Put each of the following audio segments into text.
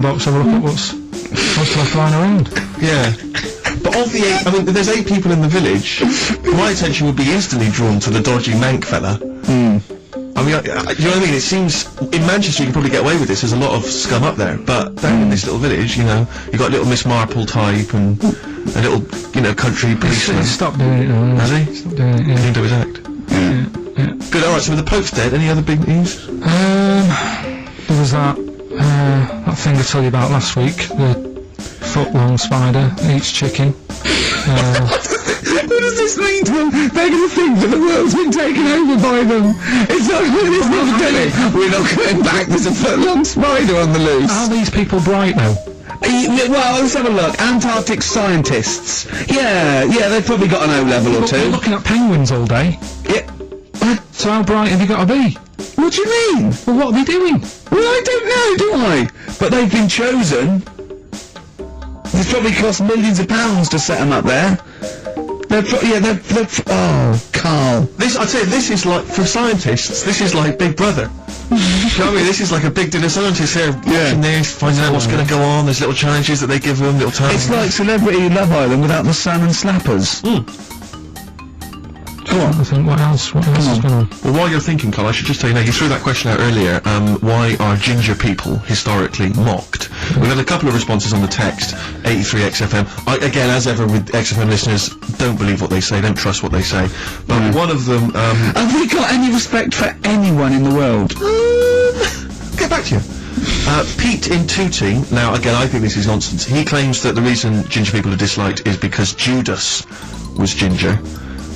box, have a look at what's left lying around. Yeah. But of the 8, I mean, there's 8 people in the village. My attention would be instantly drawn to the dodgy Mank fella. I mean, you know what I mean? It seems, in Manchester you can probably get away with this, there's a lot of scum up there, but down in this little village, you know, you got a little Miss Marple type and a little, you know, country policeman. Stop doing it now. Has he? Stop doing it, yeah. Cleaned up his act. Yeah. Good, alright, so with the Pope's dead, any other big news? There was that thing I told you about last week, the foot-long spider eats chicken. What does this mean to them? They're going to think that the world's been taken over by them. It's not done it. We're not going back. There's a foot-long spider on the loose. Are these people bright now? Well, let's have a look. Antarctic scientists. Yeah, they've probably got an O-level or 2. We're looking at penguins all day. Yeah. So how bright have you got to be? What do you mean? Well, what are they doing? Well, I don't know, do I? But they've been chosen. It's probably cost millions of pounds to set them up there. They're oh, Carl. I'd say this is like, for scientists, this is like Big Brother. You know what I mean? This is like a big dinner scientist here watching this, finding out what's going to go on, there's little challenges that they give them, little tasks. It's like Celebrity Love Island without the sun and slappers. Go on. I think, what else is going on? Well, while you're thinking, Carl, I should just tell you now, you threw that question out earlier, why are ginger people historically mocked? We've had a couple of responses on the text, 83XFM. Again, as ever with XFM listeners, don't believe what they say, don't trust what they say. But one of them, have we got any respect for anyone in the world? Get back to you. Pete in Tooting, now again I think this is nonsense, he claims that the reason ginger people are disliked is because Judas was ginger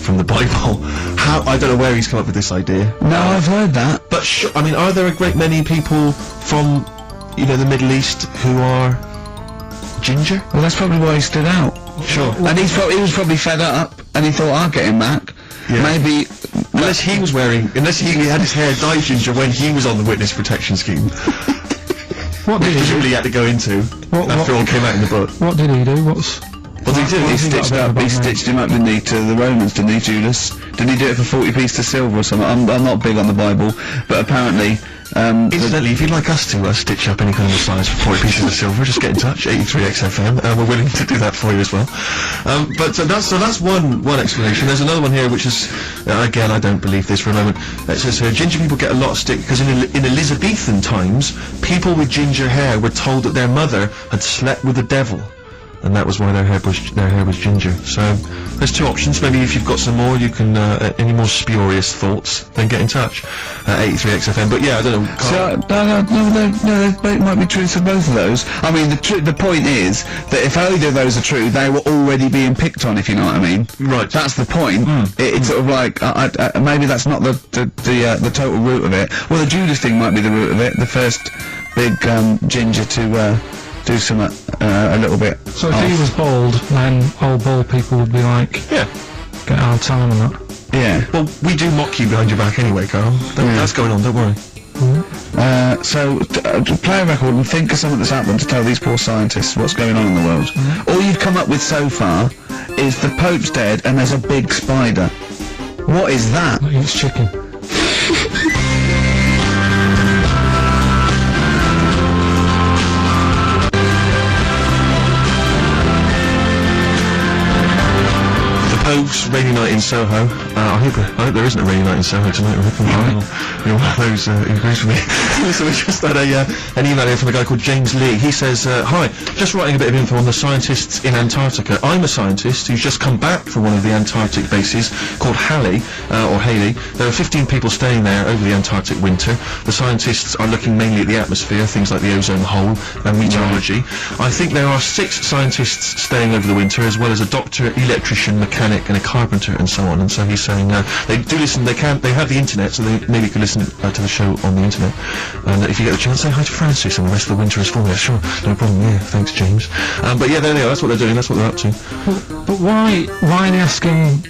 from the Bible. I don't know where he's come up with this idea. No, I've heard that. But I mean, are there a great many people from, you know, the Middle East who are ginger? Well, that's probably why he stood out. Sure. And he was probably fed up, and he thought, I'll get him back. Yeah. Maybe... Unless he had his hair dyed ginger when he was on the witness protection scheme. What did he do? Presumably he had to go into, after all came out in the book. What did he do? What did he do? He stitched him up, didn't he, to the Romans, didn't he, Judas? Didn't he do it for 40 pieces of silver or something? I'm not big on the Bible, but apparently... Incidentally, if you'd like us to stitch up any kind of Messiahs for 40 pieces of silver, just get in touch, 83XFM, we're willing to do that for you as well. So that's one explanation. There's another one here which is, again, I don't believe this for a moment. It says here, ginger people get a lot of stick because in Elizabethan times, people with ginger hair were told that their mother had slept with the devil. And that was why their hair was ginger. So there's 2 options. Maybe if you've got some more, you can any more spurious thoughts, then get in touch. 83XFM. But yeah, I don't know. So, no, it might be true for both of those. I mean, the point is that if either of those are true, they were already being picked on. If you know what I mean. Right. That's the point. It's sort of like maybe that's not the total root of it. Well, the Judas thing might be the root of it. The first big ginger to do some a little bit. So if he was bald, then old bald people would be like, yeah, get a hard time on that. Yeah. Well, we do mock you behind your back anyway, Carl. That's going on, don't worry. So play a record and think of something that's happened to tell these poor scientists what's going on in the world. All you've come up with so far is the Pope's dead and there's a big spider. What is that? It's chicken. Pope's rainy night in Soho. I hope there isn't a rainy night in Soho tonight. You're one of those who agrees with me. So we just had an email here from a guy called James Lee. He says, hi, just writing a bit of info on the scientists in Antarctica. I'm a scientist who's just come back from one of the Antarctic bases called Haley. There are 15 people staying there over the Antarctic winter. The scientists are looking mainly at the atmosphere, things like the ozone hole and meteorology. I think there are 6 scientists staying over the winter, as well as a doctor, electrician, mechanic, and a carpenter, and so on. And so he's saying they do listen. They have the internet, so they maybe could listen to the show on the internet. And if you get the chance, say hi to Francis and the rest of the winter is for me. Sure, no problem. Yeah, thanks, James. But yeah, there they are. That's what they're doing. That's what they're up to. But why are they asking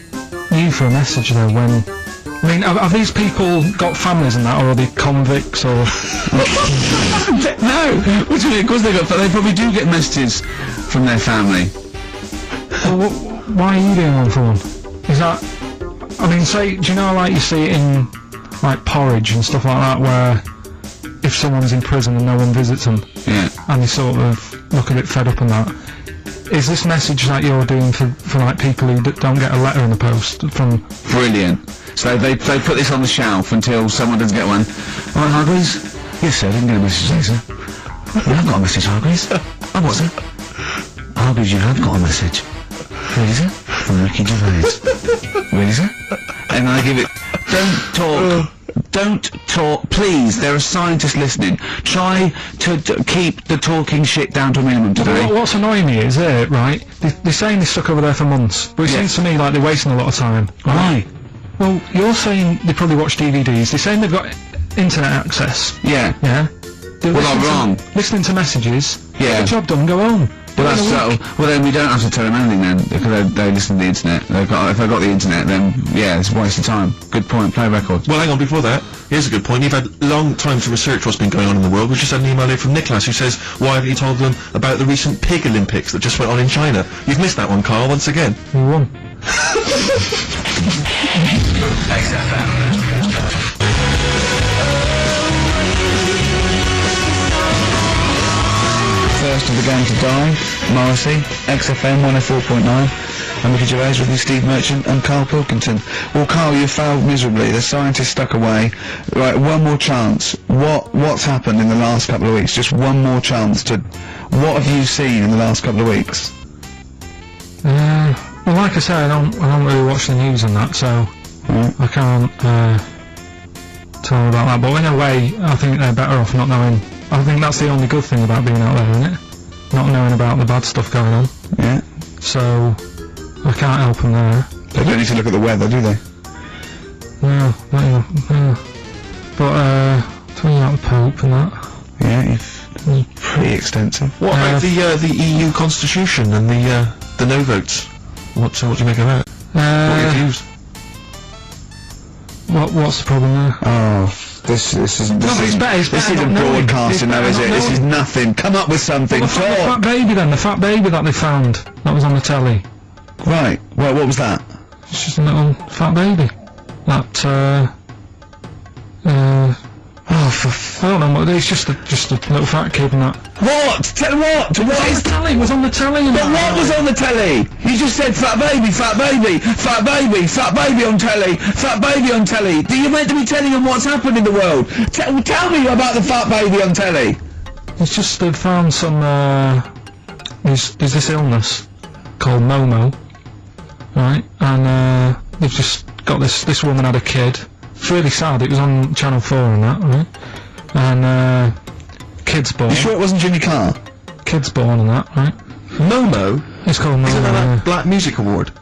you for a message though? When I mean, have these people got families and that, or are they convicts, or? No. What do you mean? Of course they probably do get messages from their family. Well, why are you doing one for one? Is that... I mean, say, do you know, like, you see it in, like, Porridge and stuff like that, where if someone's in prison and no one visits them, and they sort of look a bit fed up and that. Is this message that you're doing for like people who don't get a letter in the post from... Brilliant. So they put this on the shelf until someone doesn't get one. Alright, Hargreaves? Yes, sir, I didn't get a message today, sir. You have got a message, Hargreaves. Oh, what, sir? Hargreaves, you have got a message. Really, sir? From Ricky Gervais. Really, sir? And I give it... Don't talk, please. There are scientists listening. Try to keep the talking shit down to a minimum today. What's annoying me is right? They're saying they're stuck over there for months, but it seems to me like they're wasting a lot of time. Why? Well, you're saying they probably watch DVDs. They're saying they've got internet access. Yeah. Yeah. They're Well, I'm wrong. Listening to messages. Yeah. Get the job done. Go home. Well, that's so. Well, then we don't have to tell them anything then, because they listen to the internet. If they've got the internet, then yeah, it's a waste of time. Good point. Play records. Well, hang on, before that, here's a good point. You've had long time to research what's been going on in the world. We just had an email here from Nicholas who says, why haven't you told them about the recent Pig Olympics that just went on in China? You've missed that one, Carl, once again. You won. First of the gang to die, Morrissey, XFM 104.9, and Ricky Gervais with me, Steve Merchant and Carl Pilkington. Well, Carl, you failed miserably. The scientists stuck away. Right, one more chance. What's happened in the last couple of weeks? Just one more chance to... What have you seen in the last couple of weeks? Well, like I say, I don't really watch the news and that, so I can't tell them about that. But in a way, I think they're better off not knowing. I think that's the only good thing about being out there, isn't it? Not knowing about the bad stuff going on. Yeah. So I can't help them there. They don't need to look at the weather, do they? No, not even. No. But talking about the Pope and that. Yeah, it's pretty extensive. What about the EU Constitution and the no votes? What do you make of that? What are your views? What's the problem there? Oh, this isn't broadcasting though, is it? This is nothing. Come up with something. Well, the fat baby then, the fat baby that they found. That was on the telly. Right. Well, what was that? It's just a little fat baby. That I don't know. It's just a little fat kid and that. What? What? It was on the telly. But what was on the telly? You just said fat baby, fat baby, fat baby, fat baby on telly, fat baby on telly. Do you meant to be telling them what's happened in the world? Tell me about the fat baby on telly. It's just they've found some. There's this illness called Momo, right? And they've just got this woman had a kid. It's really sad. It was on Channel 4 and that, right? And kid's born. You sure it wasn't Jimmy Carr? Kid's born and that, right? Momo? It's called Momo. Isn't that that Black Music Award?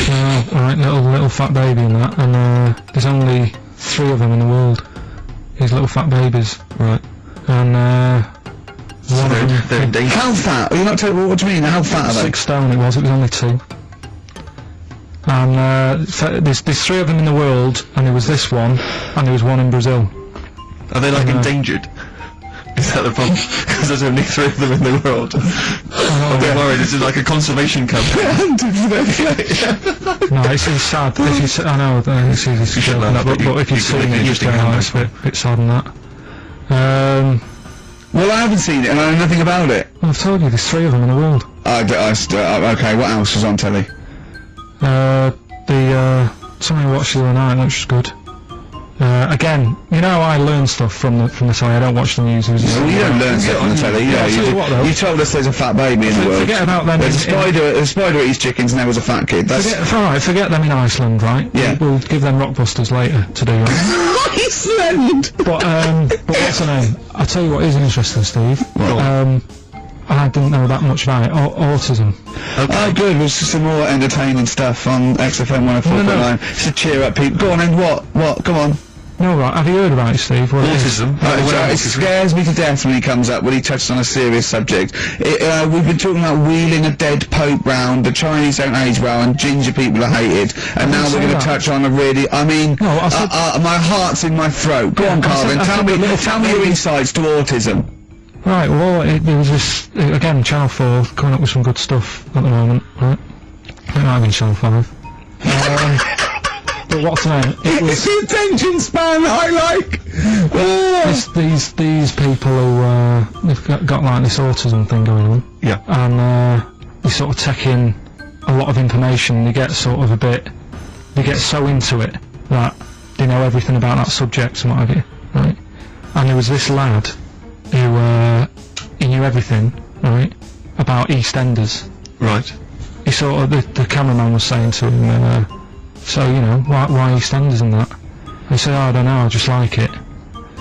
No, right, little fat baby and that, and there's only 3 of them in the world. These little fat babies, right? And one of them. They're in danger. How fat? You're not telling what do you mean? How fat are they? 6 stone it was only 2. And there's 3 of them in the world, and there was this one, and there was one in Brazil. Are they like endangered? Is that the problem? Because there's only 3 of them in the world. I'm a bit worried. This is like a conservation campaign. No, it's sad. If you, I know it's easy to joke on that, but if you've seen it, it's a bit sad on that. Well, I haven't seen it, and I know nothing about it. Well, I've told you, there's 3 of them in the world. Okay, what else was on telly? Something I watched the other night, which was good. Again, you know, I learn stuff from the telly. I don't watch the news. Well, you don't learn stuff on the telly. You told us there's a fat baby in the world. Forget about them. The spider eats chickens, and there was a fat kid. Forget them in Iceland, right? Yeah. We'll give them Rockbusters later to do. Right? Iceland. But what's her name? I'll tell you what is interesting, Steve. What? I didn't know that much about it. Autism. Okay. Oh, good. There's some more entertaining stuff on XFM 104.9. Just to cheer up people. Go on, and what? Come on. No, right. Have you heard about it, Steve? Autism. It scares me to death when he comes up, when he touches on a serious subject. We've been talking about wheeling a dead Pope round, the Chinese don't age well, and ginger people are hated, and now we're going to touch on a really, I mean, my heart's in my throat. Go on, Carvin, tell me your insights to autism. Right, well, there was this, again, Channel 4, coming up with some good stuff at the moment, right? It might have been Channel 5. But what's the name? It It's was the attention span I like. these people who they've got like this autism thing going on. Yeah. And they sort of take in a lot of information. They get sort of they get so into it that they know everything about that subject and what have you, right? And there was this lad who he knew everything, right, about EastEnders. Right. He sort of the cameraman was saying to him, so you know why EastEnders and that. And he said, oh, I don't know, I just like it.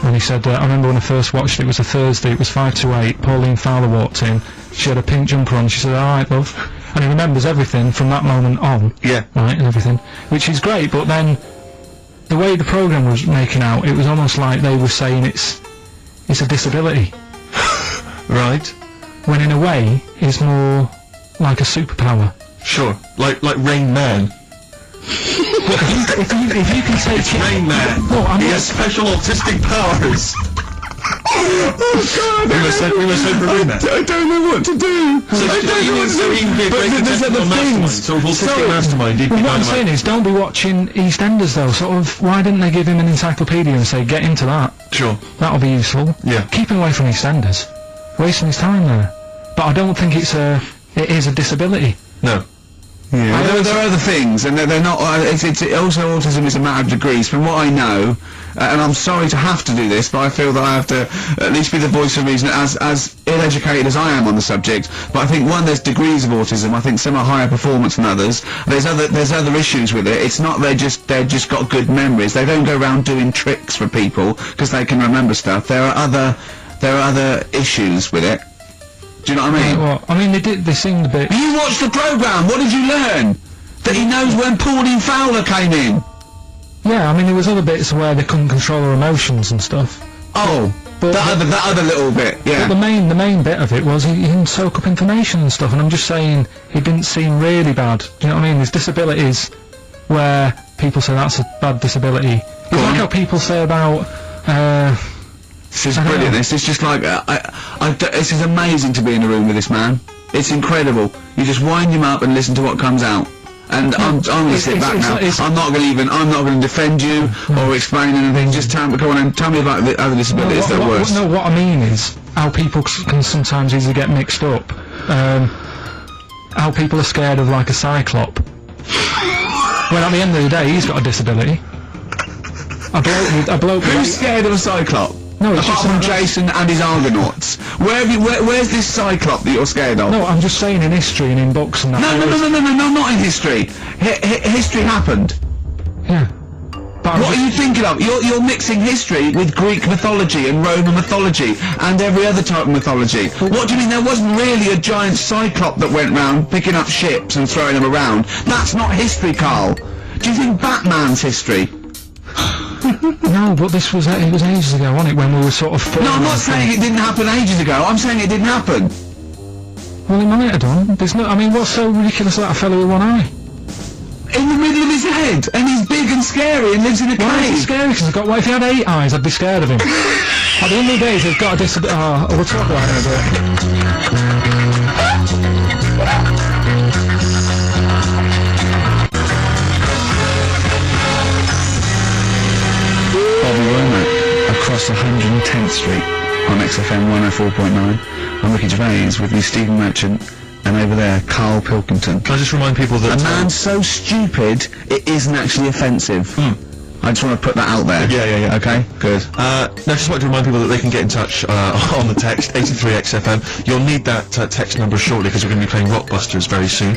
And he said, I remember when I first watched it, it was a Thursday, it was 5 to 8, Pauline Fowler walked in, she had a pink jumper on, she said, alright love. And he remembers everything from that moment on. Yeah. Right, and everything. Which is great, but then, the way the programme was making out, it was almost like they were saying it's a disability. Right. When in a way, it's more like a superpower. Sure. Like Rain Man. If you can take it... Rain Man. No, I'm He not- has special autistic powers. Oh God! We must hope for Rain Man. I don't know what to do. So he can be a great there's contestant other on Mastermind. things. So autistic Sorry. Mastermind, he'd be Well, what I'm dynamite. saying is, don't be watching EastEnders though. Sort of, why didn't they give him an encyclopedia and say, get into that? Sure. That'll be useful. Yeah. Keep him away from EastEnders. Wasting his time there. But I don't think it is a disability. No. Yeah, there are other things, and they're not. It's also autism is a matter of degrees. From what I know, and I'm sorry to have to do this, but I feel that I have to at least be the voice of reason, as ill-educated as I am on the subject. But I think there's degrees of autism. I think some are higher performance than others. There's other issues with it. It's not they're just got good memories. They don't go around doing tricks for people because they can remember stuff. There are other issues with it. Do you know what I mean? Well, I mean, they seemed a bit... You watched the programme, what did you learn? That he knows when Pauline Fowler came in. Yeah, I mean, there was other bits where they couldn't control their emotions and stuff. Oh, But that other little bit, yeah. But the main bit of it was he didn't soak up information and stuff, and I'm just saying, it didn't seem really bad. Do you know what I mean? There's disabilities where people say that's a bad disability. It's like how people say about, This is I don't brilliant. know. This is just like, this is amazing to be in a room with this man. It's incredible. You just wind him up and listen to what comes out. And I'm going to sit back now. I'm not going to defend you or explain anything. Just go on and tell me about the other disabilities that are worse. No, what I mean is, how people can sometimes easily get mixed up. How people are scared of like a cyclop. When at the end of the day, he's got a disability. A bloke Who's scared of a cyclop? No, it's apart just from some- Jason and his Argonauts. Where's this cyclop that you're scared of? No, I'm just saying in history and in books and that. No, not in history. History happened. Yeah. But What are you thinking of? You're mixing history with Greek mythology and Roman mythology and every other type of mythology. What do you mean there wasn't really a giant cyclop that went round picking up ships and throwing them around? That's not history, Carl. Do you think Batman's history? No, but this was it was ages ago, wasn't it? When we were sort of. No, I'm not saying it didn't happen ages ago. I'm saying it didn't happen. Well, it might have done. There's no. I mean, what's so ridiculous about a fellow with one eye? In the middle of his head, and he's big and scary and lives in a Why is he cave. scary? Because what if he had 8 eyes? I'd be scared of him. At the end of the day, he's got a disability. We'll talk about it in a bit. Bobby Womack across 110th Street on XFM 104.9. I'm Ricky Gervais with me, Stephen Merchant, and over there, Carl Pilkington. Can I just remind people that... A man so stupid, it isn't actually offensive. I just want to put that out there. Yeah. Okay, good. No, just want to remind people that they can get in touch on the text 83XFM. You'll need that text number shortly because we're going to be playing Rockbusters very soon.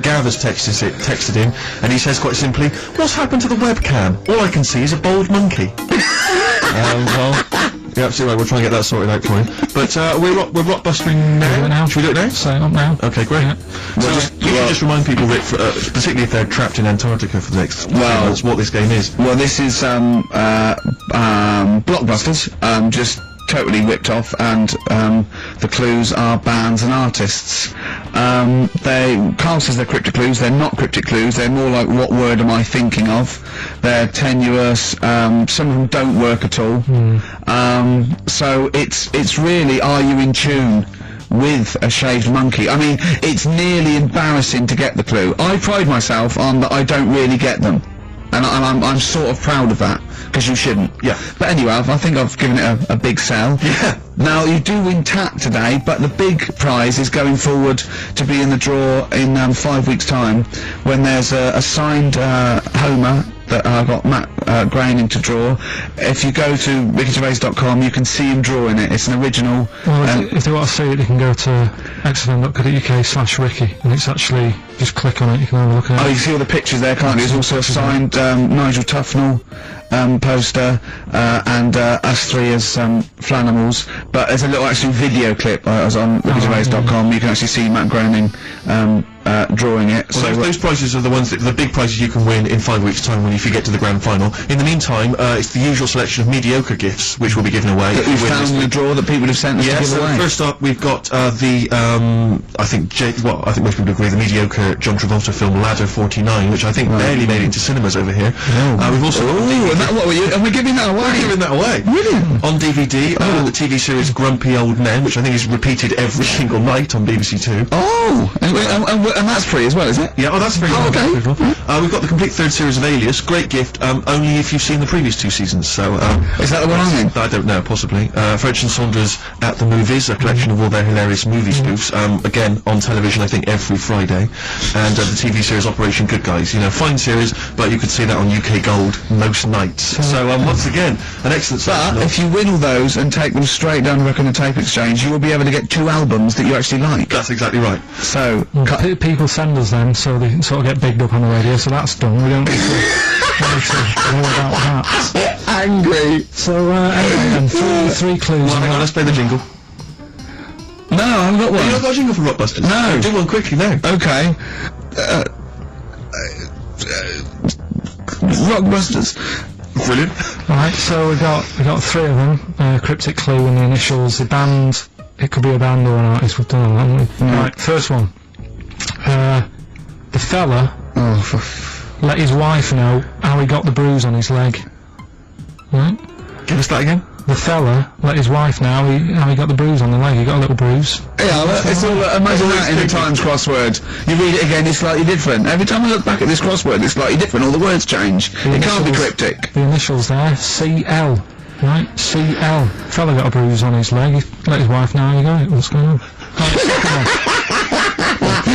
Gareth has texted in, and he says quite simply, "What's happened to the webcam? All I can see is a bald monkey." Well, you're absolutely right. We'll try and get that sorted out for you. But we're rockbustering now. Do it now. Should we do it now? Say it up now. Okay, great. Yeah. So you should just remind people, Rick, particularly if they're trapped in Antarctica for the next few months, what this game is. Well, this is Blockbusters, just totally ripped off, and the clues are bands and artists. Carl says they're cryptic clues. They're not cryptic clues. They're more like, what word am I thinking of? They're tenuous. Some of them don't work at all. So it's really, are you in tune with a shaved monkey? I mean, it's nearly embarrassing to get the clue. I pride myself on that I don't really get them. and I'm sort of proud of that, because you shouldn't. Yeah. But anyway, I think I've given it a big sell. Yeah. Now, you do win TAT today, but the big prize is going forward to be in the draw in 5 weeks' time, when there's a signed Homer that I got Matt Groening to draw. If you go to rickygervais.com, you can see him drawing it. It's an original. Well, if they want to see it, they can go to xfm.co.uk/Ricky, and it's actually, just click on it, you can have a look at it. Oh, you can see all the pictures there, can't you? There's also a signed Nigel Tufnell poster, and us three as Flanimals. But there's a little actually video clip. I was on rickygervais.com. You can actually see Matt Groening drawing it. Well, those prizes are the ones the big prizes you can win in 5 weeks' time if you get to the grand final. In the meantime, it's the usual selection of mediocre gifts which will be given away. That we found in the draw that people have sent us to give away. First up, we've got I think most people agree, the mediocre John Travolta film Ladder 49, which I think barely made it into cinemas over here. We've also and we're giving that away. We're giving that away. Brilliant. On DVD, the TV series Grumpy Old Men, which I think is repeated every single night on BBC Two. Oh, and that's free as well, is it? Yeah, that's very okay. We've got the complete third series of Alias. Great gift, only if you've seen the previous 2 seasons. So, is that the one I'm in? I don't know, possibly. French and Saunders at the Movies, a collection of all their hilarious movie spoofs. Again, on television, I think every Friday. And the TV series Operation Good Guys. You know, fine series, but you could see that on UK Gold most nights. So, once again, an excellent selection. But if you win all those and take them straight down to Reckon and Tape Exchange, you will be able to get 2 albums that you actually like. That's exactly right. So, people send us them, so they can sort of get bigged up on the radio, so that's done. We don't need to know about that. angry. So, anyway then, three clues. Well, hang on, let's play the jingle. No, I haven't got one. You not got a jingle for Rockbusters? No. Do one quickly now. Okay. Rockbusters. Brilliant. Right, so we got 3 of them. Cryptic clue and the initials. The band, it could be a band or an artist. We've done all that, haven't we? Right, first one. The fella let his wife know how he got the bruise on his leg. Right? Give us that again. The fella let his wife know how he got the bruise on the leg. He got a little bruise. Yeah, it's all, imagine that in the Times crossword. You read it again, it's slightly different. Every time I look back at this crossword, it's slightly different. All the words change. It can't be cryptic. The initials there, CL. Right? CL. Fella got a bruise on his leg. He let his wife know how he got it. What's going on? Right, second one.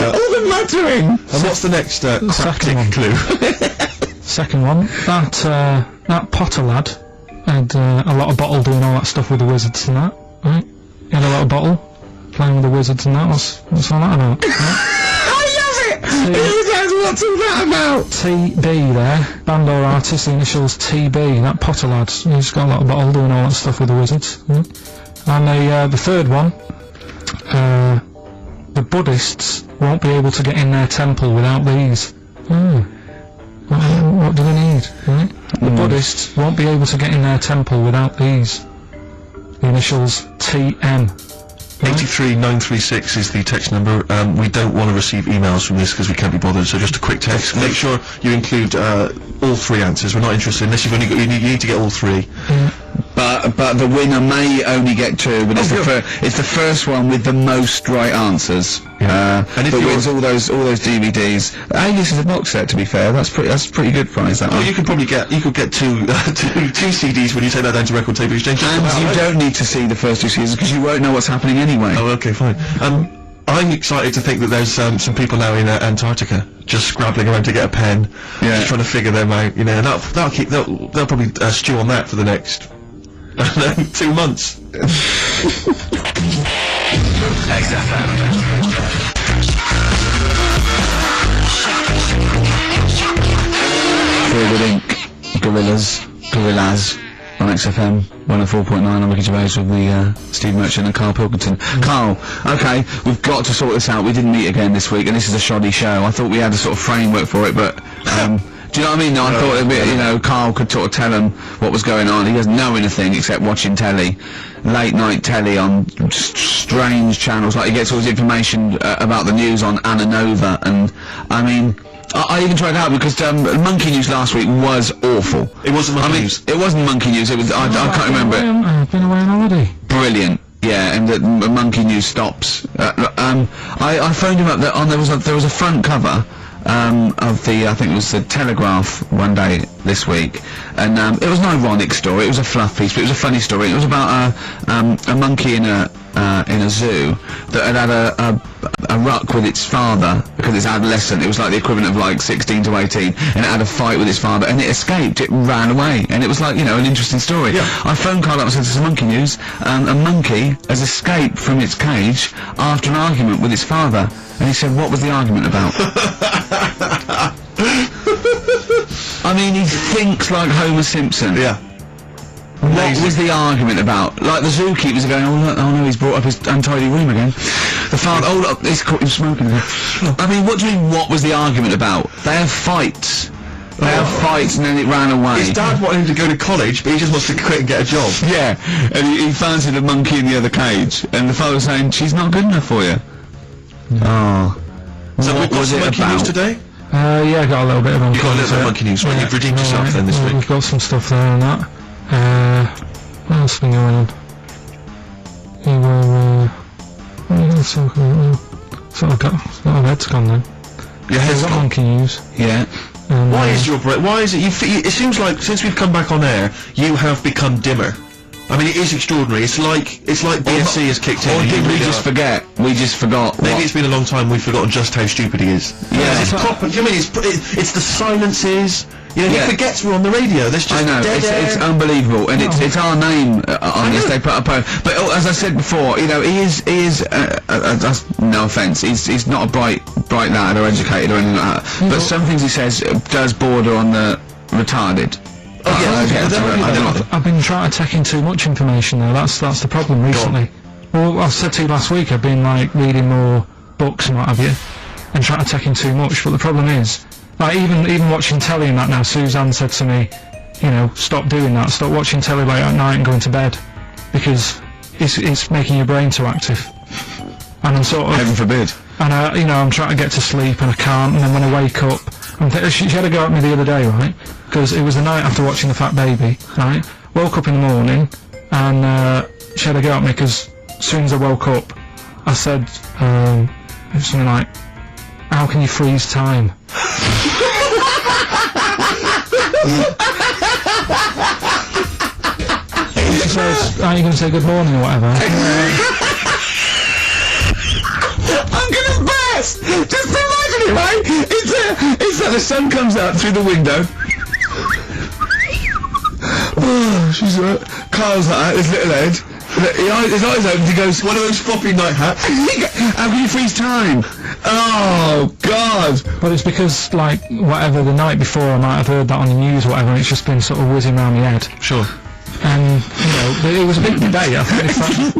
All the muttering! And what's the next second one. clue? Second one. That Potter lad had a lot of bottle doing all that stuff with the wizards and that. Right? He had a lot of bottle playing with the wizards and that. What's all that about? Right? I love it! What's all that about? TB there, band or artist, the initials TB, that Potter lad, he's got a lot of bottle doing all that stuff with the wizards. And the third one, the Buddhists won't be able to get in their temple without these. What do they need? Right? The Buddhists won't be able to get in their temple without these. The initials TM. 83936 is the text number. We don't want to receive emails from this because we can't be bothered, so just a quick text. Make sure you include all 3 answers. We're not interested unless you've only got, you need to get all 3. But the winner may only get 2, but it's the first one with the most right answers. And if that wins all those DVDs. Alias is a box set, to be fair. That's pretty good prize, that one. You could probably get two CDs when you take that down to Record Tape Exchange. And you don't need to see the first 2 seasons because you won't know what's happening anyway. Oh, okay, fine. I'm excited to think that there's some people now in Antarctica just scrabbling around to get a pen, just trying to figure them out. You know, and they'll probably stew on that for the next 2 months. XFM. Forward Inc. Gorillas on XFM 104.9 on Ricky Gervais with the Steve Merchant and Carl Pilkington. Carl, okay, we've got to sort this out. We didn't meet again this week, and this is a shoddy show. I thought we had a sort of framework for it, but do you know what I mean? No, I thought it'd be, Carl could sort of tell him what was going on. He doesn't know anything except watching telly, late night telly on strange channels. Like he gets all his information about the news on Anna Nova, and I mean, I even tried out because Monkey News last week was awful. It wasn't Monkey News. It wasn't Monkey News. It was I can't remember it. I've been away on holiday. Brilliant. Yeah, and the Monkey News stops. I phoned him up. There was a front cover of the, I think it was the Telegraph one day this week, and it was an ironic story. It was a fluff piece, but it was a funny story. It was about a monkey in a zoo that had a ruck with its father because it's adolescent. It was like the equivalent of like 16 to 18, and it had a fight with its father, and it escaped. It ran away, and it was like, you know, an interesting story. Yeah. I phoned Carl up and said, "This is monkey news. A monkey has escaped from its cage after an argument with its father." And he said, "What was the argument about?" I mean, he thinks like Homer Simpson. Yeah. What was the argument about? Like the zookeepers are going, "Oh look, oh no, he's brought up his untidy room again." The father, "Oh look, he's caught him smoking again." I mean, what do you mean, what was the argument about? They have fights. They have fights, and then it ran away. His dad wanted him to go to college, but he just wants to quit and get a job. Yeah, and he fancied a monkey in the other cage, and the father was saying, "She's not good enough for you." Oh. So we've got some monkey news today? Yeah, I got a little bit of You've got a little bit of monkey news, right? You've redeemed yourself then this week. We've got some stuff there on that. What else has been going on? You were, what are you going to talk about now? So I've got my head's gone then. Your head's We've got gone. monkey news. Yeah. And, Why is your brain? Why is it? It seems like since we've come back on air, you have become dimmer. I mean, it is extraordinary. It's like BSC has kicked in. Or and did you we really just are- forget? We just forgot. Maybe what- it's been a long time. We've forgotten just how stupid he is. Yeah. It's proper. Do you mean it's the silences? You know, Yeah. he forgets we're on the radio. There's just I know, dead air. it's unbelievable, and it's our name on this. They put up a, but as I said before, you know, he is that's no offence, he's not a bright lad or educated or anything like that. But some things he says does border on the retarded. Oh, yeah, I don't know. I've been trying to take in too much information though, that's the problem recently. Well, I said to you last week, I've been like reading more books and what have you, and trying to take in too much, but the problem is, like even watching telly and that now, Suzanne said to me, you know, stop doing that, stop watching telly late at night and going to bed, because it's making your brain too active. And I'm sort of... Heaven forbid. And you know, I'm trying to get to sleep and I can't, and then when I wake up, she had a go at me the other day, right? Because it was the night after watching The Fat Baby, right? Woke up in the morning, and she had a go at me because as soon as I woke up, I said, it was something like, "How can you freeze time?" She says, "Are you going to say good morning or whatever?" I'm gonna burst! Just imagine it, right? It's like the sun comes out through the window. Oh, she's right. Carl's like that, his little head. His eyes open, he goes, One of those floppy night hats. "How can you freeze time?" Oh, God! But it's because, like, whatever, the night before I might have heard that on the news or whatever, and it's just been sort of whizzing around my head. Sure. And, you know, it was a big debate. I think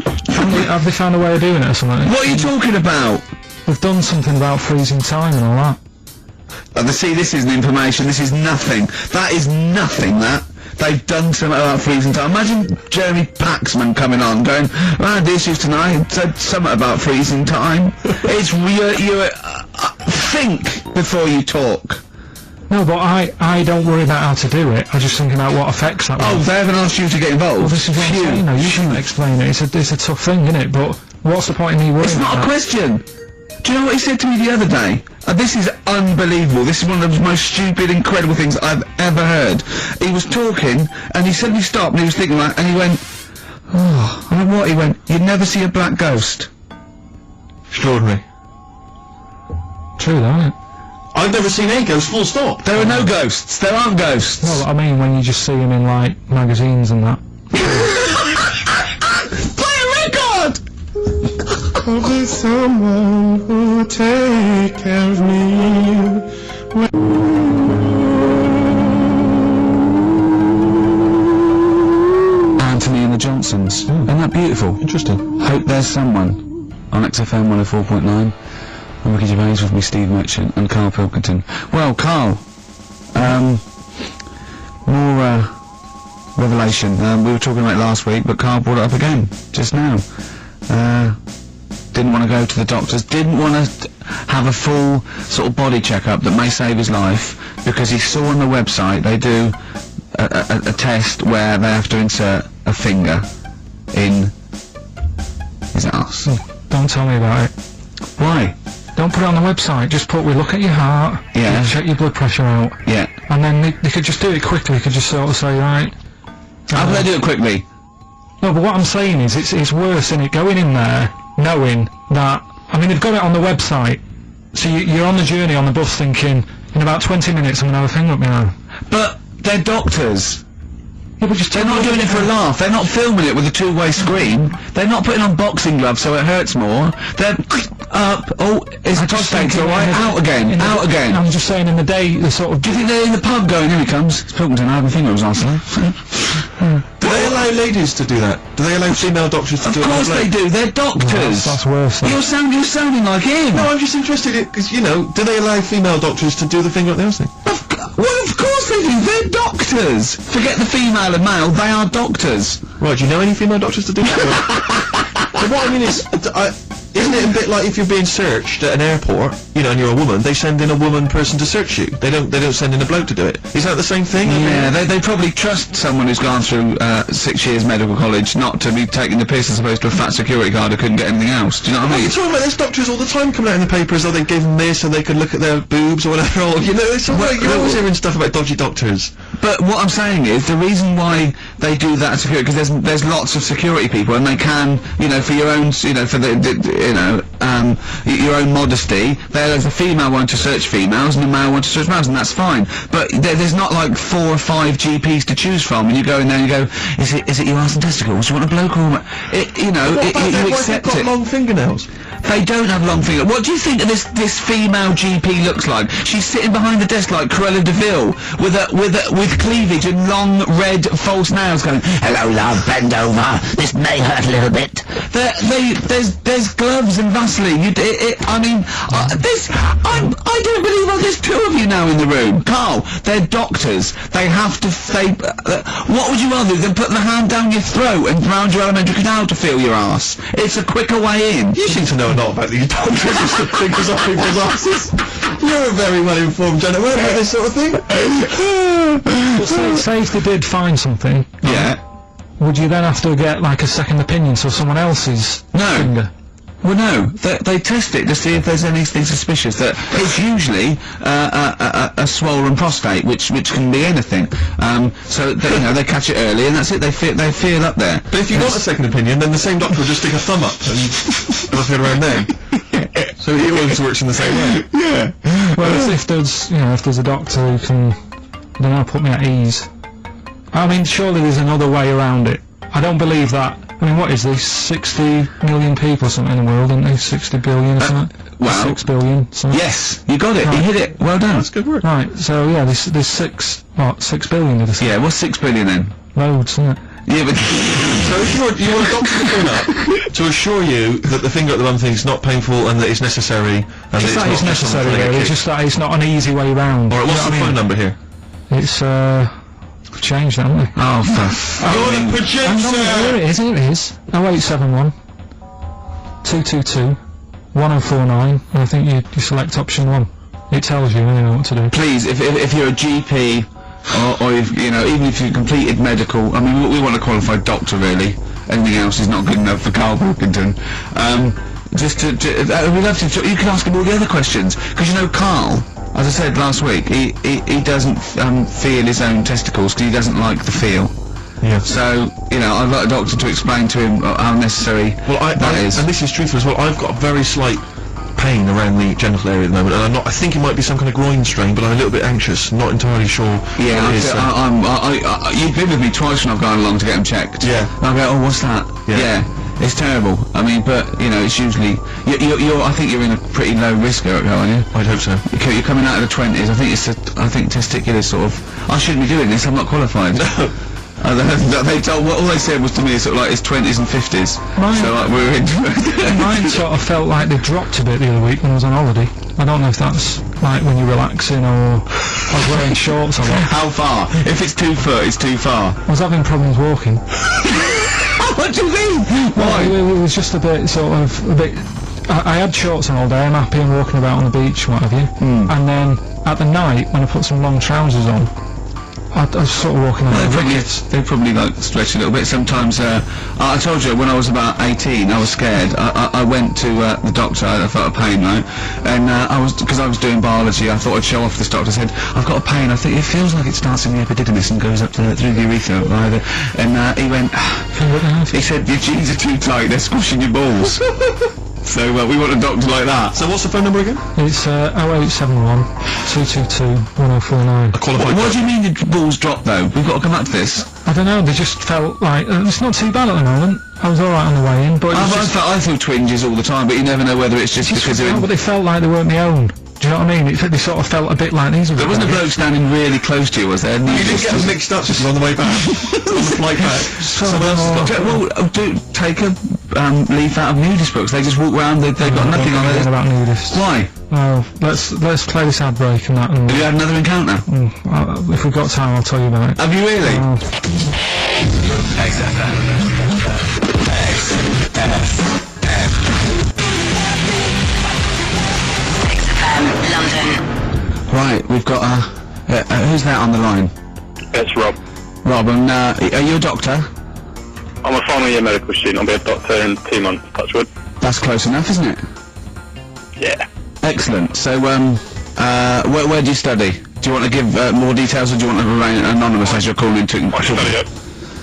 have they found a way of doing it or something? What are you talking about? They've done something about freezing time and all that. See, this isn't information, this is nothing. That is nothing, that. They've done something about freezing time. Imagine Jeremy Paxman coming on, going, "I had the issues tonight, said something about freezing time." It's you think before you talk. No, but I don't worry about how to do it. I just think about what effects that will Oh, have. they haven't asked you to get involved? Well, this is what I'm saying, you know, you can explain it. It's a tough thing, isn't it? But what's the point in me worrying It's not about a question. Do you know what he said to me the other day? This is unbelievable. This is one of the most stupid, incredible things I've ever heard. He was talking, and he suddenly stopped, and he was thinking like, and he went, "Oh," I went, "What?" He went, "You'd never see a black ghost." Extraordinary. True, that, isn't it? I've never seen a ghost, full stop. There are no ghosts. There aren't ghosts. Well, I mean, when you just see them in, like, magazines and that. Play a record! There's someone who will take care of me. Anthony and the Johnsons. Isn't that beautiful? Interesting. Hope There's Someone on XFM 104.9. I'm Ricky Gervais, with me Steve Merchant and Carl Pilkington. Well, Carl, more revelation. We were talking about it last week, but Carl brought it up again just now. Didn't want to go to the doctors, didn't want to have a full sort of body checkup that may save his life, because he saw on the website they do a test where they have to insert a finger in his arse. Don't tell me about it. Why? Don't put it on the website. Just put, we look at your heart, Yeah. we check your blood pressure out, Yeah. and then they could just do it quickly. They could just sort of say, right. How can they do it quickly? No, but what I'm saying is, it's worse, isn't it? Going in there, knowing that, I mean, they've got it on the website, so you're on the journey on the bus thinking, in about 20 minutes I'm going to have a finger up my arm. But they're doctors. Yeah, but just They're not doing it for a laugh. They're not filming it with a two-way screen. They're not putting on boxing gloves so it hurts more. They're up. Oh, it's prostate's all right. Out again. Out again. I'm just saying, in the day, the sort of. Do you think they're in the pub going, here he comes? It's Pilkington, I have a finger up his arse. Do they allow ladies to do that? Do they allow female doctors to do it? Of course they do. They're doctors. That's worse. You're sounding like him. No, I'm just interested because, you know, do they allow female doctors to do the finger up the arse thing? Well, of course they do. They're doctors. Forget the female and male. They are doctors. Right, do you know any female doctors to do that? So what I mean is, isn't it a bit like if you're being searched at an airport, you know, and you're a woman, they send in a woman person to search you. They don't send in a bloke to do it. Is that the same thing? Yeah, they probably trust someone who's gone through 6 years medical college not to be taking the piss as opposed to a fat security guard who couldn't get anything else. Do you know what I mean? You're talking about there's doctors all the time coming out in the papers, oh, they gave them this so they could look at their boobs or whatever, or, you know, it's all right, you're always hearing stuff about dodgy doctors. But what I'm saying is, the reason why they do that security, because there's lots of security people, and they can, you know, for your own, you know, for your own modesty, there's a female one to search females and a male one to search males, and that's fine. But there's not like 4 or 5 GPs to choose from, and you go in there and you go, is it your arse and testicles? You want a bloke or you accept got it. long fingernails? They don't have long fingers. What do you think this female GP looks like? She's sitting behind the desk like Cruella de Vil with cleavage and long red false nails going, hello love, bend over, this may hurt a little bit. There's gloves and Vaseline. I don't believe there's 2 of you now in the room. Carl, they're doctors. They have to, what would you rather than put the hand down your throat and round your alimentary canal to feel your arse? It's a quicker way in. You seem to know a lot about these doctors who stick fingers up people's asses. You're a very well-informed gentleman about this sort of thing. Say if they did find something, Yeah. would you then have to get like a second opinion, so someone else's finger? Well, no. They test it to see if there's anything suspicious. That it's usually a swollen prostate, which can be anything. So they catch it early, and that's it. They feel up there. But if you want a second opinion, then the same doctor will just stick a thumb up and have a feel around there. So it always works in the same way. Yeah. Well, if there's a doctor who can, I don't know, put me at ease. I mean, surely there's another way around it. I don't believe that. I mean, what is this? 60 million people or something in the world, aren't they? 60 billion or something? well... 6 billion, something. Yes, you got it. Right. You hit it. Well done. That's good work. Right, so yeah, there's 6 billion did I say? Yeah, what's 6 billion then? Loads, isn't it? Yeah, but... So if you want a doctor to phone up to assure you that the finger at the bum thing is not painful and that it's necessary, and that It's that not it's necessary, just really. It's just that it's not an easy way round. Alright, what's You know the what I phone mean? number here? It's, we've changed that, haven't we? Oh, for... You're the Here it is. 0871 222 1049, and I think you select option 1. It tells you anyway what to do. Please, if you're a GP, or if, you know, even if you've completed medical, I mean, we want a qualified doctor, really. Anything else is not good enough for Carl Pilkington. We'd love to, you can ask him all the other questions, because you know, Carl, as I said last week, he doesn't feel his own testicles, because he doesn't like the feel. Yeah. So, you know, I'd like a doctor to explain to him how necessary that is. And this is truthful as well, I've got a very slight pain around the genital area at the moment, and I think it might be some kind of groin strain, but I'm a little bit anxious, not entirely sure Yeah, what it is. you've been with me twice when I've gone along to get them checked. Yeah. And I go, oh, what's that? Yeah. It's terrible. I mean, but, you know, it's usually... I think you're in a pretty low risk, Eric, aren't you? I'd hope so. You're coming out of the 20s. I think testicular sort of... I shouldn't be doing this, I'm not qualified. They told... All they said was to me, sort of like, it's 20s and 50s. So, like, we're into it. Mine sort of felt like they dropped a bit the other week when I was on holiday. I don't know if that's like when you're relaxing or I was wearing shorts a lot. How far? If it's 2 foot, it's too far. I was having problems walking. What do you mean? Why? It was just a bit, I had shorts on all day, I'm happy and walking about on the beach, what have you. And then, at the night, when I put some long trousers on, I was sort of walking around with rickets. They probably like stretch a little bit. Sometimes, I told you when I was about 18, I was scared. I went to the doctor. I felt a pain, right? And because I was doing biology, I thought I'd show off this doctor. I said, I've got a pain. I think it feels like it starts in the epididymis and goes up through the urethra, either. And he went. He said, your jeans are too tight. They're squashing your balls. So we want a doctor like that. So what's the phone number again? It's 0871 222 1049. A qualified What do doctor. you mean your balls dropped though? We've got to come back to this. I don't know, they just felt like... it's not too bad at the moment. I was alright on the way in, but it was just... I feel twinges all the time, but you never know whether it's just because they're in... but they felt like they weren't my own. Do you know what I mean? They sort of felt a bit like these. There wasn't a bloke standing really close to you, was there? You didn't get them mixed up just on the way back. On the flight back. Someone else has got... Well, take a leaf out of nudist books. They just walk around, they've got nothing on it. About nudists. Why? Well, let's play this ad break and that. And Have you had another encounter? if we've got time, I'll tell you about it. Have you really? XFM. XFM London. Right, we've got who's that on the line? It's Rob. Rob, and are you a doctor? I'm a final year medical student. I'll be a doctor in 2 months, touch wood. That's close enough, isn't it? Yeah. Excellent. So, where do you study? Do you want to give more details, or do you want to remain anonymous as you're calling into? I study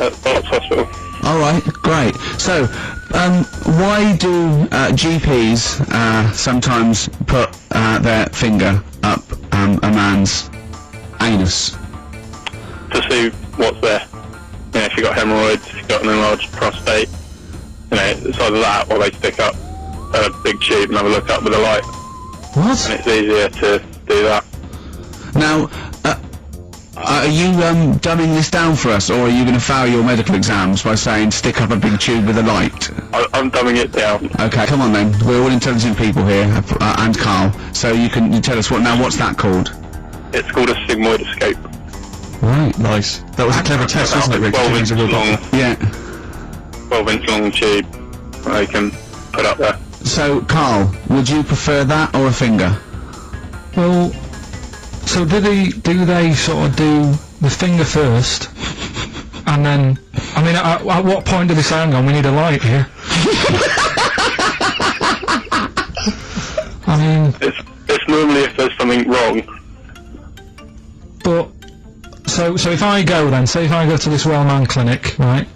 at Barts Hospital. All right, great. So, why do GPs sometimes put their finger up a man's anus? To see what's there. You know, if you've got hemorrhoids, if you've got an enlarged prostate, you know, it's either that or they stick up a big tube and have a look up with a light. What? And it's easier to do that. Now, are you dumbing this down for us, or are you going to fail your medical exams by saying stick up a big tube with a light? I'm dumbing it down. Okay, come on then. We're all intelligent people here, and Carl. So you tell us what's that called? It's called a sigmoidoscope. Right. Nice. That was a clever test, wasn't it, Rick? 12 He's a real inch long, doctor. Yeah. 12-inch long tube they can put up there. So, Carl, would you prefer that or a finger? Well, so do they sort of do the finger first, and then, I mean, at what point do they say, hang on, we need a light here? I mean... It's normally if there's something wrong. But, so if I go then, say if I go to this well-man clinic, right,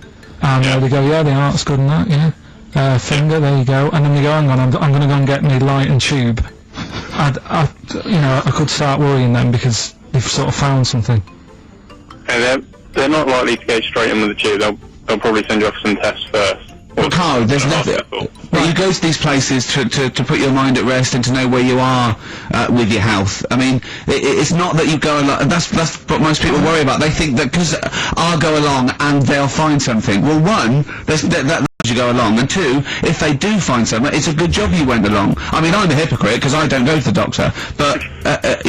and they go, yeah, the art's good and that, yeah, finger, there you go, and then they go, hang on, I'm going to go and get me light and tube. I could start worrying then because they've sort of found something. And they're not likely to go straight in with the tube. They'll probably send you off some tests first. Well, Carl, there's nothing... Well, you go to these places to put your mind at rest and to know where you are with your health. I mean, it's not that you go along... That's what most people worry about. They think that because I'll go along and they'll find something. Well, one, that you go along, and two, if they do find something, it's a good job you went along. I mean, I'm a hypocrite because I don't go to the doctor, but I've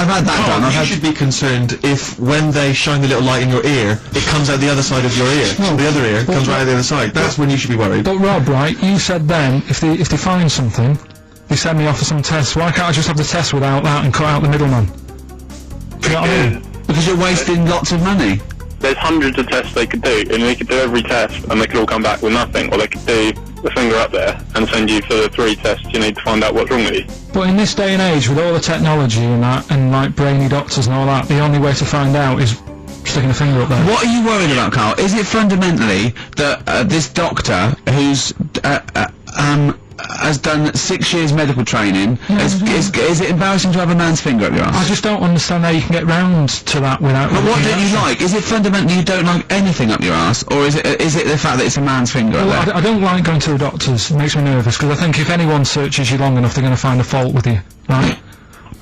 had that done. You should be concerned if, when they shine the little light in your ear, it comes out the other side of your ear. No. The other ear comes right out the other side. That's when you should be worried. But Rob, right, you said then, if they find something, they send me off for some tests. Why can't I just have the test without that and cut out the middleman? Do you know what I mean? Because you're wasting lots of money. There's hundreds of tests they could do, and they could do every test, and they could all come back with nothing, or they could do the finger up there and send you for the 3 tests you need to find out what's wrong with you. But in this day and age, with all the technology and that, and like brainy doctors and all that, the only way to find out is sticking a finger up there. What are you worried about, Carl? Is it fundamentally that this doctor who's has done 6 years medical training, is it embarrassing to have a man's finger up your arse? I just don't understand how you can get round to that without... But what don't you like? Is it fundamentally you don't like anything up your arse, or is it the fact that it's a man's finger up Well, there? I don't like going to the doctors. It makes me nervous, because I think if anyone searches you long enough, they're going to find a fault with you, right?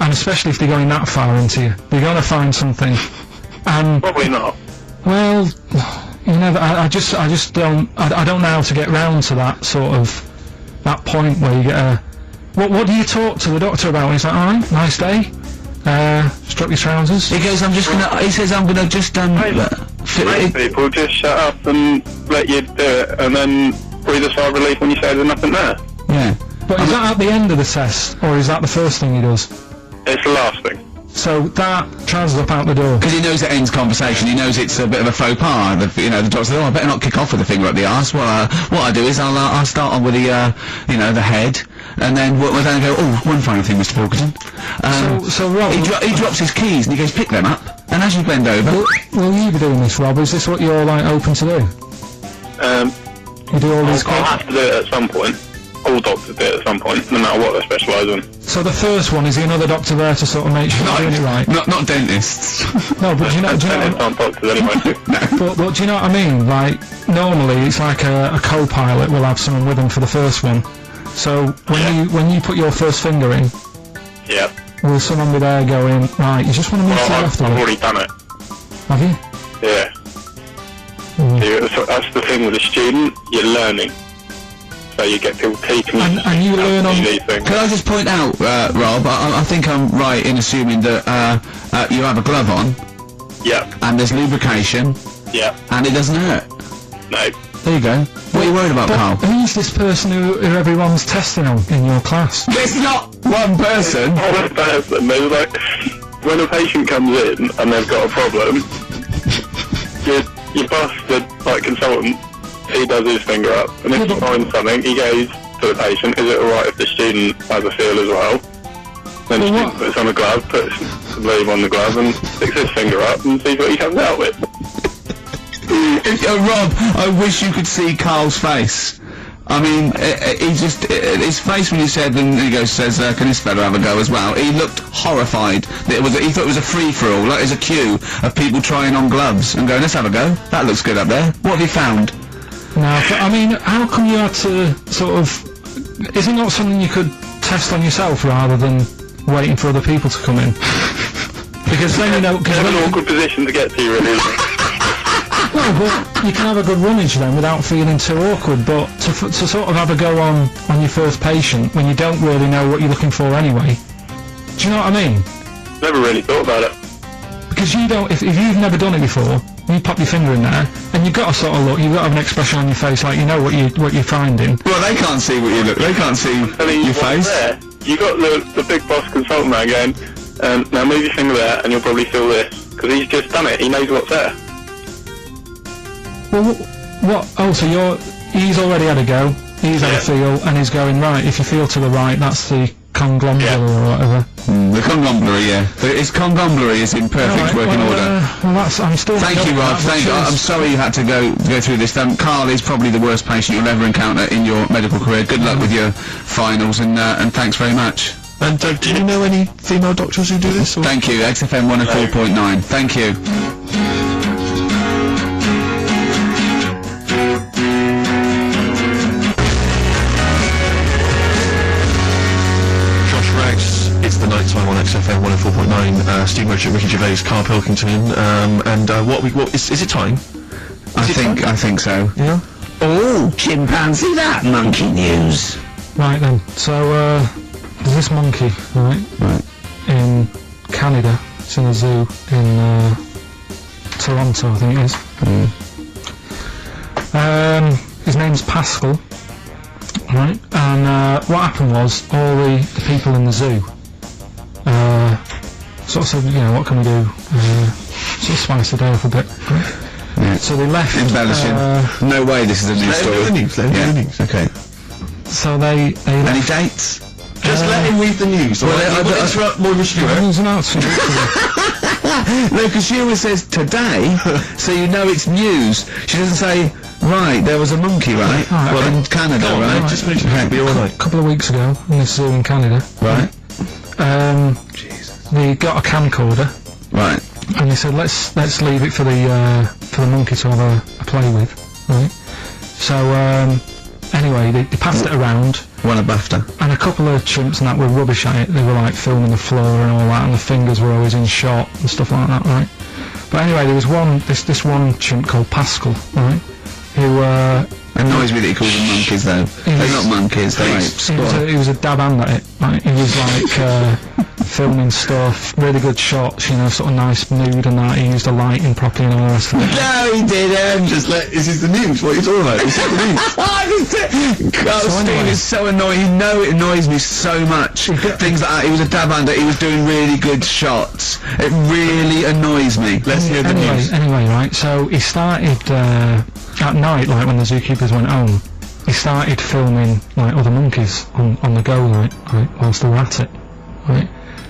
And especially if they're going that far into you. They're going to find something. And... Probably not. Well, you know, I just don't... I don't know how to get round to that sort of... that point where you get a... What do you talk to the doctor about? And he's like, alright, nice day. Strap your trousers. He goes, he says, I'm gonna just, Most people just shut up and let you do it, and then breathe a sigh of relief when you say there's nothing there. Yeah. But is that at the end of the test, or is that the first thing he does? It's the last thing. So that trousers up out the door. Because he knows it ends conversation. He knows it's a bit of a faux pas. The doctor says, "Oh, I better not kick off with the finger up the arse." Well, what I do is I'll start on with the the head, and then we'll then go. Oh, one final thing, Mr. Pilkington. So Rob, he drops his keys and he goes, "Pick them up." And as you bend over, will you be doing this, Rob? Is this what you're like open to do? You do all these. I'll have to do it at some point. All doctors do it at some point, no matter what they specialise in. So the first one is another doctor there to sort of make sure you're doing it right. not dentists. No, but do you know? Dentists aren't doctors anyway. But do you know what I mean? Like normally it's like a co-pilot will have someone with them for the first one. So when you put your first finger in, Yeah. will someone be there going, right? You just want to move to the Well, left. I've already done it. Have you? Yeah. So that's the thing with a student. You're learning. So you get people teaching you. And you learn on. these things. Can I just point out, Rob? I think I'm right in assuming that you have a glove on Yeah. and there's lubrication Yeah. and it doesn't hurt. No. There you go. What are you worried about, Carl? Who's this person who everyone's testing on in your class? It's not one person. One person. There's like when a patient comes in and they've got a problem, your boss, the consultant, he does his finger up, and if he finds something, he goes to the patient. Is it alright if the student has a feel as well? Then the student puts on a glove, puts the lube on the glove, and sticks his finger up and sees what he comes out with. Rob, I wish you could see Carl's face. I mean, his face when you said, and he says, "Can this fella have a go as well?" He looked horrified. He thought it was a free-for-all, like there's a queue of people trying on gloves and going, "Let's have a go. That looks good up there. What have you found?" No, but I mean, how come you had to sort of? Is it not something you could test on yourself rather than waiting for other people to come in? Because then you know. It's an awkward position to get to, really. Isn't it? No, but you can have a good rummage then without feeling too awkward. But to sort of have a go on your first patient when you don't really know what you're looking for anyway. Do you know what I mean? Never really thought about it. Because you don't. If you've never done it before, you pop your finger in there, and you've got to sort of look. You've got to have an expression on your face, like you know what you're finding. Well, they can't see what you look. They can't see your face. There, you got the big boss consultant man going, now move your finger there, and you'll probably feel this, because he's just done it. He knows what's there. Well, what? Oh, so he's already had a go. He's had a feel, and he's going right. If you feel to the right, that's the conglomerate or whatever. The conglomerate, yeah. His conglomerate is in perfect working order. Well, I'm still. Thank you, Rob. I'm sorry you had to go through this. Carl is probably the worst patient you'll ever encounter in your medical career. Good luck with your finals, and thanks very much. And do you know any female doctors who do this? Or? Thank you. XFM 104.9. Thank you. It's the night time on XFM 104.9. Steve Merchant, Ricky Gervais, Carl Pilkington, and what is it time? I think so. Yeah. Oh, chimpanzee, that monkey news. Right then. So there's this monkey, right, in Canada. It's in a zoo in Toronto, I think it is. His name's Pascal. Right, and what happened was all the people in the zoo sort of said, what can we do? Sort of spice the day up a bit. Yeah. So they left. Embellishing. No way this is a news story. Let him do the news. Okay. So they Any left. dates? Just let him read the news. Well, Well, I interrupt Moira Stewart. There's an announcement. No, because she always says today, so you know it's news. She doesn't say, right, there was a monkey, right? Right, Well, okay. in Canada, Go on, right? mate, just finish it. It'll be all A right. couple of weeks ago in this zoo in Canada. Right. They got a camcorder Right. and they said let's leave it for the monkey to have a play with, right? So anyway, they passed it around. Won a BAFTA. And a couple of chimps and that were rubbish at it. They were like filming the floor and all that, and the fingers were always in shot and stuff like that, right? But anyway, there was this one chimp called Pascal, right? Who Annoys me that he calls them monkeys, though. They're not monkeys, they're apes. he was a dab hand at it, right? He was like filming stuff, really good shots, you know, sort of nice mood and that. He used the lighting properly and all the rest of it. No, he didn't. This is the news. What are you talking about? This is the news. Steve anyway. is so annoying. You know it annoys me so much. Things like that. He was a dab under. He was doing really good shots. It really annoys me. Let's hear the news. Anyway, right, so he started, at night, like when the zookeepers went home, he started filming, like, other monkeys on the go, like, whilst they were at it, right?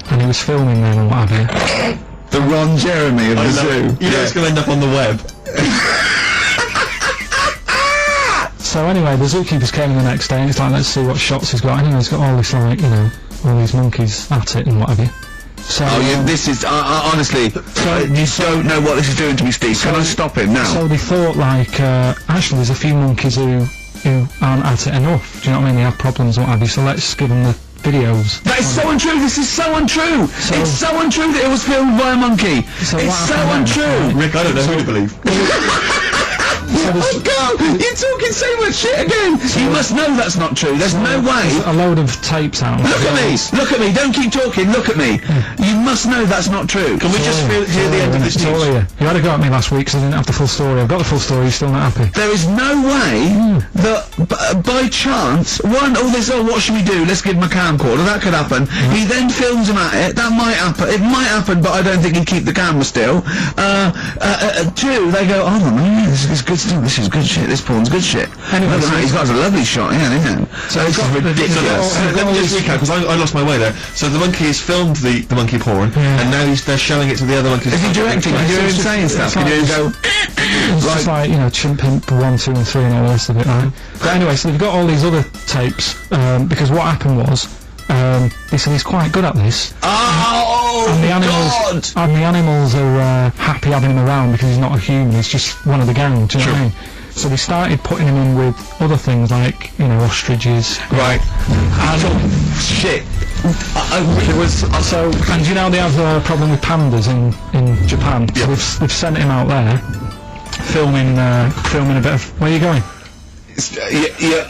And he was filming them and what have you. The Ron Jeremy of the zoo. You know it's going to end up on the web. So anyway, the zookeepers came in the next day and it's like, let's see what shots he's got. Anyway, he's got all this, like, you know, all these monkeys at it and what have you. So, This is honestly. You don't know what this is doing to me, Steve. Can I stop him now? So they thought, like, actually there's a few monkeys who aren't at it enough. Do you know what I mean? They have problems and what have you. So let's give them the videos. That is so untrue. This is so untrue. So- It's so untrue that it was filmed by a monkey. So It's what so happened then? untrue. Rick, I don't know who to believe. Oh God! You're talking so much shit again. You must know that's not true. There's no way. There's a load of tapes out. Look at me! Look at me! Don't keep talking! Look at me! You must know that's not true. Can we just hear the end of this It's all news? here. You had a go at me last week because I didn't have the full story. I've got the full story, you're still not happy. There is no way that by chance, what should we do? Let's give him a camcorder. That could happen. He then films him at it. That might happen. It might happen, but I don't think he'd keep the camera still. Two, they go, oh no, yeah, this is good stuff. This is good shit. This porn's good shit. Anyway, Look at so that. He's got a lovely shot, yeah, isn't it? So this is ridiculous. Let me just recap, because I lost my way there. So the monkey has filmed the monkey porn, and now they're showing it to the other monkeys. Is he directing? Can you hear him saying stuff? Can you hear him go? It's just like, you know, Chimp Pimp 1, 2 and 3 and all the rest of it, right? But anyway, so they've got all these other tapes, because what happened was, they said he's quite good at this. Oh, And the God! animals are happy having him around because he's not a human, he's just one of the gang, do you know what I mean? So they started putting him in with other things like, you know, ostriches. Right. Shit. It was and you know they have a problem with pandas in Japan. So they've sent him out there, filming a bit of. Where are you going?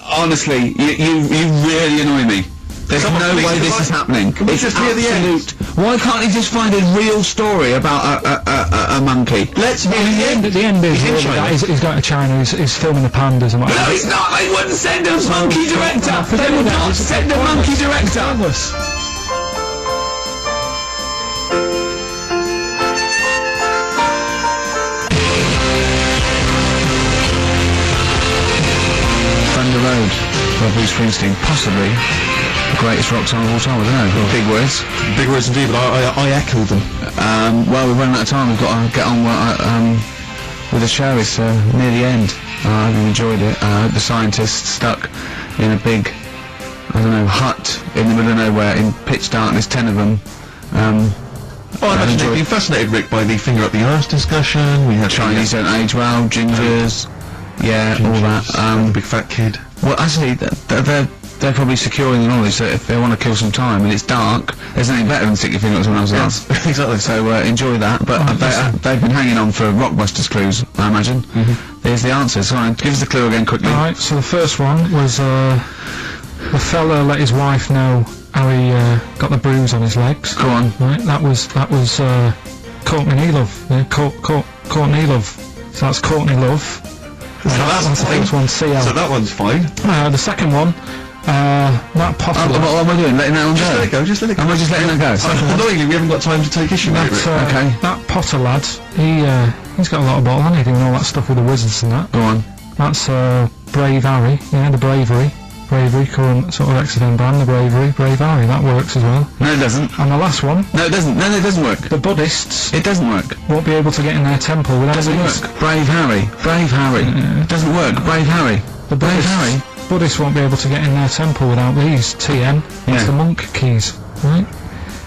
Honestly, you really annoy me. There's no way this is happening. Can we just hear the end? Why can't he just find a real story about a monkey? Let's hear the end. The end is He's in really China. that he's going to China. He's filming the pandas and what. No, he's not. They wouldn't send a monkey director. They would not send a monkey director. Thunder Road by Bruce Springsteen, possibly the greatest rock song of all time. I don't know. Big words. Big words indeed, but I echoed them. Well, we've run out of time. We've got to get on with the show. It's near the end. I've enjoyed it. The scientists stuck in a big, I don't know, hut in the middle of nowhere in pitch darkness. 10 of them. Well, I imagine they've been fascinated, Rick, by the finger up the arse discussion. We had Chinese don't age well. Gingers. Yeah, all that. the big fat kid. Well, actually, they're probably securing the knowledge that if they want to kill some time and it's dark, there's anything better than stick your finger up someone else's arse. Exactly. So enjoy that. But they've been hanging on for Rockbusters clues, I imagine. There's the answer. So give us the clue again quickly. Alright, so the first one was the fella let his wife know how he got the bruise on his legs. Go on. Right, that was Courtney Love. Yeah, Courtney Love. So that's Courtney Love. So that's the fine. first one, CL. So that one's fine. The second one, that Potter. What am I doing? Letting that one Just let it go? go, just let it go. Am I just letting that go? Annoyingly, we haven't got time to take issue with it, Rick. Okay. That Potter lad, he's got a lot of bottle, hasn't he? Doing all that stuff with the wizards and that. Go on. That's Brave Harry, yeah, the Bravery, current sort of XFM band, the Brave Harry, that works as well. No, it doesn't. And the last one, No, it doesn't. No, it doesn't work. the Buddhists It doesn't work. won't be able to get in their temple without Doesn't these. work. Brave Harry. Brave Harry. Doesn't work. Brave Harry. The Brave Harry. Buddhists won't be able to get in their temple without these. TM, that's Yeah. the monk keys, right?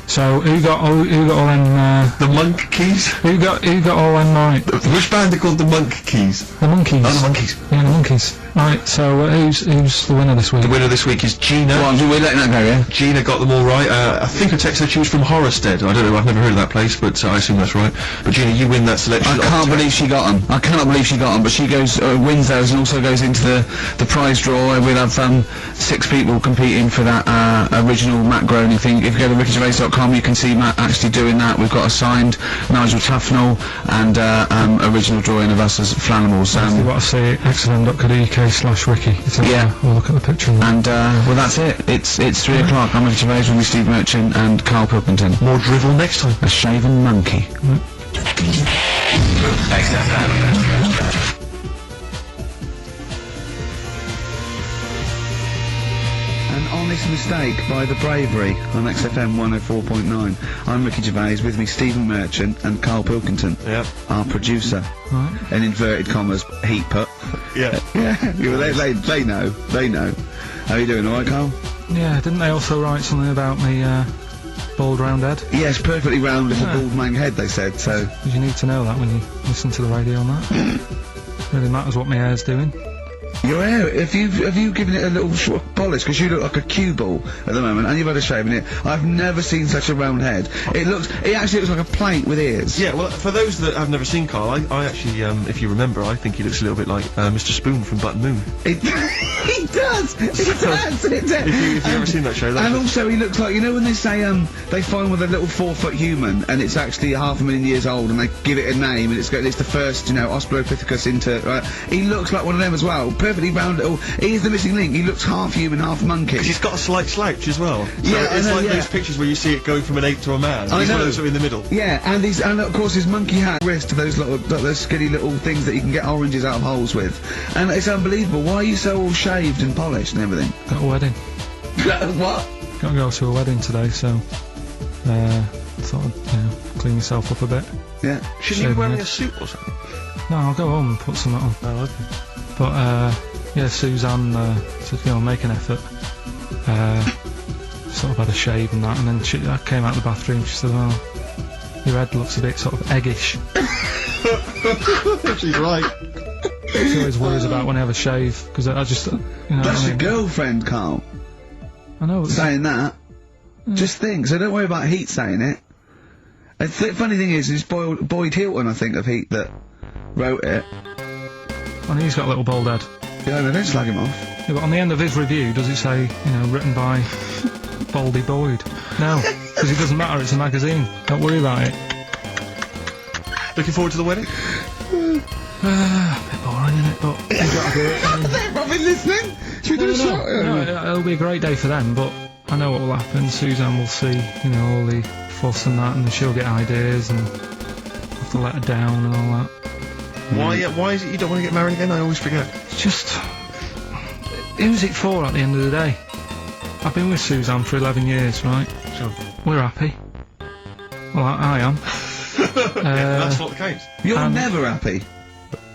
So who got all them? The monk keys? Who got all them right? Which band are called the monk keys? The monkeys. Oh, the monkeys. Yeah, the monkeys. Right, so who's the winner this week? The winner this week is Gina. Go on, we're letting that go, yeah? Gina got them all right. I think I texted her she was from Horrorstead. I don't know, I've never heard of that place, but I assume that's right. But Gina, you win that selection. I can't believe she got them. I cannot believe she got them, but she goes, wins those and also goes into the prize draw. We'll have 6 people competing for that original Matt Groening thing. If you go to rickygervais.com, you can see Matt actually doing that. We've got a signed Nigel Tufnell and original drawing of us as Flanimals. If you want to see xfm.co.uk/Ricky, we'll look at the picture. And well, that's it. It's 3 o'clock. I'm Ricky Gervais with me, Steve Merchant and Carl Pilkington. More drivel next time. A shaven monkey. An honest mistake by the bravery on XFM 104.9. I'm Ricky Gervais, with me Stephen Merchant and Carl Pilkington, our producer. Right. In inverted commas, heat pup. Yeah. They know. How are you doing, alright, Carl? Yeah, didn't they also write something about me, bald round head? Yes, perfectly round little bald man head, they said, so... Did you need to know that when you listen to the radio on that? Really matters what my hair's doing. Your hair, have you given it a little short polish? Because you look like a cue ball at the moment, and you've had a shave in it. I've never seen such a round head. It actually looks like a plate with ears. Yeah, well, for those that have never seen Carl, I actually, if you remember, I think he looks a little bit like Mr. Spoon from Button Moon. He does! If you've ever seen that show, and also he looks like, you know when they say, they find with a little 4-foot human, and it's actually 500,000 years old, and they give it a name, and it's the first, Australopithecus into, right? He looks like one of them as well. Perfectly round little, he's the missing link. He looks half human, half monkey. Because he's got a slight slouch as well. So yeah, it's like those pictures where you see it going from an ape to a man. He's one of those in the middle. Yeah, and of course his monkey hat wrist to those skinny little things that you can get oranges out of holes with. And it's unbelievable. Why are you so all shaved and polished and everything? Got a wedding. What? Got to go to a wedding today, so thought I'd clean myself up a bit. Yeah. Shouldn't you be wearing a suit or something? No, I'll go home and put something on. Oh, okay. But yeah, Suzanne said, make an effort. Sort of had a shave and that, and then I came out of the bathroom. She said, "Oh, your head looks a bit sort of eggish." She's right. She always worries about when I have a shave because I just, That's your girlfriend, Carl. I know. Saying that. Just think. So don't worry about Heat saying it. The funny thing is, it's Boyd Hilton, I think, of Heat that wrote it. And he's got a little bald head. Yeah, no, don't slag him off. Yeah, but on the end of his review, does it say, written by Baldy Boyd? No, because it doesn't matter, it's a magazine. Don't worry about it. Looking forward to the wedding? A bit boring, isn't it? But you've got to do it. They're probably listening! Should we do a shot? No, it'll be a great day for them, but I know what will happen. Suzanne will see, all the fuss and that, and she'll get ideas, and have to let her down and all that. Why is it you don't want to get married again? I always forget. It's just... Who's it for at the end of the day? I've been with Suzanne for 11 years, right? Sure. We're happy. Well, I am. That's what counts. You're never happy.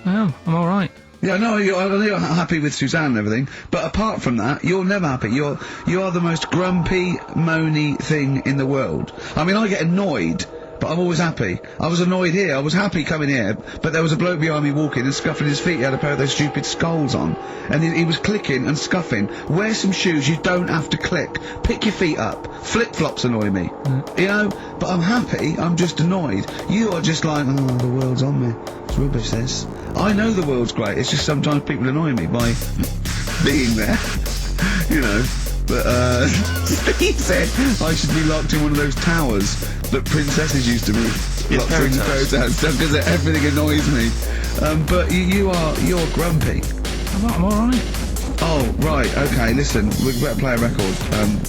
I am. I'm alright. Yeah, no, I know you're happy with Suzanne and everything, but apart from that, you're never happy. You are the most grumpy, moany thing in the world. I mean, I get annoyed, but I'm always happy. I was annoyed here, I was happy coming here, but there was a bloke behind me walking and scuffing his feet. He had a pair of those stupid skulls on, and he was clicking and scuffing. Wear some shoes, you don't have to click. Pick your feet up. Flip-flops annoy me. But I'm happy, I'm just annoyed. You are just like, oh, the world's on me. It's rubbish, this. I know the world's great, it's just sometimes people annoy me by being there. But, Steve said I should be locked in one of those towers that princesses used to be locked in the fairy tales because everything annoys me. But you're grumpy. I'm alright. Oh, right, okay, listen, we better play a record,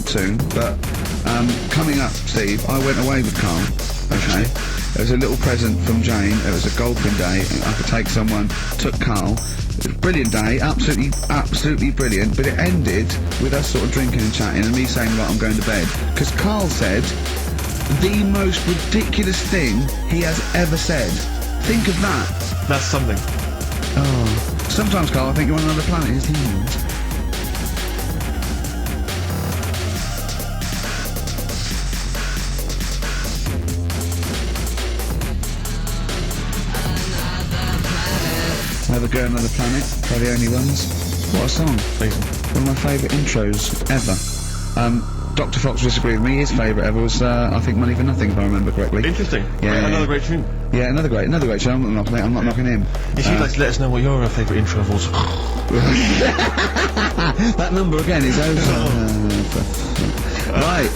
soon, but, coming up, Steve, I went away with Carl, okay? It was a little present from Jane, it was a golfing day, I could take someone, took Carl. It was a brilliant day, absolutely brilliant, but it ended with us sort of drinking and chatting and me saying, right, I'm going to bed. Because Carl said the most ridiculous thing he has ever said. Think of that. That's something. Oh. Sometimes, Carl, I think you're on another planet, it's humans. Never go another planet, they're the only ones. What a song. Amazing. One of my favourite intros ever. Dr. Fox disagreed with me. His favourite ever was, I think, Money for Nothing, if I remember correctly. Interesting. Yeah. Another great tune. Yeah, another great tune. I'm not knocking him. If you'd like to let us know what your favourite intro of all time. That number again is over. Right.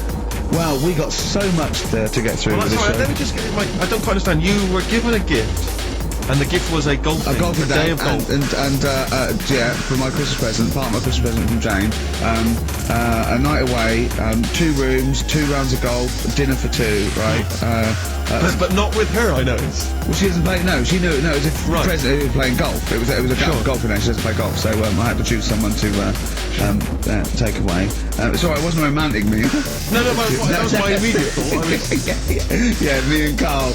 Well, we got so much to get through with this show. Let me just get I don't quite understand. You were given a gift, and the gift was a golf day of golf. And yeah, for my Christmas present, part of my Christmas present from Jane, a night away, 2 rooms, 2 rounds of golf, dinner for 2, right? But not with her, I noticed. Well, she doesn't play. No, she knew. No, it was a present who was playing golf. It was a golfing night. She doesn't play golf, so I had to choose someone to take away. It's alright. It wasn't a romantic meal. No, that was my immediate thought. Yeah, me and Carl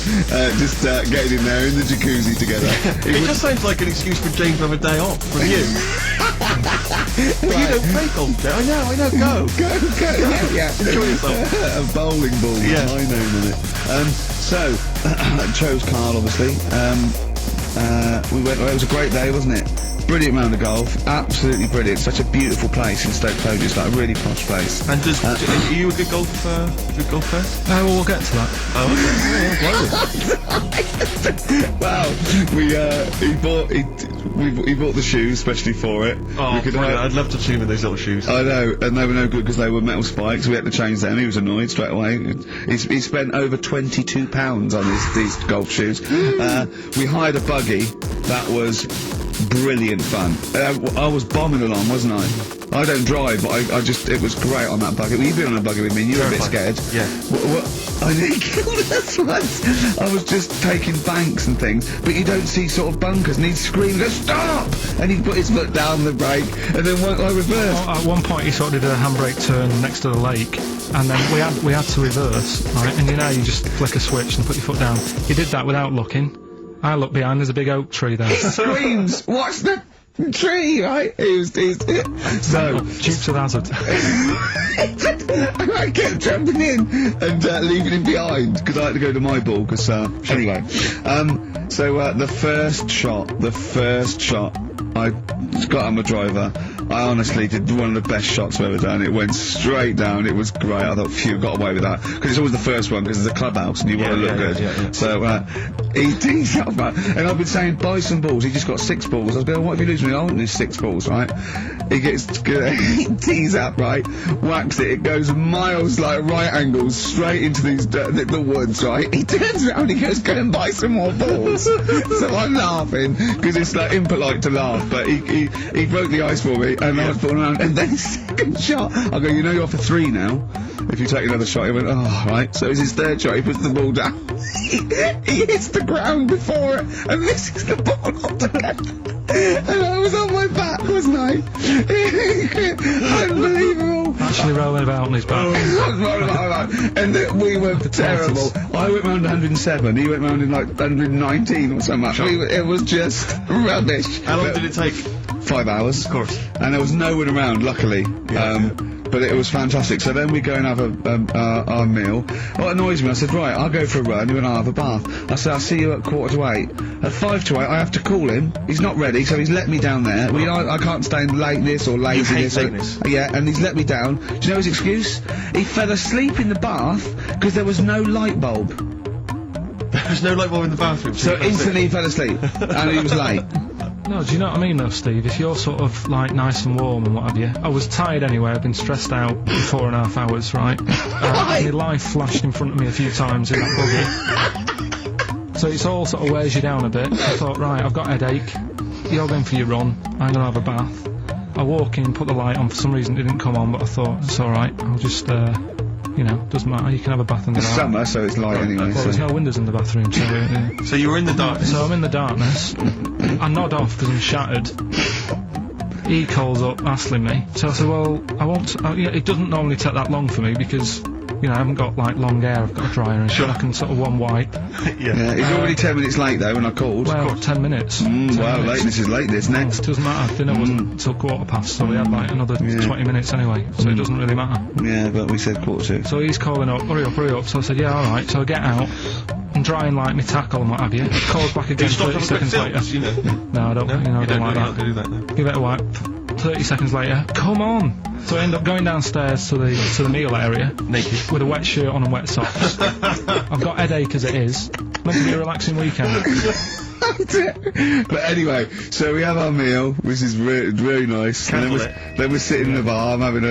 just getting in there in the jacuzzi together. It just sounds like an excuse for Jane to have a day off from you. But you don't play golf, Jane. I know. Go. Yeah. Enjoy yourself. A bowling ball with Yeah. my name on it. So, chose Carl, obviously. We went. It was a great day, wasn't it? Brilliant round of golf, absolutely brilliant. Such a beautiful place in Stoke Poges, it's like a really posh place. And are you a good golfer? Well, we'll get to that. Well, he bought the shoes especially for it. Oh, I'd love to tune in those little shoes. I know, and they were no good because they were metal spikes. We had to change them. He was annoyed straight away. He spent over £22 on these golf shoes. We hired a buggy that was brilliant fun. I was bombing along, wasn't I? I don't drive, but it was great on that buggy. Well, you've been on a buggy with me, and you were a bit scared. Yeah. I nearly killed us once. I was just taking banks and things, but you don't see sort of bunkers, and he'd scream, go, stop! And he'd put his foot down the brake, and then I reversed. At one point he sort of did a handbrake turn next to the lake, and then we had to reverse, right? And you just flick a switch and put your foot down. He did that without looking. I look behind, there's a big oak tree there. Screams, watch the tree, right? So, Dukes of Hazzard. I kept jumping in and leaving him behind because I had to go to my ball. Because anyway, the first shot, I got on my driver. I honestly did one of the best shots I've ever done. It went straight down. It was great. I thought, phew, got away with that because it's always the first one because it's a clubhouse and you want to look good. Yeah. So he tees up, man. And I've been saying, buy some balls. He just got 6 balls. I was going, what if you lose me? I want these 6 balls, right? He gets good. He tees up, right? Whacks it. It goes miles, like right angles, straight into the woods, right? He turns around. He goes, go and buy some more balls. So I'm laughing because it's like impolite to laugh, but he broke the ice for me, and I was falling around. And then second shot, I go, you're off for 3 now. If you take another shot, he went, oh, right. So it's his 3rd shot. He puts the ball down. He hits the ground before it and misses the ball altogether. And I was on my back, wasn't I? Unbelievable. Actually rolling about on his back. And we were terrible. I went round 107, he went round in like 119 or something. Sure. It was just rubbish. How long did it take? 5 hours. Of course. And there was no one around, luckily. But it was fantastic. So then we go and have our meal. What annoys me, I said, right, I'll go for a run, you and I'll have a bath. I said, I'll see you at 7:45. At 7:55, I have to call him. He's not ready, so he's let me down there. I can't stand lateness or laziness. Yeah, and he's let me down. Do you know his excuse? He fell asleep in the bath because there was no light bulb. There was no light bulb in the bathroom. So instantly he fell asleep. And he was late. No, do you know what I mean though, Steve? If you're sort of like nice and warm and what have you. I was tired anyway, I've been stressed out for 4.5 hours, right? My life flashed in front of me a few times in that buggy. So it's all sort of wears you down a bit. I thought, right, I've got a headache. You're going for your run. I'm going to have a bath. I walk in, put the light on. For some reason it didn't come on, but I thought, it's alright. I'll just, doesn't matter. You can have a bath in the dark. Summer, so it's light anyway. Well, there's no windows in the bathroom, so... So you were in the darkness? So I'm in the darkness. I nod off because I'm shattered. He calls up asking me. So I said, well, I won't... it doesn't normally take that long for me because... I haven't got, like, long hair, I've got a dryer and shit, I can sort of one wipe. Yeah, he's already 10 minutes late, though, when I called. Well, 10 minutes. 10 minutes. Lateness is lateness, next. It doesn't matter, dinner wasn't till 7:15, so we had, like, another 20 minutes anyway, so it doesn't really matter. Yeah, but we said 7:45. So he's calling up, hurry up, so I said, yeah, alright, so I get out, and drying, like, my tackle and what have you, calls back again 30 seconds later. You know? No, I don't, I don't like that. Do that, no. Give it a wipe. 30 seconds later, come on. So I end up going downstairs to the meal area. Naked. With a wet shirt on and wet socks. I've got headache as it is. Meant to be a relaxing weekend. But anyway, so we have our meal, which is really nice. And then we're sitting in the bar. I'm having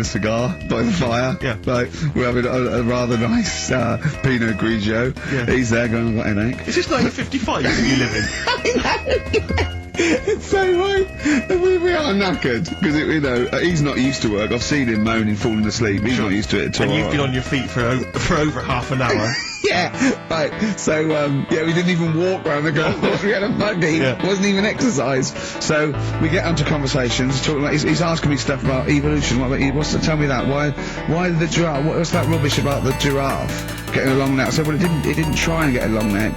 a cigar by the fire. Yeah. Like we're having a rather nice Pinot Grigio. Yeah. He's there going, I've got a headache. Is this 1955 that you live in? It's so right. We are knackered because he's not used to work. I've seen him moaning, falling asleep. He's not used to it at all. And you've been on your feet for over half an hour. Yeah, right. So, we didn't even walk round the golf course. We had a buggy. Yeah. It wasn't even exercise. So we get onto conversations. Talking about, he's asking me stuff about evolution. What about tell me that? Why the giraffe? What's that rubbish about the giraffe getting a long neck? I said, well, it didn't try and get a long neck.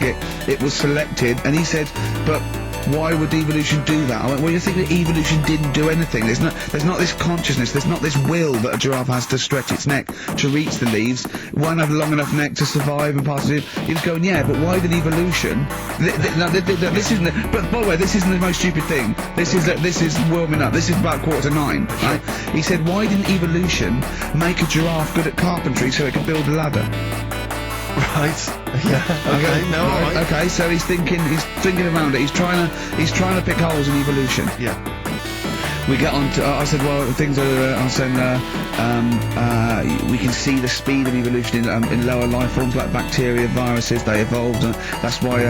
It was selected. And he said, but why would evolution do that? I went, well, you think that evolution didn't do anything. There's not this consciousness, there's not this will that a giraffe has to stretch its neck to reach the leaves. It won't have a long enough neck to survive and pass it. He was going, yeah, but why did evolution? This isn't. But by the way, this isn't the most stupid thing. This is warming up. This is about 8:45, right? He said, why didn't evolution make a giraffe good at carpentry so it could build a ladder? Right. Yeah. Okay. No. All right. Okay. So he's thinking around it. He's trying to pick holes in evolution. Yeah. We get on to. I said, well, things are. I said, we can see the speed of evolution in lower life forms like bacteria, viruses. They evolved, and that's why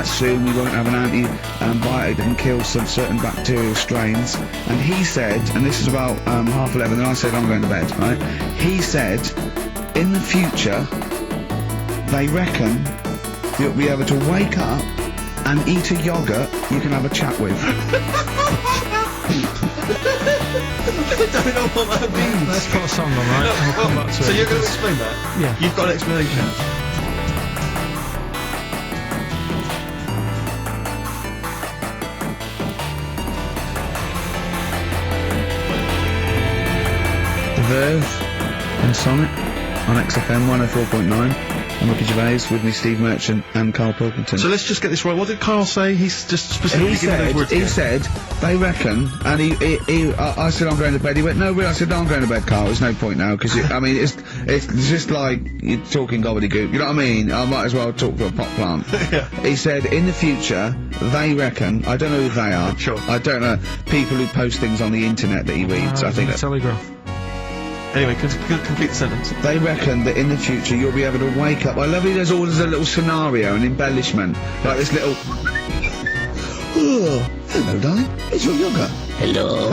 soon we won't have an antibiotic that can kill some certain bacterial strains. And he said, and this is about 11:30, and I said, I'm going to bed. Right? He said, in the future, they reckon you'll be able to wake up and eat a yogurt you can have a chat with. I don't know what that means. Let's put a song on, right? I'll come back to So it. you're going to explain that? Yeah. You've got an explanation. The Verve and Sonnet on XFM 104.9. I'm Ricky Gervais with me, Steve Merchant and Carl Pilkington. So let's just get this right. What did Carl say? He's just specifically giving those words. He said they reckon, and I said I'm going to bed. He went, no, really? I said, no, I'm going to bed, Carl. There's no point now because I mean it's just like you're talking gobbledygook. You know what I mean? I might as well talk to a pot plant. Yeah. He said in the future they reckon. I don't know who they are. Sure. I don't know people who post things on the internet that he reads. I think the Telegraph. Anyway, complete the sentence. they reckon that in the future you'll be able to wake up. I love it. There's always a little scenario, an embellishment, like this little. Oh, hello, darling. It's your yogurt. Hello.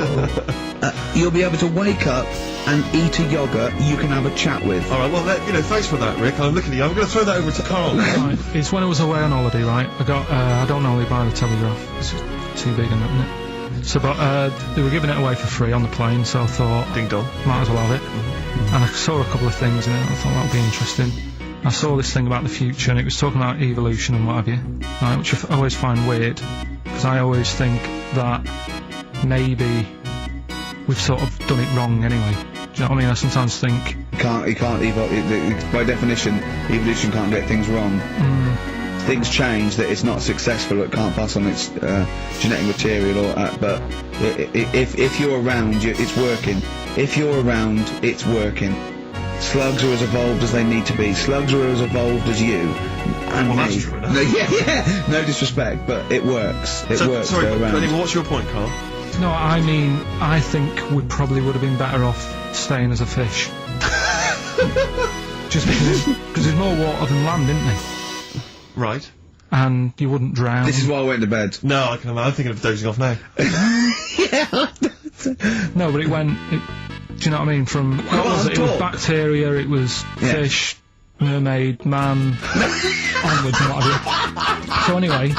You'll be able to wake up and eat a yogurt you can have a chat with. All right. Well, thanks for that, Rick. I'm looking at you. I'm going to throw that over to Carl. Right. It's when I was away on holiday, right? I got, I don't normally buy the Telegraph. It's just too big and that, isn't it? So, but they were giving it away for free on the plane, so I thought, Ding dong. might as well have it. And I saw a couple of things in it, and I thought that would be interesting. I saw this thing about the future, and it was talking about evolution and what have you, right, which I always find weird, because I always think that maybe we've sort of done it wrong anyway. Do you know what I mean? I sometimes think... You can't evolve. By definition, evolution can't get things wrong. Things change, that it's not successful, it can't pass on its genetic material, but if you're around, it's working. If you're around, it's working. Slugs are as evolved as they need to be. Slugs are as evolved as you and me. That's true enough. No, yeah. No disrespect, but it works. It works. Sorry, to go around. anyway, what's your point, Carl? No, I mean, I think we probably would have been better off staying as a fish. Just because there's more water than land, isn't there? Right. And you wouldn't drown. This is why I went to bed. No, I can imagine. I'm thinking of dozing off now. No, but do you know what I mean? From what was it? It was bacteria, it was fish, mermaid, man, onwards and what have you. So anyway.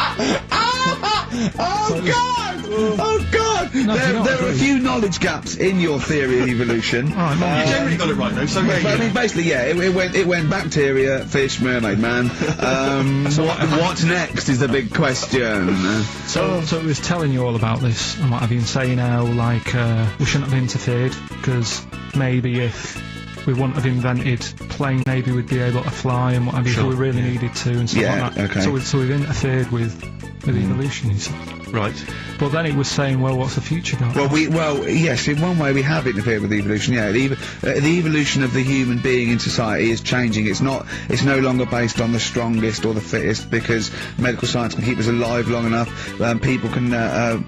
Oh God! There are a few knowledge gaps in your theory of evolution. You generally got it right though. So I mean, basically, yeah, it went bacteria, fish, mermaid, man. What's next is the big question. So it was telling you all about this and what have you, and saying how like we shouldn't have interfered because maybe if we wouldn't have invented plane, maybe we'd be able to fly and what have you. Sure. If we really needed to and stuff like that. Okay. So we've interfered with with evolution, you see. Right. But then it was saying, well, what's the future got? Well, yes, in one way we have interfered with evolution. Yeah, the evolution of the human being in society is changing. It's no longer based on the strongest or the fittest, because medical science can keep us alive long enough. People can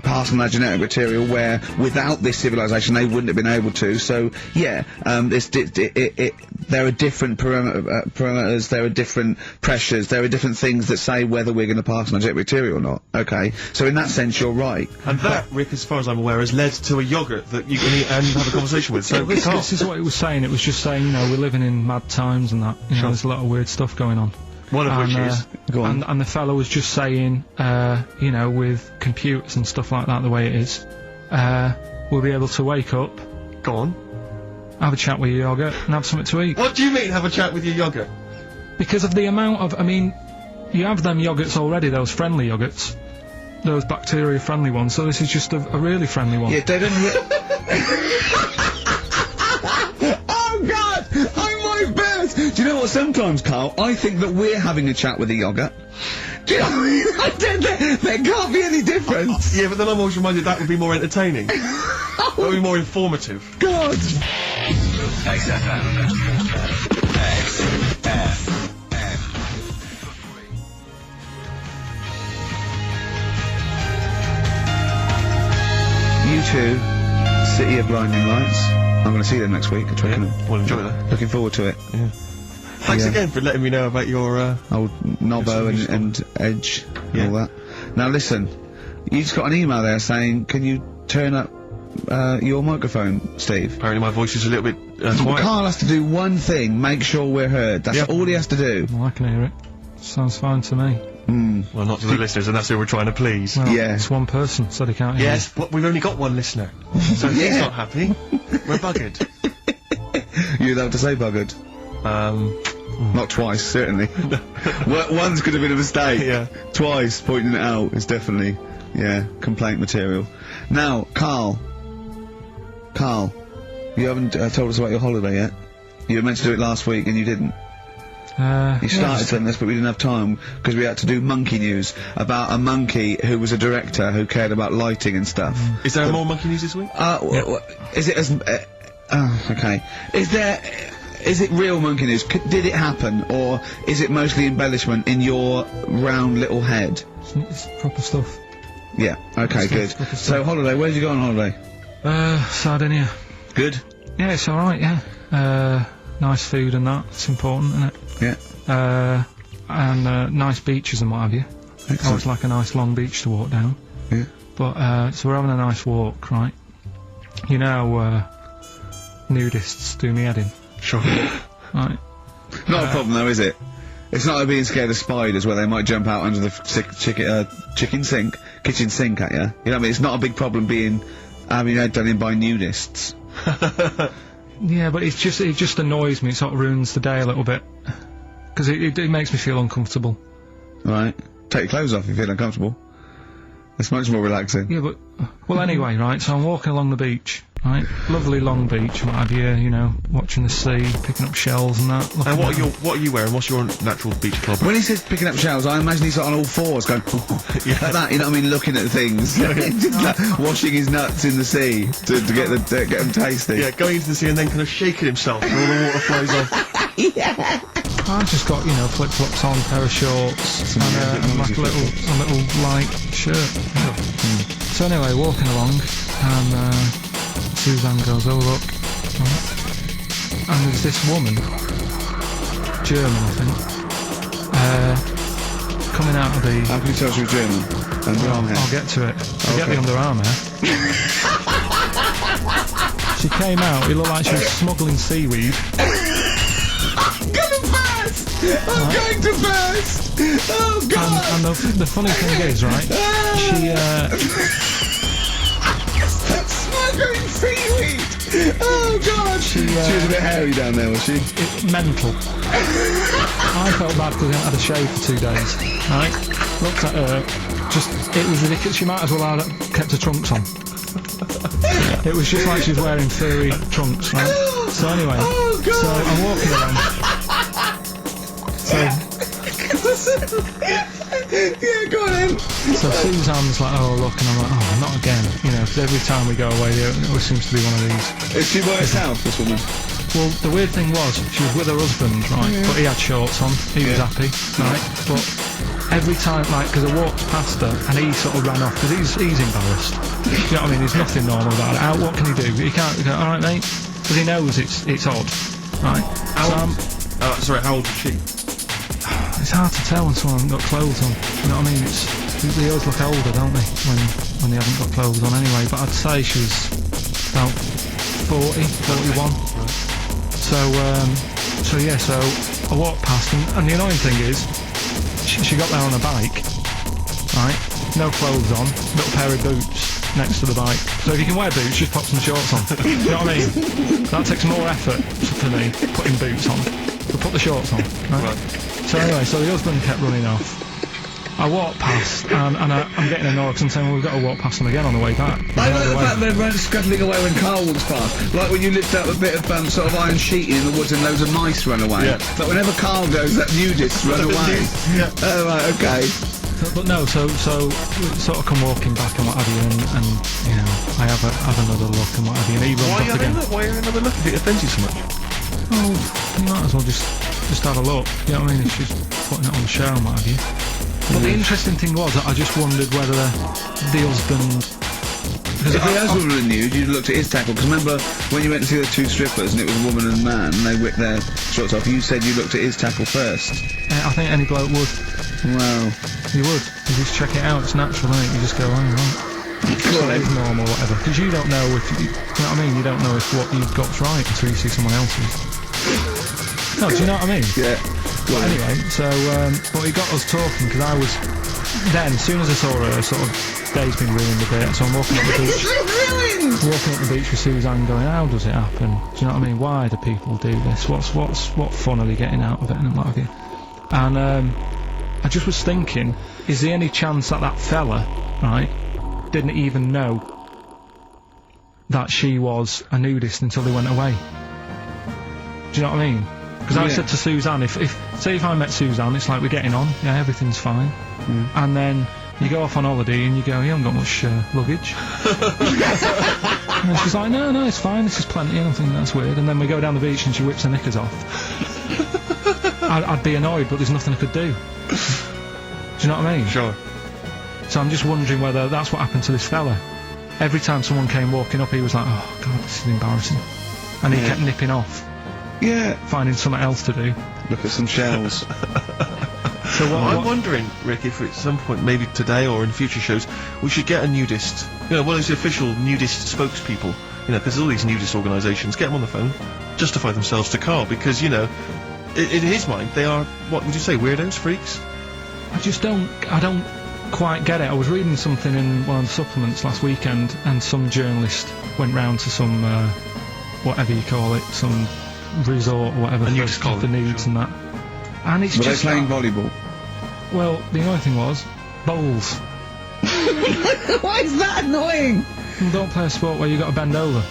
pass on their genetic material where without this civilization they wouldn't have been able to. So yeah, there are different parameters, there are different pressures, there are different things that say whether we're going to pass on our genetic material or not. Okay, so in that sense you're right. And that, Rick, as far as I'm aware, has led to a yogurt that you can eat and have a conversation with. So this is what it was saying. It was just saying, you know, we're living in mad times and that. You know, there's a lot of weird stuff going on. One of which is... Go on. And the fellow was just saying, you know, with computers and stuff like that, the way it is, we'll be able to wake up, Go on. have a chat with your yogurt, and have something to eat. What do you mean, have a chat with your yogurt? Because of the amount of, I mean, you have them yogurts already, those friendly yogurts. Those bacteria-friendly ones, so this is just a really friendly one. Yeah, they don't. Oh God! I might burst. Do you know what? Sometimes, Carl, I think that we're having a chat with the yogurt. Do you know what I mean? There can't be any difference. Yeah, but then I'm always reminded that would be more entertaining. That would be more informative. God. XFM. U2, City of Blinding Lights. I'm going to see them next week at Twickenham. We'll enjoy that. Looking forward to it. Yeah. Thanks Yeah. again for letting me know about your, Old Nobbo and Edge and all that. Now listen, you just got an email there saying, can you turn up your microphone, Steve? Apparently my voice is a little bit, quiet. Carl has to do one thing, make sure we're heard. That's all he has to do. Well, I can hear it. Sounds fine to me. Well, not to the listeners, and that's who we're trying to please. Well, Yeah. it's one person, so they can't hear Yes, but we've only got one listener. So he's Yeah. not happy. We're buggered. You're allowed to say buggered. Not twice, certainly. Once could have been a mistake. Yeah. Twice, pointing it out is definitely, complaint material. Now, Carl, you haven't told us about your holiday yet. You were meant to do it last week and you didn't. You started on this, but we didn't have time because we had to do monkey news about a monkey who was a director who cared about lighting and stuff. Is there more monkey news this week? Is it as? Okay. Is it real monkey news? Did it happen, or is it mostly embellishment in your round little head? It's proper stuff. Yeah. Okay. Good. So holiday. Where'd you go on holiday? Sardinia. Good. Yeah, it's alright, yeah. Nice food and that, it's important, isn't it? Yeah. And nice beaches and what have you. Excellent. Always like a nice long beach to walk down. Yeah. But, so we're having a nice walk, right? You know, nudists do me head in. Sure. Right. Not a problem though, is it? It's not like being scared of spiders where they might jump out under the kitchen sink at you. You know what I mean? It's not a big problem having your head done in by nudists. Yeah, but it just annoys me, it sort of ruins the day a little bit. Because it makes me feel uncomfortable. Right. Take your clothes off if you feel uncomfortable. It's much more relaxing. Yeah, but, well anyway, right, so I'm walking along the beach, right? Lovely long beach, what have you know, watching the sea, picking up shells and that. And what are you wearing? What's your natural beach club? When he says picking up shells, I imagine he's on all fours going, like that, you know what I mean, looking at things. Just like washing his nuts in the sea to get them tasty. Yeah, going into the sea and then kind of shaking himself and all the water flows off. Yeah. I've just got, flip-flops on, pair of shorts, and like a little light shirt. So anyway, walking along, and Suzanne goes, oh look, right. And there's this woman, German I think, coming out of the... How can you tell she was German? Underarm hair. I'll get to it. Forget the underarm hair. She came out, it looked like she was smuggling seaweed. I'm going to burst! Oh God! And the funny thing is, right, she, smuggling seaweed! Oh God! She was a bit hairy down there, was she? mental. I felt bad because I hadn't had a shave for 2 days, right? Looked at her, it was ridiculous. She might as well have kept her trunks on. It was just like she was wearing furry trunks, right? So anyway, so I'm walking around. So, Yeah, go on then. So Suzanne's like, oh look, and I'm like, oh, not again. You know, 'cause every time we go away, it always seems to be one of these. Is she by herself, this woman? Well, the weird thing was, she was with her husband, right, but he had shorts on, he was happy, right, but every time, like, because I walked past her, and he sort of ran off, because he's embarrassed. You know what I mean? There's nothing normal about it. What can he do? He can't go, alright mate, because he knows it's odd, right? Sorry, how old is she? It's hard to tell when someone hasn't got clothes on, you know what I mean? They always look older, don't they, when they haven't got clothes on anyway, but I'd say she was about 40, 41. So I walked past, and the annoying thing is, she got there on a bike, right? No clothes on, little pair of boots next to the bike. So if you can wear boots, just pop some shorts on. You know what I mean? That takes more effort for me, putting boots on. So put the shorts on, right? So anyway, so the husband kept running off. I walked past, and I'm getting annoyed because I'm saying, well, we've got to walk past them again on the way back. I like the fact they're scuttling away when Carl walks past. Like when you lift up a bit of sort of iron sheeting in the woods and loads of mice run away. Yeah. But whenever Carl goes, that nudists run away. Yeah. Oh, right, okay. But no, so we sort of come walking back and what have you, and you know, I have another look and what have you, and he runs off again. Why are you another look if it offends you so much? Oh, you might as well just have a look. You know what I mean? If she's putting it on the show and what have you. But the interesting thing was that I just wondered whether the husband... If the husband were nude, you'd looked at his tackle. Because remember when you went to see the two strippers and it was a woman and a man and they whipped their shorts off, you said you looked at his tackle first. I think any bloke would. Wow. You would. You just check it out, it's natural, isn't it? You just go, oh, right. It's normal, whatever. Because you don't know if... You know what I mean? You don't know if what you've got's right until you see someone else's. No, do you know what I mean? Yeah. Well, anyway, so, but it got us talking, because I was, then, as soon as I saw her, sort of, day's been ruined a bit, so I'm walking up the beach. Walking up the beach with Suzanne going, how does it happen? Do you know what I mean? Why do people do this? What fun are they getting out of it, and what have you? And, I just was thinking, is there any chance that fella, right, didn't even know that she was a nudist until they went away? Do you know what I mean? Because I said to Suzanne, say if I met Suzanne, it's like we're getting on, yeah, everything's fine. And then you go off on holiday and you go, you haven't got much luggage. And she's like, no, it's fine, this is plenty, and I think that's weird. And then we go down the beach and she whips her knickers off. I'd be annoyed, but there's nothing I could do. Do you know what I mean? Sure. So I'm just wondering whether that's what happened to this fella. Every time someone came walking up, he was like, oh god, this is embarrassing. And he kept nipping off. Yeah. Finding something else to do. Look at some shells. So I'm wondering, Rick, if at some point, maybe today or in future shows, we should get a nudist, you know, one of those official nudist spokespeople, you know, because there's all these nudist organisations, get them on the phone, justify themselves to Carl, because, you know, in his mind, they are, what would you say, weirdos, freaks? I don't quite get it. I was reading something in one of the supplements last weekend, and some journalist went round to some, whatever you call it, some resort or whatever, for the nudes and that. And it's just... Were they playing volleyball? Well, the annoying thing was, bowls. Why is that annoying? Well, don't play a sport where you got to bend over.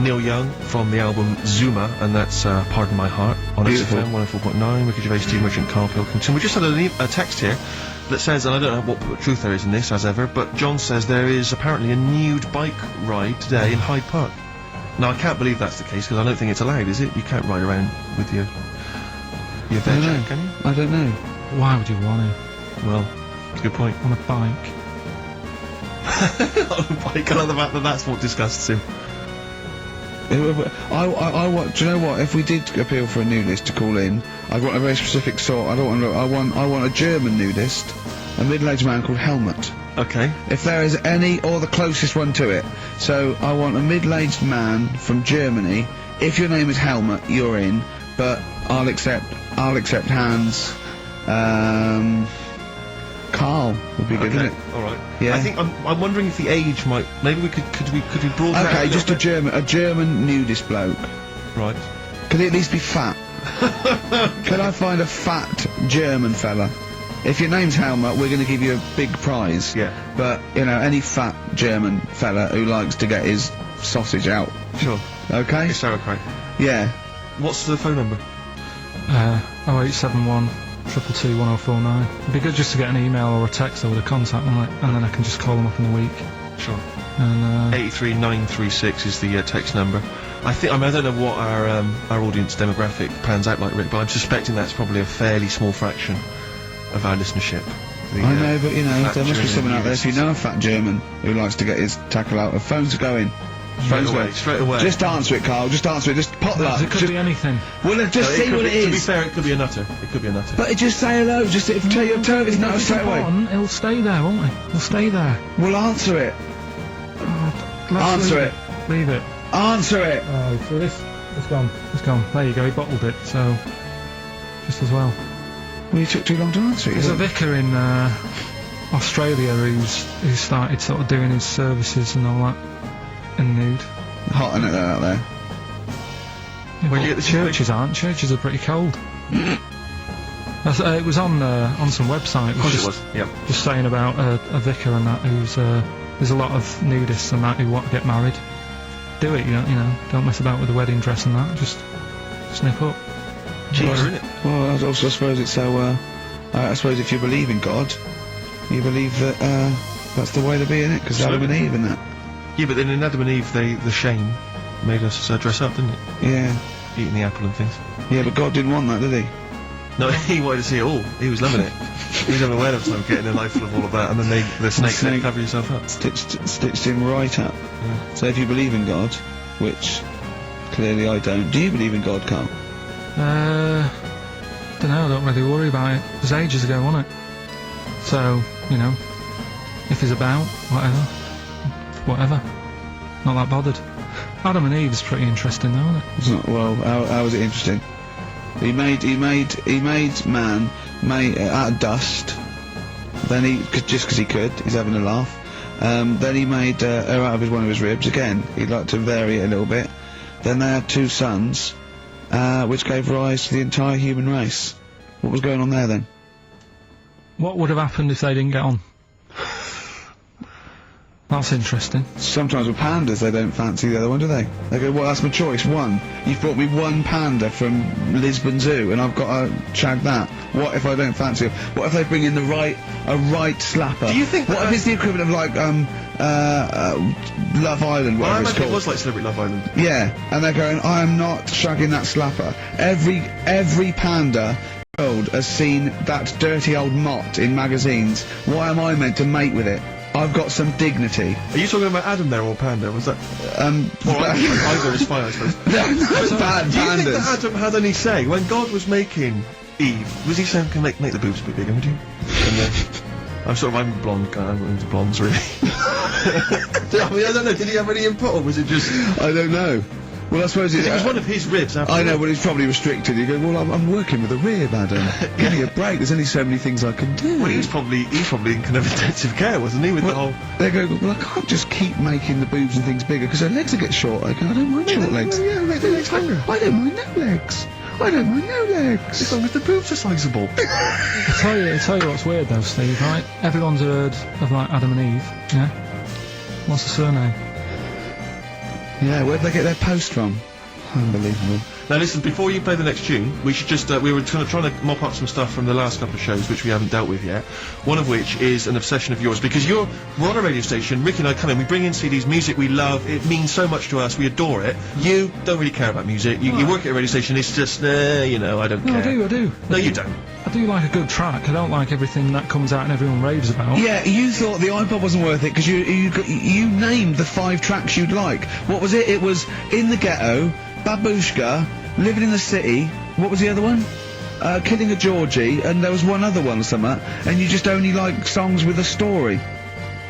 Neil Young from the album Zuma, and that's Pardon My Heart on XFM 104.9. Ricky Gervais, Steve Merchant, Carl Pilkington. We just had a text here that says, and I don't know what truth there is in this, as ever, but John says there is apparently a nude bike ride today in Hyde Park. Now, I can't believe that's the case, because I don't think it's allowed, is it? You can't ride around with your veg, can you? I don't know. Why would you want to? Well, it's a good point. On a bike. On a bike, I like the fact that that's what disgusts him. I want. Do you know what? If we did appeal for a nudist to call in, I'd want a very specific sort. I want a German nudist, a middle-aged man called Helmut. Okay. If there is any, or the closest one to it. So I want a middle-aged man from Germany. If your name is Helmut, you're in. But I'll accept Hans. Carl would be good, wouldn't it? All right. Yeah. I think I'm wondering if the age might. Maybe we could we broaden out. Okay, just a German nudist bloke. Right. Could he at least be fat? Can I find a fat German fella? If your name's Helmut, we're going to give you a big prize. Yeah. But you know, any fat German fella who likes to get his sausage out. Sure. Okay? It's sauerkraut. Yeah. What's the phone number? 0871 222 1049. It'd be good just to get an email or a text over the contact, wouldn't it? And then I can just call them up in the week. Sure. And 83936 is the text number. I don't know what our audience demographic pans out like, Rick, but I'm suspecting that's probably a fairly small fraction of our listenership. I know, but you know, fat there must be German someone out there. If you know a fat German who likes to get his tackle out, the phones are going. Straight away. Just answer it, Carl. Just answer it. Just pot that. it could be anything. Well, then just see what it is. To be fair, it could be a nutter. But just say hello. Just tell your turn his nutter straight away. It'll stay there, won't it? It'll stay there. Well, answer it. Let's leave it. Answer it. Oh, so this... It's gone. It's gone. There you go, he bottled it, so... Just as well. Well, you took too long to answer it. There's a vicar in Australia who's started sort of doing his services and all that in nude. Hot, isn't it, out there? Yeah, Well, but yeah, the churches aren't. Churches are pretty cold. It was on some website. Of course it was. Yep. Just saying about a vicar and that who's there's a lot of nudists and that who want to get married. Do it, you know. Don't mess about with the wedding dress and that. Just snip up. Cheaper, isn't it? Well, I also suppose it's so. I suppose if you believe in God, you believe that that's the way to be in it, because Adam and Eve and that. Yeah, but then in Adam and Eve, the shame made us dress up, didn't it? Yeah. Eating the apple and things. Yeah, but God didn't want that, did he? No, he wanted to see it all. He was loving it. He was having a whale of time getting a life full of all of that, and then the snake said, cover yourself up. Stitched him right up. Yeah. So if you believe in God, which clearly I don't, do you believe in God, Carl? Don't know. I don't really worry about it. It was ages ago, wasn't it? So if he's about whatever, not that bothered. Adam and Eve's pretty interesting, though, isn't it? It's not, well, how is it interesting? He made man out of dust. Then just because he could, he's having a laugh. Then he made her out of one of his ribs. Again, he'd like to vary it a little bit. Then they had 2 sons, which gave rise to the entire human race. What was going on there then? What would have happened if they didn't get on? That's interesting. Sometimes with pandas, they don't fancy the other one, do they? They go, well, that's my choice, one. You've brought me one panda from Lisbon Zoo, and I've got to shag that. What if I don't fancy it? What if they bring in a right slapper? Do you think What if it's the equivalent of, like, Love Island, Well, I whatever it's imagine called? it was like Celebrity Love Island. Yeah, and they're going, I am not shagging that slapper. Every panda in the world has seen that dirty old mott in magazines. Why am I meant to mate with it? I've got some dignity. Are you talking about Adam there or Panda? Was that? Well, either is fine, I suppose. No, bad Do you think pandas. that Adam had any say when God was making Eve? Was he saying, "Can make the boobs a bit bigger, would you?" And then I'm a blonde guy. I'm into blondes, really. I mean, I don't know. Did he have any input, or was it just? I don't know. Well, I suppose It was one of his ribs. After I know, all. but it's probably restricted. You go, well, I'm working with a rib, Adam. Give me a break. There's only so many things I can do. Well, he's probably in kind of intensive care, wasn't he? With the whole. They go, well, I can't just keep making the boobs and things bigger because their legs will get short. I go, I don't mind short legs. Yeah, make the legs longer. I don't mind no legs. I don't mind no legs. As long as the boobs are sizable. I'll tell you what's weird though, Steve, right? Everyone's heard of, like, Adam and Eve, yeah? What's the surname? Yeah, where'd they get their post from? Unbelievable. Now listen, before you play the next tune, we should just, we were trying to mop up some stuff from the last couple of shows which we haven't dealt with yet. One of which is an obsession of yours, because we're on a radio station, Rick and I come in, we bring in CDs, music we love, it means so much to us, we adore it. You don't really care about music, you work at a radio station, it's just, I don't care. No, I do. No, you don't. I do like a good track. I don't like everything that comes out and everyone raves about. Yeah, you thought the iPod wasn't worth it because you named the 5 tracks you'd like. What was it? It was In the Ghetto, Babushka, Living in the City, what was the other one? Killing a Georgie, and there was one other one or something, and you just only like songs with a story.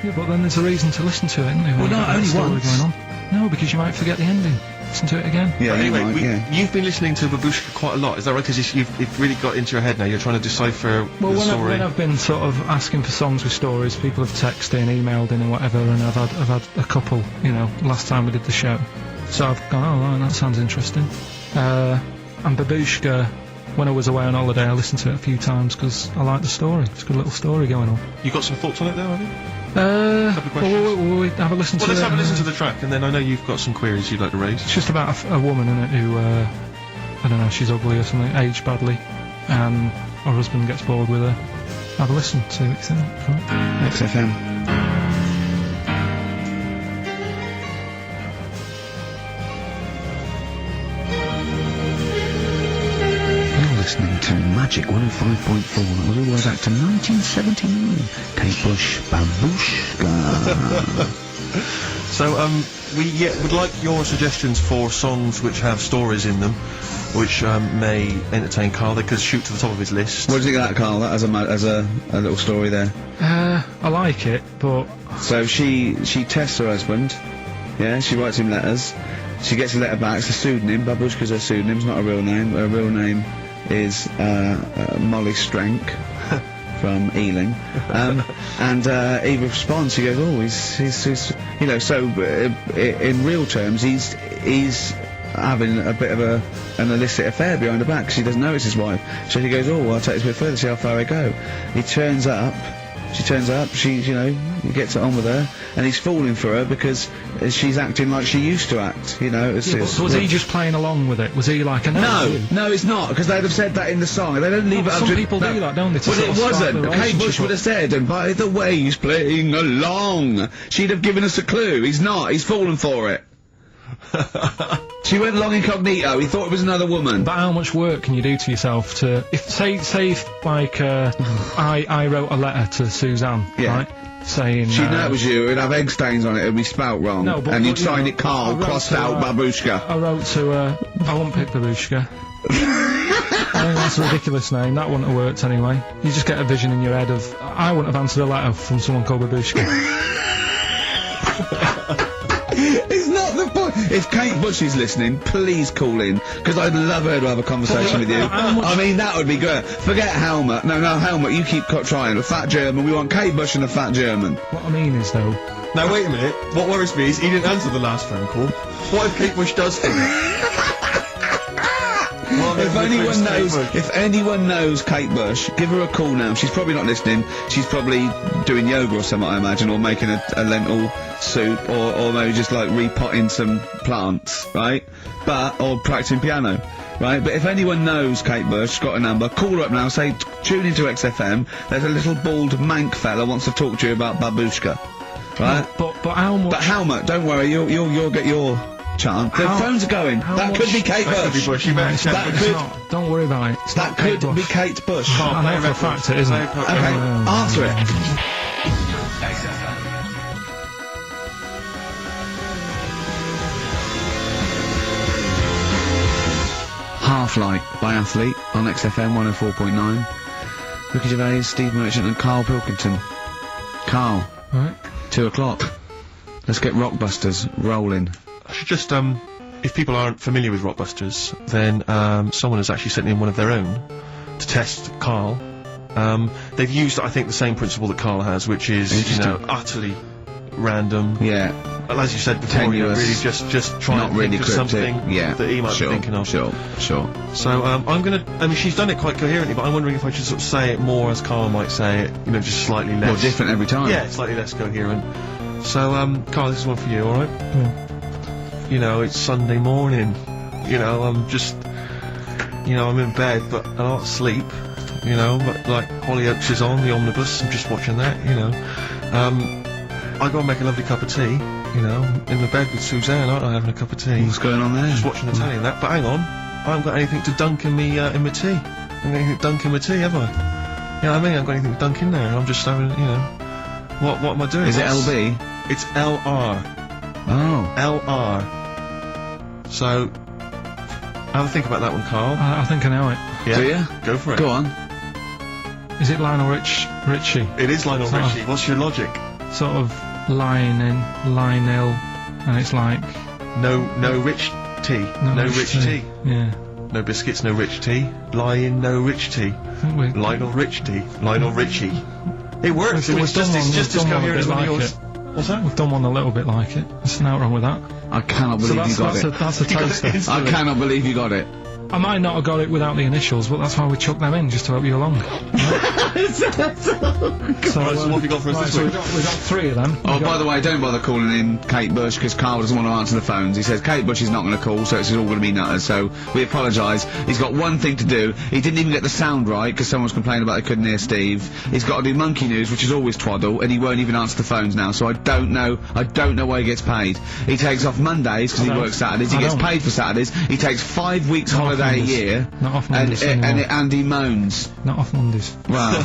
Yeah, but then there's a reason to listen to it, isn't there? Well, when no, you've got that only story once. going on. No, because you might forget the ending. Listen to it again. Yeah, But anyway, you might, yeah. you've been listening to Babushka quite a lot, is that right? Because you've really got into your head now, you're trying to decipher Well, the story. when I've been sort of asking for songs with stories, people have texted in, emailed in and whatever, and I've had a couple, last time we did the show. So I've gone, oh, right, that sounds interesting. And Babushka, when I was away on holiday, I listened to it a few times because I like the story. It's a good little story going on. You got some thoughts on it there, have you? Couple of questions. Will we have a listen Well, to let's it? have a listen to the track, and then I know you've got some queries you'd like to raise. It's just about a woman in it who, I don't know, she's ugly or something, aged badly, and her husband gets bored with her. Have a listen to it, isn't it? Right. XFM. Listening to Magic 105.4. That was all the way back to 1979. Kate Bush, Babushka. So, we would like your suggestions for songs which have stories in them, which may entertain Carl. They could shoot to the top of his list. What do you think of that, Carl? That as a little story there. I like it, but So she tests her husband. Yeah, she writes him letters. She gets a letter back. It's a pseudonym. Babushka's her pseudonym. It's not a real name. Her real name is Molly Strank from Ealing, and he responds. He goes, "Oh, he's you know." So in real terms, he's having a bit of an illicit affair behind her back. 'Cause she doesn't know it's his wife. So he goes, "Oh, well, I'll take this a bit further. See how far I go." He turns up. She turns up. He gets it on with her, and he's falling for her because she's acting like she used to act. was he just playing along with it? Was he like a No, it's not, because they'd have said that in the song. They don't leave it up some to... people do that, don't they? to Well, sort it of start wasn't. the Kate Bush relationship would have said, and by the way, he's playing along. She'd have given us a clue. He's not. He's fallen for it. She went along incognito. He thought it was another woman. But how much work can you do to yourself to... Say if, like, I wrote a letter to Suzanne, Yeah. right? Saying... She'd know it was you. It'd have egg stains on it. It'd be spelt wrong. No, but- and you'd but, you sign know, it Carl, I wrote crossed to, out Babushka. I wrote to I won't pick Babushka. I think that's a ridiculous name. That wouldn't have worked anyway. You just get a vision in your head of... I wouldn't have answered a letter from someone called Babushka. It's not the point. If Kate Bush is listening, please call in, because I'd love her to have a conversation with you. I mean, that would be good. Forget Helmut. No, Helmut, you keep trying. A fat German. We want Kate Bush and a fat German. What I mean is, though... Now, wait a minute. What worries me is he didn't answer the last phone call. What if Kate Bush does think it? If anyone knows Kate Bush, give her a call now. She's probably not listening. She's probably doing yoga or something, I imagine, or making a lentil soup, or maybe just like repotting some plants, right? Or practicing piano, right? But if anyone knows Kate Bush, got a number, call her up now. Say, tune into XFM. There's a little bald mank fella wants to talk to you about Babushka, right? But how much... But Helmut, don't worry, you'll get your chance. The phones are going. That could be Kate That could be Bush. Bush. You better check. That It's could. not. Don't worry about it. It's That not Kate could be Bush. Kate Bush. I know for a fact it isn't. Okay, answer it. Half Light by Athlete on XFM 104.9. Ricky Gervais, Steve Merchant and Carl Pilkington. Carl, Right. 2 o'clock. Let's get Rockbusters rolling. I should just, if people aren't familiar with Rockbusters, then, someone has actually sent in one of their own to test Carl. They've used, I think, the same principle that Carl has, which is, utterly random. Yeah. Well, as you said before, Tenuous. really just try Not and really think of cryptic. something Yeah. that he might be thinking of. Sure. So, I'm gonna, I mean, she's done it quite coherently, but I'm wondering if I should sort of say it more as Carl might say it, just slightly less. More different every time. Yeah, slightly less coherent. So, Carl, this is one for you, alright? It's Sunday morning. I'm just, I'm in bed, but I don't sleep. But like Hollyoaks is on, the omnibus, I'm just watching that, I go and make a lovely cup of tea, in the bed with Suzanne, aren't I, having a cup of tea? What's going on there? Just watching the telly and that, but hang on, I haven't got anything to dunk in me, in my tea. I haven't got anything to dunk in my tea, have I? You know what I mean? I haven't got anything to dunk in there, and I'm just having, what am I doing? Is it LB? It's LR. Oh. LR. So, have a think about that one, Carl. I think I know it. Yeah? Do you? Go for it. Go on. Is it Lionel Richie? It is Lionel Sort of- Richie. What's your logic? Sort of Lionel, and it's like... No rich tea. No rich tea. Yeah. No biscuits, no rich tea. Lion, no rich tea. I think we... Lionel Rich tea. Lionel Richie. It works. We've It's done one- just as we've done one a coherent as bit one of like yours. What's that? We've done one a little bit like it. There's nothing wrong with that. I cannot So believe you got it. that's a taster. I cannot believe you got it. I might not have got it without the initials, but that's why we chucked them in, just to help you along. So, Right, so what have you got for us this so week? we got 3 of them. Oh, by the way, don't bother calling in Kate Bush, because Carl doesn't want to answer the phones. He says Kate Bush is not going to call, so it's all going to be nutters, so we apologise. He's got one thing to do. He didn't even get the sound right, because someone's complaining about they couldn't hear Steve. He's got to do Monkey News, which is always twaddle, and he won't even answer the phones now, so I don't know why he gets paid. He takes off Mondays, because he works Saturdays. He gets paid for Saturdays. He takes 5 weeks holiday a year. Not off Mondays And he moans. Not off Mondays. Wow.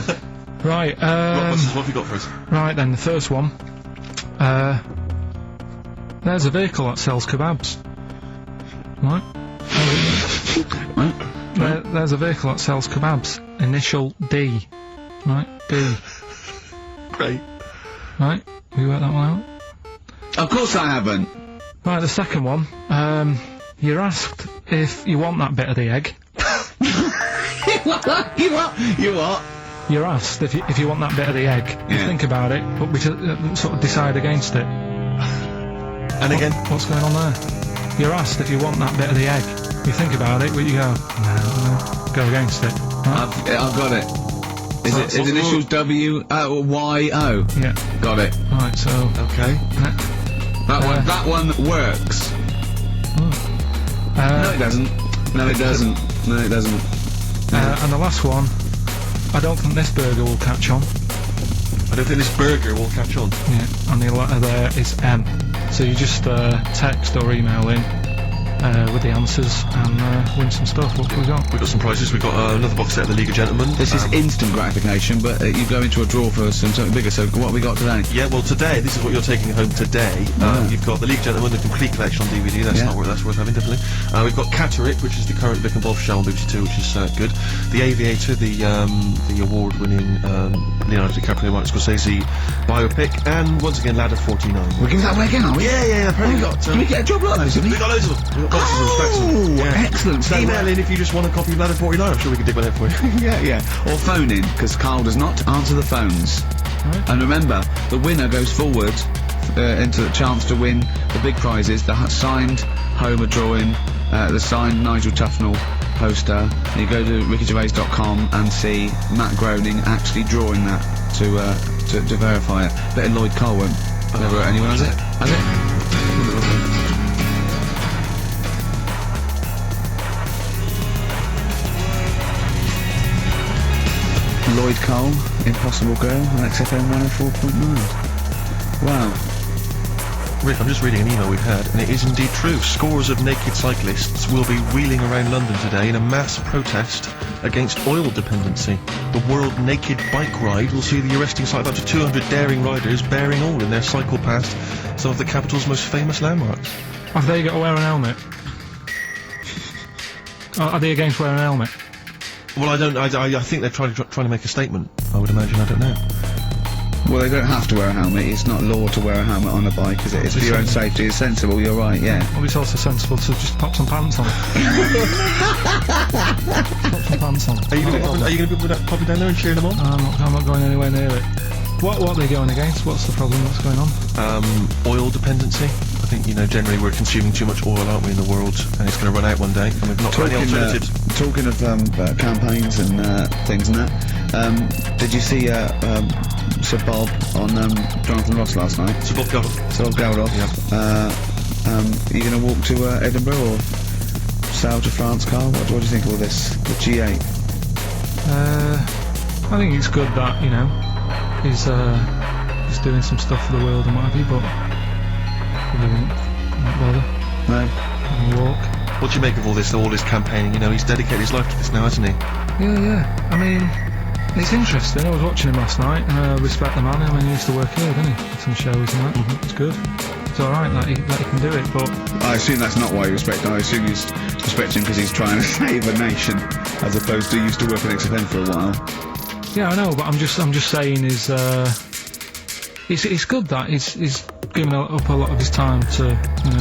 Right, What have you got for us? right then, the first one. There's a vehicle that sells kebabs. Right? There's a vehicle that sells kebabs. Initial D. Right? D. Great. Right? Have you worked that one out? Of course I haven't. Right, the second one. You're asked if you want that bit of the egg. You what? You're asked if you want that bit of the egg. You Yeah. think about it, but we sort of decide against it. And again? What's going on there? You're asked if you want that bit of the egg. You think about it, but you go, no, go against it. Right? I've got it. Is What's it the initials W-Y-O? Yeah. Got it. Right, so... Okay. That one works. No, it doesn't. No, it doesn't. No, it doesn't. and the last one, I don't think this burger will catch on. I don't think this burger will catch on. Yeah, and the letter there is M. So you just text or email in with the answers and win some stuff. What have we got? We've got some prizes. We've got another box set of the League of Gentlemen. This is instant gratification, but you go into a draw for something bigger, so what have we got today? Yeah, well, today, this is what you're taking home today. You've got the League of Gentlemen, the complete collection on DVD. That's that's worth having, definitely. We've got Catterick, which is the current Vic and Bob show on BBC Two, which is good. The Aviator, the award-winning Leonardo DiCaprio, Martin Scorsese biopic, and once again, Ladder 49. We're giving that away again, are we? Yeah. Apparently we got. Did we get a job like those, didn't we? We got loads of them. We've got boxes of specs. Excellent. So, Email in if you just want a copy of Ladder 49. I'm sure we can dig one out for you. yeah. Or phone in, because Carl does not answer the phones. Right. And remember, the winner goes forward into the chance to win the big prizes, the signed Homer drawing, the signed Nigel Tufnell poster. And you go to rickygervais.com and see Matt Groening actually drawing that to verify it. Bet Lloyd Cole won't. Never anyone has it? Has it? Lloyd Cole, Impossible Girl, on XFM 104.9. Wow. Rick, I'm just reading an email we've had, and it is indeed true. Scores of naked cyclists will be wheeling around London today in a mass protest against oil dependency. The World Naked Bike Ride will see the arresting sight of up to 200 daring riders bearing all in their cycle past some of the capital's most famous landmarks. Have they got to wear an helmet? Are they against wearing a helmet? Well, I think they're trying to make a statement. I would imagine. I don't know. Well, they don't have to wear a helmet. It's not law to wear a helmet on a bike, is it? It's for your own safety. It's sensible. You're right. Yeah. Well, it's also sensible to just pop some pants on. Pop some pants on. Are you going to be popping down there and cheering them on? I'm not going anywhere near it. What are they going against? What's the problem? What's going on? Oil dependency. I think, generally we're consuming too much oil, aren't we, in the world, and it's going to run out one day, and we've not got any alternatives. Talking of campaigns and things and that, did you see Sir Bob on Jonathan Ross last night? Sir Bob Geldof. Sir Bob Geldof. Yeah. Are you going to walk to Edinburgh or sail to France, Carl? What do you think of all this? The G8? I think it's good that, he's doing some stuff for the world and what have you, but probably won't bother. No. I'll walk. What do you make of all this campaigning? He's dedicated his life to this now, hasn't he? Yeah. I mean, it's interesting. I was watching him last night, and I respect the man. I mean, he used to work here, didn't he? Did some shows and that. It's good. It's alright that he can do it, but... I assume that's not why you respect him. I assume you respect him because he's trying to save a nation, as opposed to he used to work at XFM for a while. Yeah, I know, but I'm just saying it's good that he's giving up a lot of his time to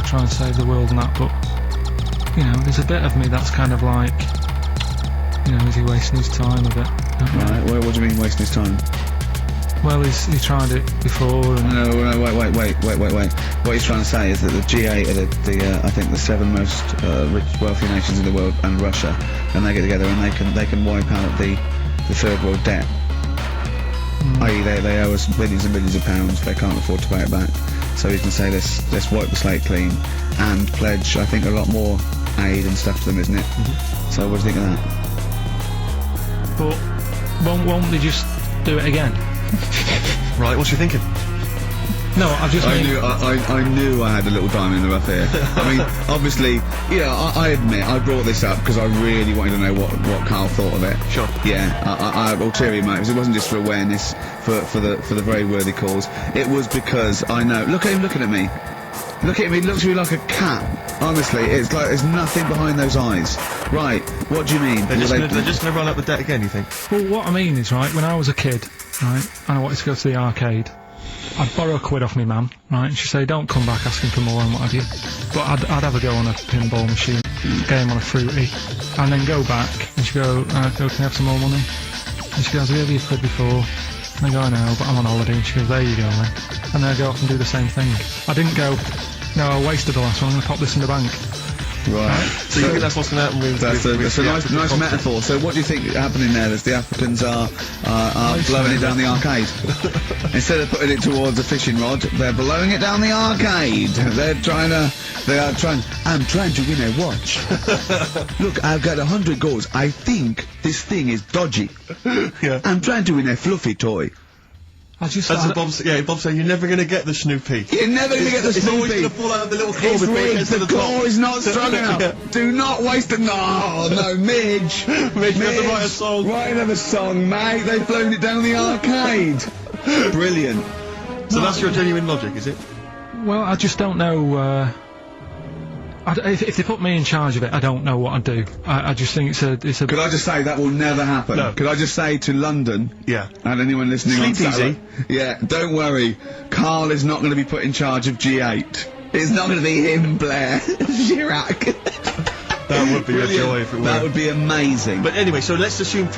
try and save the world and that, but there's a bit of me that's kind of like, is he wasting his time a bit? Right, what do you mean wasting his time? Well, he tried it before, and No, wait. What he's trying to say is that the G8 are I think the 7 most wealthy nations in the world, and Russia, and they get together and they can wipe out the third world debt. I.e., they owe us billions and billions of pounds. They can't afford to pay it back. So he can say let's wipe the slate clean and pledge, I think, a lot more aid and stuff to them, isn't it? So what do you think of that? but won't they just do it again? Right, what's you thinking? No, I just mean, I knew I had a little diamond in the rough here. I mean, obviously, I admit I brought this up because I really wanted to know what Carl thought of it. Sure. Yeah, I ulterior motives. It wasn't just for awareness, for the very worthy cause. It was because I know. Look at him looking at me. Look at him. He looks at me like a cat. Honestly, it's like there's nothing behind those eyes. Right. What do you mean? They're just gonna run up the debt again, you think? well, what I mean is, right, when I was a kid, right, and I wanted to go to the arcade, I'd borrow £1 off my mum, right, and she'd say, don't come back asking for more and what have you. But I'd have a go on a pinball machine, game on a fruity, and then go back, and she'd go, can I have some more money? And she goes, have you ever £1 before? And I go, no, but I'm on holiday. And she goes, there you go, then. And then I go off and do the same thing. I didn't go, no, I wasted the last one, I'm going to pop this in the bank. Right. So you think that's what's gonna happen with... That's a nice metaphor. So what do you think happening there is the Africans are blowing it down the arcade? Instead of putting it towards a fishing rod, they're blowing it down the arcade. I'm trying to win a watch. Look, I've got 100 goals. I think this thing is dodgy. Yeah. I'm trying to win a fluffy toy. I just That's what Bob's saying, you're never gonna get the Snoopy. You're never going to get the It's always Snoopy. gonna fall out of the little claw It's before it rigged. gets to The the claw top. is not strong enough. Yeah. Do not waste it. No, Midge. Midge, you have to write a song. Write another song, mate. They've blown it down the arcade. Brilliant. So that's your genuine logic, is it? Well, I just don't know, if they put me in charge of it, I don't know what I'd do. I just think it's a... Could I just say that will never happen? No. Could I just say to London Yeah. and anyone listening on Sleep Saturday, yeah, don't worry, Carl is not going to be put in charge of G8. It's not going to be him, Blair. Chirac. That would be a joy if it were. That would be amazing. But anyway, so let's assume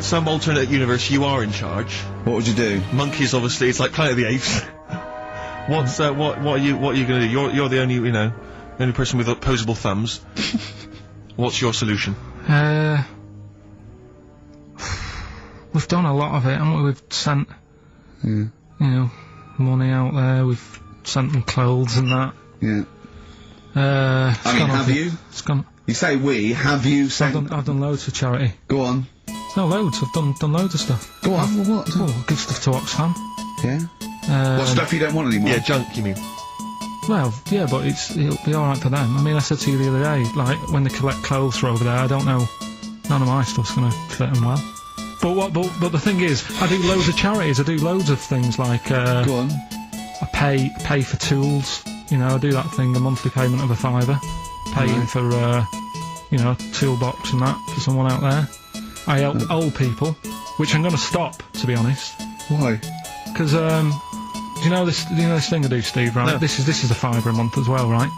some alternate universe you are in charge. What would you do? Monkeys, obviously, it's like Planet of the Apes. What are you gonna do? You're the only, only person with opposable thumbs. What's your solution? We've done a lot of it, haven't we? We've sent, money out there, we've sent them clothes and that. Yeah. I mean, have you? It's gone. You say we, have you sent... I've done loads for charity. Go on. No, loads, I've done loads of stuff. Go on. Well, what? Oh, give stuff to Oxfam. Yeah? What stuff you don't want anymore? Yeah, junk, you mean? Well, yeah, but it'll be alright for them. I mean, I said to you the other day, like, when they collect clothes for over there, I don't know, none of my stuff's gonna fit them well. But the thing is, I do loads of charities, I do loads of things like, Go on. I pay for tools, I do that thing, a monthly payment of £5, paying for, a toolbox and that for someone out there. I help old people, which I'm gonna stop, to be honest. Why? Because, do you know this thing I do, Steve, right? No. This is a £5 a month as well, right?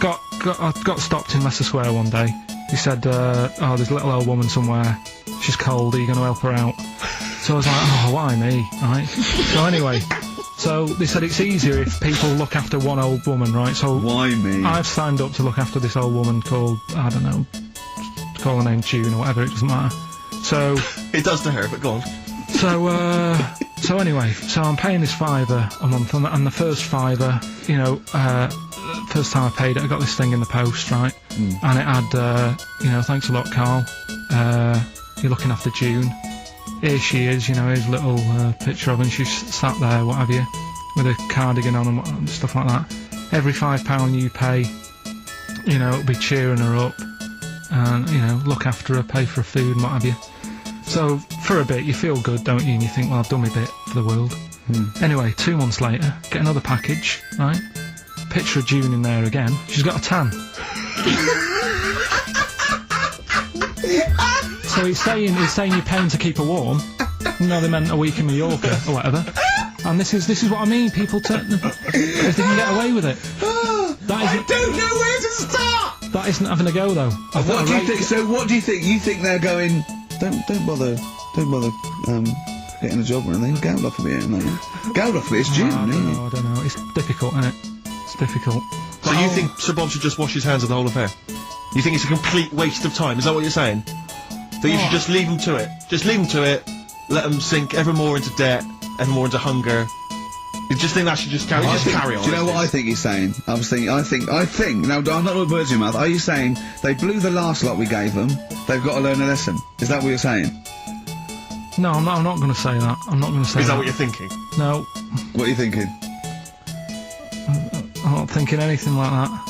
I got stopped in Leicester Square one day. He said, there's a little old woman somewhere. She's cold, are you going to help her out? So I was like, oh, why me, right? So anyway, so they said it's easier if people look after one old woman, right? So Why me? I've signed up to look after this old woman called, I don't know, call her name June or whatever, it doesn't matter. So... It does to her, but go on. So anyway, so I'm paying this £5 a month, and the first £5, first time I paid it, I got this thing in the post, right? And it had, thanks a lot, Carl. You're looking after June. Here she is, here's a little picture of her, and she's sat there, what have you, with a cardigan on and stuff like that. Every £5 you pay, it'll be cheering her up, and, look after her, pay for her food and what have you. So, for a bit, you feel good, don't you? And you think, well, I've done my bit for the world. Anyway, 2 months later, get another package, right? Picture of June in there again. She's got a tan. So he's saying you're paying to keep her warm. They meant a week in Mallorca or whatever. And this is what I mean. People turn if they can get away with it. I don't know where to start! That isn't having a go though. What do you think? So what do you think? You think they're going... Don't bother, getting a job or anything. Geldof will be here, mate. Geldof, it's June, I isn't don't know. It's difficult, isn't it? It's difficult. So you think Sir Bob should just wash his hands of the whole affair? You think it's a complete waste of time? Is that what you're saying? That you should just leave them to it? Just leave them to it, let them sink ever more into debt, ever more into hunger. You just think that should just carry on? Do you know what I think he's saying? I think, now, I'm not with words in your mouth, are you saying they blew the last lot we gave them, they've got to learn a lesson? Is that what you're saying? No, I'm not going to say that. I'm not going to say that. Is that what you're thinking? No, What are you thinking? I'm not thinking anything like that.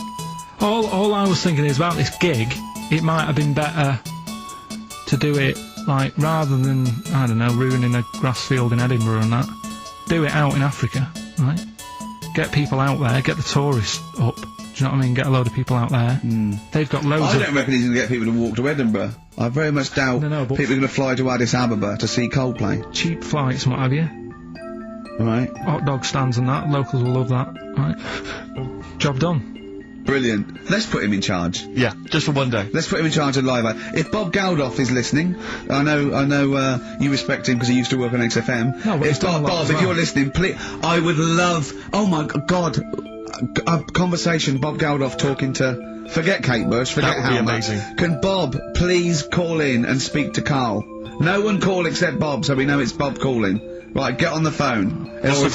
All I was thinking is about this gig, it might have been better to do it, like, rather than, I don't know, ruining a grass field in Edinburgh and that, do it out in Africa, right? Get people out there, get the tourists up, do you know what I mean? Get a load of people out there. They've got loads I of... don't reckon he's going to get people to walk to Edinburgh. I very much doubt No, but- people are going to fly to Addis Ababa to see Coldplay. cheap flights and what have you. Right? Hot dog stands and that, locals will love that, right? Job done. Brilliant. Let's put him in charge. Yeah, just for one day. Let's put him in charge of Live Aid. If Bob Geldof is listening, I know, you respect him because he used to work on XFM. No, but he's if done a lot Bob, as if well. you're listening, please, I would love, oh my God, a conversation, Bob Geldof talking to, forget Kate Bush, forget That would be Halma. amazing. Can Bob please call in and speak to Carl? No one call except Bob, so we know it's Bob calling. Right, get on the phone. What's the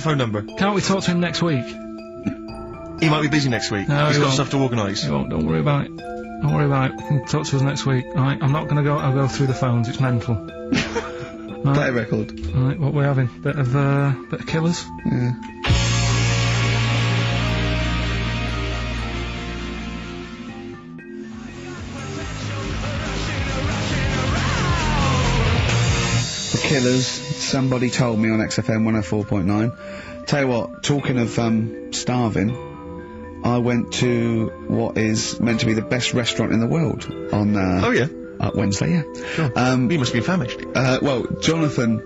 phone number? Can't we talk to him next week? He might be busy next week. No, He's he got won't. stuff to organise. You won't, don't worry about it. Don't worry about it. You can talk to us next week, alright? I'm not gonna I'll go through the phones, it's mental. Play a record. Alright, what we're having? Bit of Killers? Yeah. The Killers, somebody told me on XFM 104.9. Tell you what, talking of starving, I went to what is meant to be the best restaurant in the world on Oh yeah. Wednesday, yeah. Sure. You must be famished. Well, Jonathan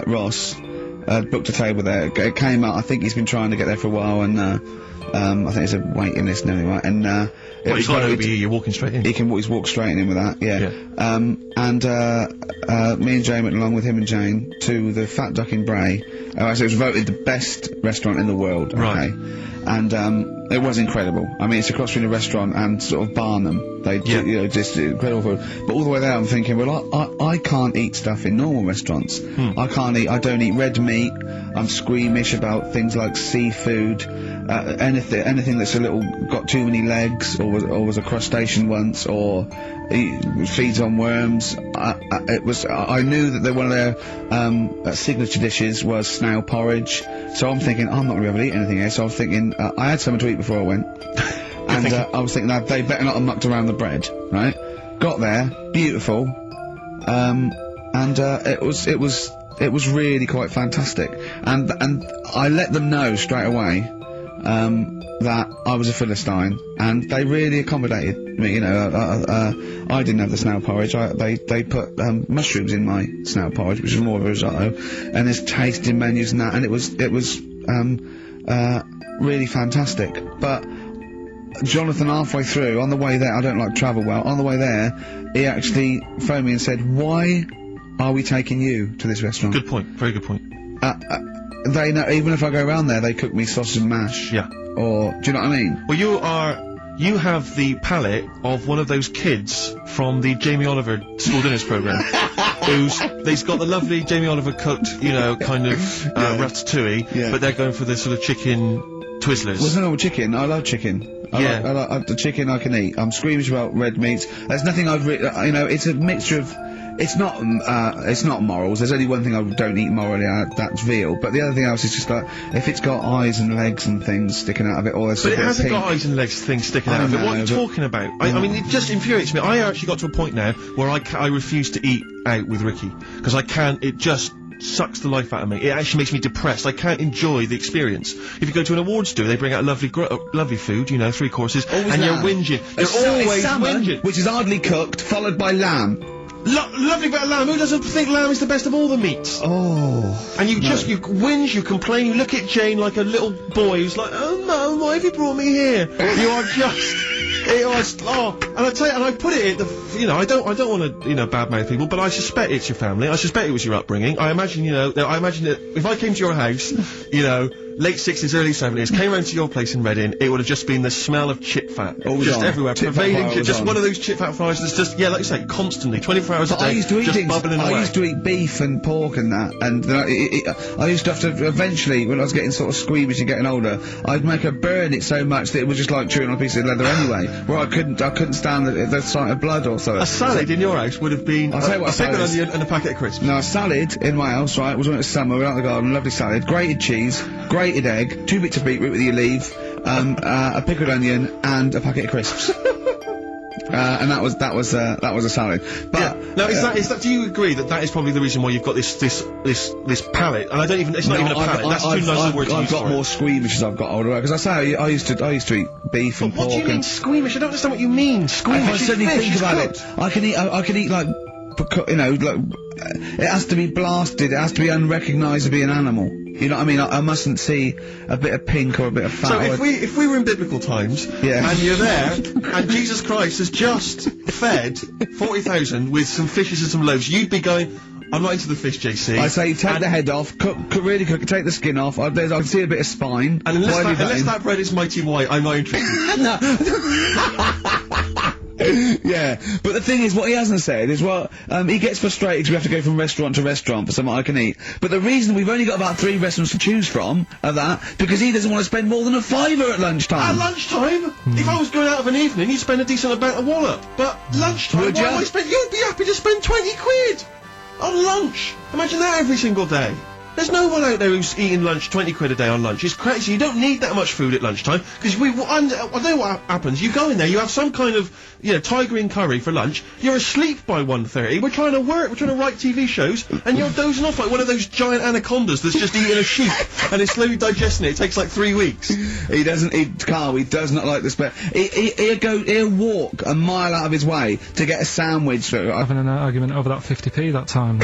Ross booked a table there. It came out, I think he's been trying to get there for a while, and I think there's a waiting list and everything, right? And it Well, was you can't voted- OBE, you're walking straight in. he can he's walked straight in with that, yeah. Me and Jane went along with him and Jane to the Fat Duck in Bray. Actually, it was voted the best restaurant in the world. Right. Okay. And it was incredible. I mean, it's across between a restaurant and sort of Barnum. They, Yeah. you know, just incredible food. But all the way there, I'm thinking, well, I can't eat stuff in normal restaurants. I don't eat red meat. I'm squeamish about things like seafood. Anything that's a little got too many legs, or was a crustacean once, or feeds on worms. I knew that one of their signature dishes was snail porridge. So I'm thinking, I'm not going to be able to eat anything here. So I was thinking, I had something to eat before I went, and I was thinking that they better not have mucked around the bread, right? Got there, beautiful, and it was really quite fantastic, and I let them know straight away that I was a Philistine, and they really accommodated me. You know, I didn't have the snail porridge. They put mushrooms in my snail porridge, which is more of a risotto, and there's tasting menus and that, and it was really fantastic. But Jonathan, halfway through, on the way there, I don't like travel well. On the way there, he actually phoned me and said, "Why are we taking you to this restaurant?" Good point. Very good point. They know, even if I go around there, they cook me sausage and mash. Yeah. Or, do you know what I mean? Well, you have the palate of one of those kids from the Jamie Oliver school dinners programme. They've got the lovely Jamie Oliver cooked, you know, kind of ratatouille, Yeah. but they're going for the sort of chicken Twizzlers. Well, no, chicken. I love chicken. Yeah. I like the chicken I can eat. I'm squeamish about red meats. There's nothing I've you know, it's a mixture of, it's not morals. There's only one thing I don't eat morally, that's veal. But the other thing else is just like, if it's got eyes and legs and things sticking out of it, or there's But a it bit of hasn't pink. got eyes and legs things sticking I out of it. know, What are you but- talking about? I mean, it just infuriates me. I actually got to a point now where I refuse to eat out with Ricky. Because I can't, it just sucks the life out of me. It actually makes me depressed. I can't enjoy the experience. If you go to an awards do, they bring out lovely food, you know, 3 courses, Always and you're lamb. whinging. It's You're always salmon, whinging. which is hardly cooked, followed by lamb. Lovely bit of lamb. Who doesn't think lamb is the best of all the meats? Oh. And you whinge, you complain, you look at Jane like a little boy who's like, "Oh Mum, why have you brought me here?" You are just It was, and I tell you, and I put it at I don't want to, badmouth people, but I suspect it's your family. I suspect it was your upbringing. I imagine, that if I came to your house, late 60s, early 70s, came round to your place in Reading, it would have just been the smell of chip fat. Just everywhere. Pervading, just one of those chip fat fires that's just, like you say, constantly, 24 hours a day, I used to eat just bubbling away. I used to eat beef and pork and that, and I used to have to, eventually, when I was getting sort of squeamish and getting older, I'd make her burn it so much that it was just like chewing on a piece of leather anyway, where I couldn't stand the sight of blood or something. A salad in your house would have been I'll tell you what a pickled onion and a packet of crisps. No, a salad in my house, right, was when it was summer, we were out in the garden, lovely salad, grated cheese, grated egg, 2 bits of beetroot with your leaf, a pickled onion, and a packet of crisps. And that was a salad. But now is that? Do you agree that is probably the reason why you've got this palate? And I don't even. It's not even a palate. That's too nice a word to use. I've got more squeamish as I've got older. Because I say I used to eat beef and pork. What do you mean squeamish? I don't understand what you mean. Squeamish. I suddenly think about it. I can eat like. It has to be blasted. It has to be unrecognisably an animal. You know what I mean? I mustn't see a bit of pink or a bit of fat. So if we were in biblical times, and you're there, and Jesus Christ has just fed 40,000 with some fishes and some loaves, you'd be going, I'm not into the fish, JC. I say take the head off, really cook it, take the skin off. I can see a bit of spine. And unless that bread is mighty white, I'm not interested. No. Yeah, but the thing is, what he hasn't said is, he gets frustrated because we have to go from restaurant to restaurant for something I can eat. But the reason we've only got about 3 restaurants to choose from are that, because he doesn't want to spend more than a £5 at lunchtime. At lunchtime? If I was going out of an evening, you'd spend a decent amount of wallop. But lunchtime, Would you? You'd be happy to spend 20 quid on lunch. Imagine that every single day. There's no one out there who's eating lunch 20 quid a day on lunch. It's crazy. You don't need that much food at lunchtime because I know what happens. You go in there, you have some kind of tiger in curry for lunch. You're asleep by 1:30. We're trying to work. We're trying to write TV shows, and you're dozing off like one of those giant anacondas that's just eating a sheep and is slowly digesting it. It takes like 3 weeks. He doesn't eat Carl. He does not like the spare. He'll walk a mile out of his way to get a sandwich. Having an argument over that 50p that time.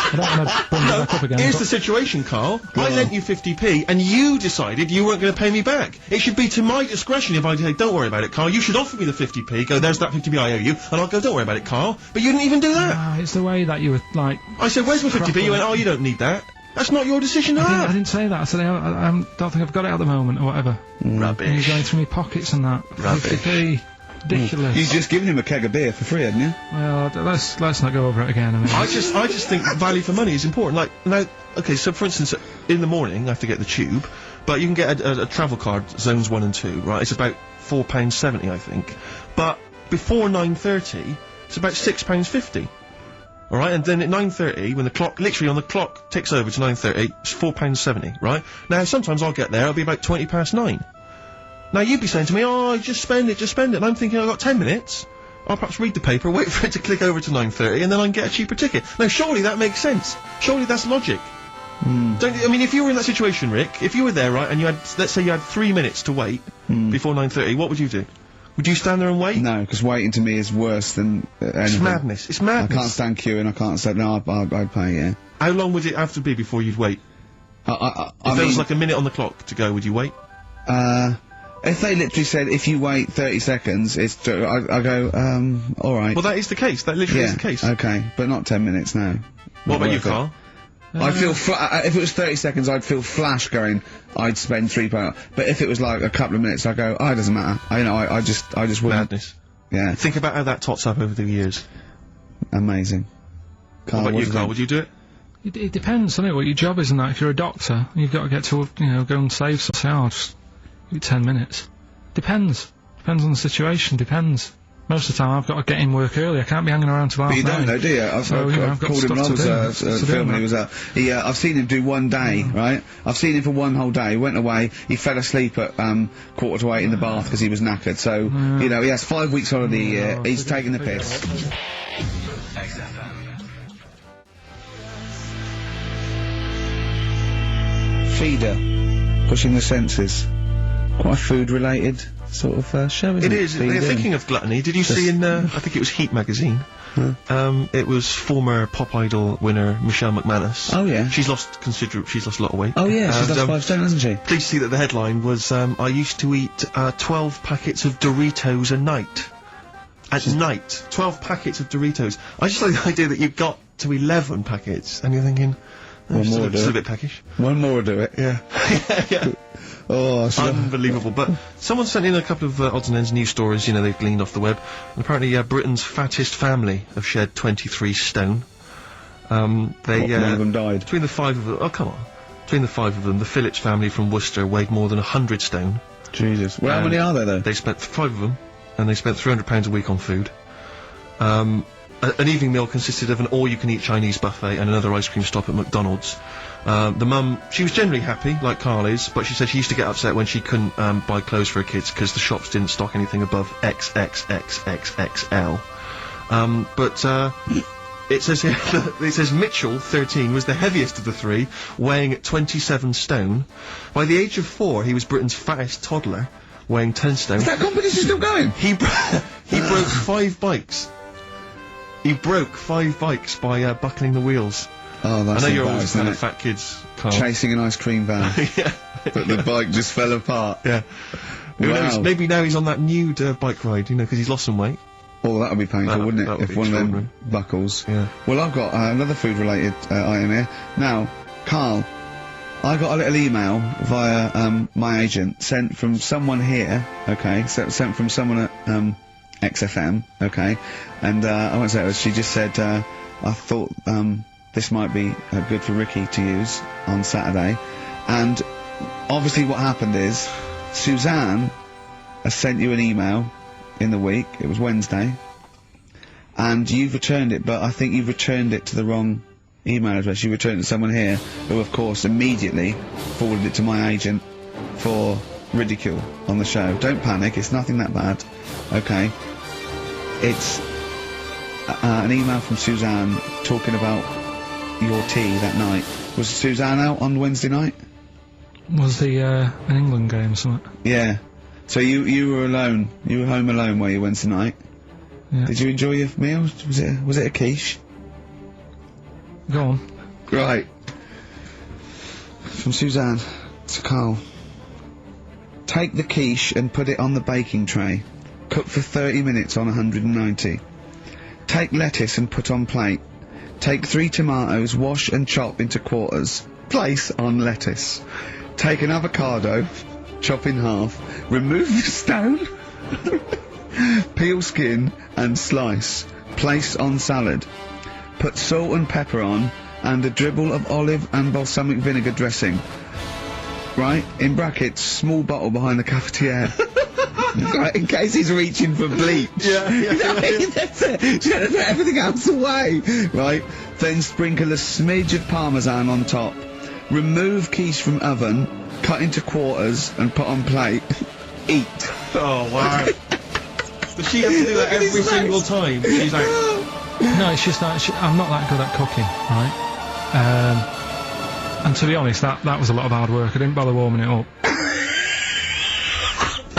I don't want to bring that back up again. Here's the situation, Carl. I lent you 50p, and you decided you weren't going to pay me back. It should be to my discretion if I say, don't worry about it, Carl. You should offer me the 50p. Go, there's that 50p I owe you, and I'll go, don't worry about it, Carl. But you didn't even do that. No, it's the way that you were, like... I said, where's my 50p? You went, oh, you don't need that. That's not your decision to have. I didn't say that. I said, I don't think I've got it at the moment, or whatever. Rubbish. And you're going through my pockets and that. Rubbish. 50p. Ridiculous. You've just given him a keg of beer for free, hadn't you? Well, let's not go over it again. I just think value for money is important. Like, now, okay, so for instance, in the morning I have to get the tube, but you can get a travel card, zones 1 and 2, right? It's about £4.70, I think. But before 9:30, it's about £6.50. Alright, and then at 9:30, when the clock, literally on the clock ticks over to 9:30, it's £4.70, right? Now, sometimes I'll get there, it'll be about 9:20. Now, you'd be saying to me, oh, just spend it. And I'm thinking, I've got 10 minutes. I'll perhaps read the paper, wait for it to click over to 9:30, and then I can get a cheaper ticket. Now, surely that makes sense. Surely that's logic. If you were in that situation, Rick, if you were there, right, and you had, let's say you had 3 minutes to wait before 9:30, what would you do? Would you stand there and wait? No, because waiting to me is worse than anything. It's madness. It's madness. I can't stand queuing, I can't stand... No, I'd pay, yeah. How long would it have to be before you'd wait? If there was like a minute on the clock to go, would you wait? If they literally said, if you wait 30 seconds, I go, alright. Well, that is the case. That literally is the case. Okay, but not 10 minutes now. What about you, Carl? I'd feel, if it was 30 seconds, I'd feel flash going, I'd spend £3. But if it was like a couple of minutes, I'd go, it doesn't matter. I just wouldn't. Madness. Yeah. Think about how that tots up over the years. Amazing. Carl, what about you, Carl? Would you do it? It depends, doesn't it, what your job is and that. If you're a doctor, you've got to get to, go and save some. Just 10 minutes. Depends. Depends on the situation. Depends. Most of the time, I've got to get in work early. I can't be hanging around till half 9. But you don't know, do you? I've called him when I was filming. He was I've seen him do one day, right? I've seen him for one whole day. He went away. He fell asleep at 7:45 in the bath because he was knackered. So he has 5 weeks holiday a year. He's taking the piss. Feeder, pushing the senses. Quite a food-related sort of show, isn't it? It is. They're thinking of gluttony. Did you see in, I think it was Heat magazine, It was former Pop Idol winner Michelle McManus. Oh, yeah. She's lost a lot of weight. Oh, yeah, she's And, lost 5 stone, hasn't she? Pleased to see that the headline was, I used to eat 12 packets of Doritos a night. At night. 12 packets of Doritos. I just like the idea that you've got to 11 packets, and you're thinking, One more will do still a it. bit peckish. One more will do it. Yeah. yeah. Oh, Unbelievable. But someone sent in a couple of odds and ends news stories, you know, they've gleaned off the web. And apparently, Britain's fattest family have shed 23 stone. one of them died. Between the 5 of them, oh come on. Between the 5 of them, the Phillips family from Worcester weighed more than 100 stone. Jesus. Well, how many are there, though? They spent 5 of them, and they spent £300 a week on food. An evening meal consisted of an all-you-can-eat Chinese buffet and another ice cream stop at McDonald's. The mum, she was generally happy, like Carl is, but she said she used to get upset when she couldn't buy clothes for her kids because the shops didn't stock anything above XXXXXL. It says here, it says Mitchell, 13, was the heaviest of the 3, weighing 27 stone. By the age of 4, he was Britain's fattest toddler, weighing 10 stone. Is that competition still going? He broke 5 bikes. He broke 5 bikes by buckling the wheels. Oh, that's I know you're always embarrassing, kind of isn't fat kids, Carl. it? Chasing an ice cream van. yeah. But the bike just fell apart. Yeah. Who Wow. knows? Maybe now he's on that nude bike ride, you know, because he's lost some weight. Oh, that would be painful, That- wouldn't that it? would If be one of them extraordinary. buckles. Yeah. Well, I've got another food-related item here. Now, Carl, I got a little email via my agent, sent from someone here, okay, sent from someone at XFM, okay, and I won't say it, she just said, I thought this might be good for Ricky to use on Saturday, and obviously what happened is, Suzanne has sent you an email in the week, it was Wednesday, and you've returned it, but I think you've returned it to the wrong email address. You returned it to someone here, who of course immediately forwarded it to my agent for ridicule on the show. Don't panic, it's nothing that bad, okay? It's an email from Suzanne talking about your tea that night. Was Suzanne out on Wednesday night? Was the an England game or something? Yeah. So you were alone. You were home alone, were you, Wednesday night? Yeah. Did you enjoy your meal? Was it a quiche? Go on. Right. From Suzanne to Carl. Take the quiche and put it on the baking tray. Cook for 30 minutes on 190. Take lettuce and put on plate. Take 3 tomatoes, wash and chop into quarters. Place on lettuce. Take an avocado, chop in half. Remove the stone. Peel skin and slice. Place on salad. Put salt and pepper on and a dribble of olive and balsamic vinegar dressing. Right? In brackets, small bottle behind the cafetiere. Right, in case he's reaching for bleach. Yeah. That's it. Just gotta put everything else away. Right? Then sprinkle a smidge of parmesan on top. Remove quiche from oven, cut into quarters and put on plate. Eat. Oh, wow. Does she have to do that every single time? She's like, No, it's just that I'm not that good at cooking, right? And to be honest, that was a lot of hard work. I didn't bother warming it up.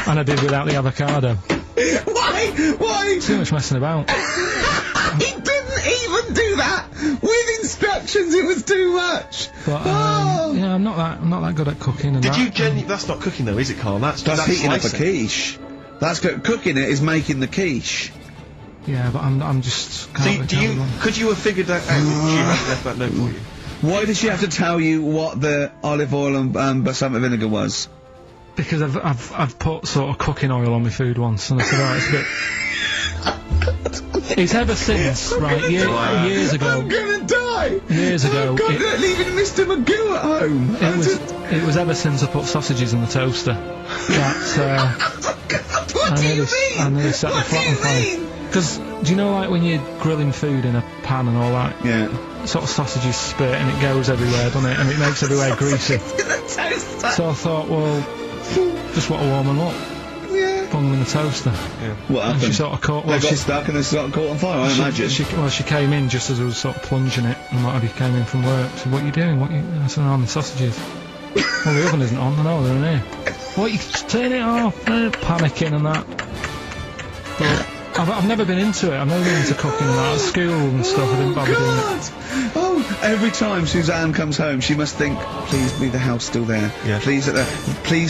And I did without the avocado. Why? Too much messing about. He didn't even do that with instructions. It was too much. But yeah, I'm not that good at cooking. And did that, you that's not cooking though, is it, Carl? That's heating up a slicing. quiche. That's cooking it is making the quiche. Yeah, but I'm just. So could you have figured that out if she had left that note for you? Why did she have to tell you what the olive oil and balsamic vinegar was? Because I've put sort of cooking oil on my food once, and I said, oh, it's a bit. It's ever since, right? Years ago. I'm gonna die. Years ago. Oh God, they're leaving Mr. Magoo at home. It was ever since I put sausages in the toaster. That What do you mean? I nearly set the What do flat on you fire. mean? Because do you know, like when you're grilling food in a pan and all that, Yeah. sort of sausages spit and it goes everywhere, doesn't it? And it makes everywhere greasy. So I thought, well, just want to warm them up. Yeah. Put them in the toaster. What And she happened? sort of caught. They Well, got she, stuck and they sort of caught on fire. I imagine. she came in just as I was sort of plunging it, and what have you, came in from work. She said, "What are you doing? I said, "I'm the sausages." Well, the oven isn't on. I know they're in here. What? You turn it off? Panicking and that. But I've never been into it. I've never been into cooking and that. At school and stuff, I didn't bother doing it. Oh, every time Suzanne comes home, she must think, please be the house still there. Yeah. Please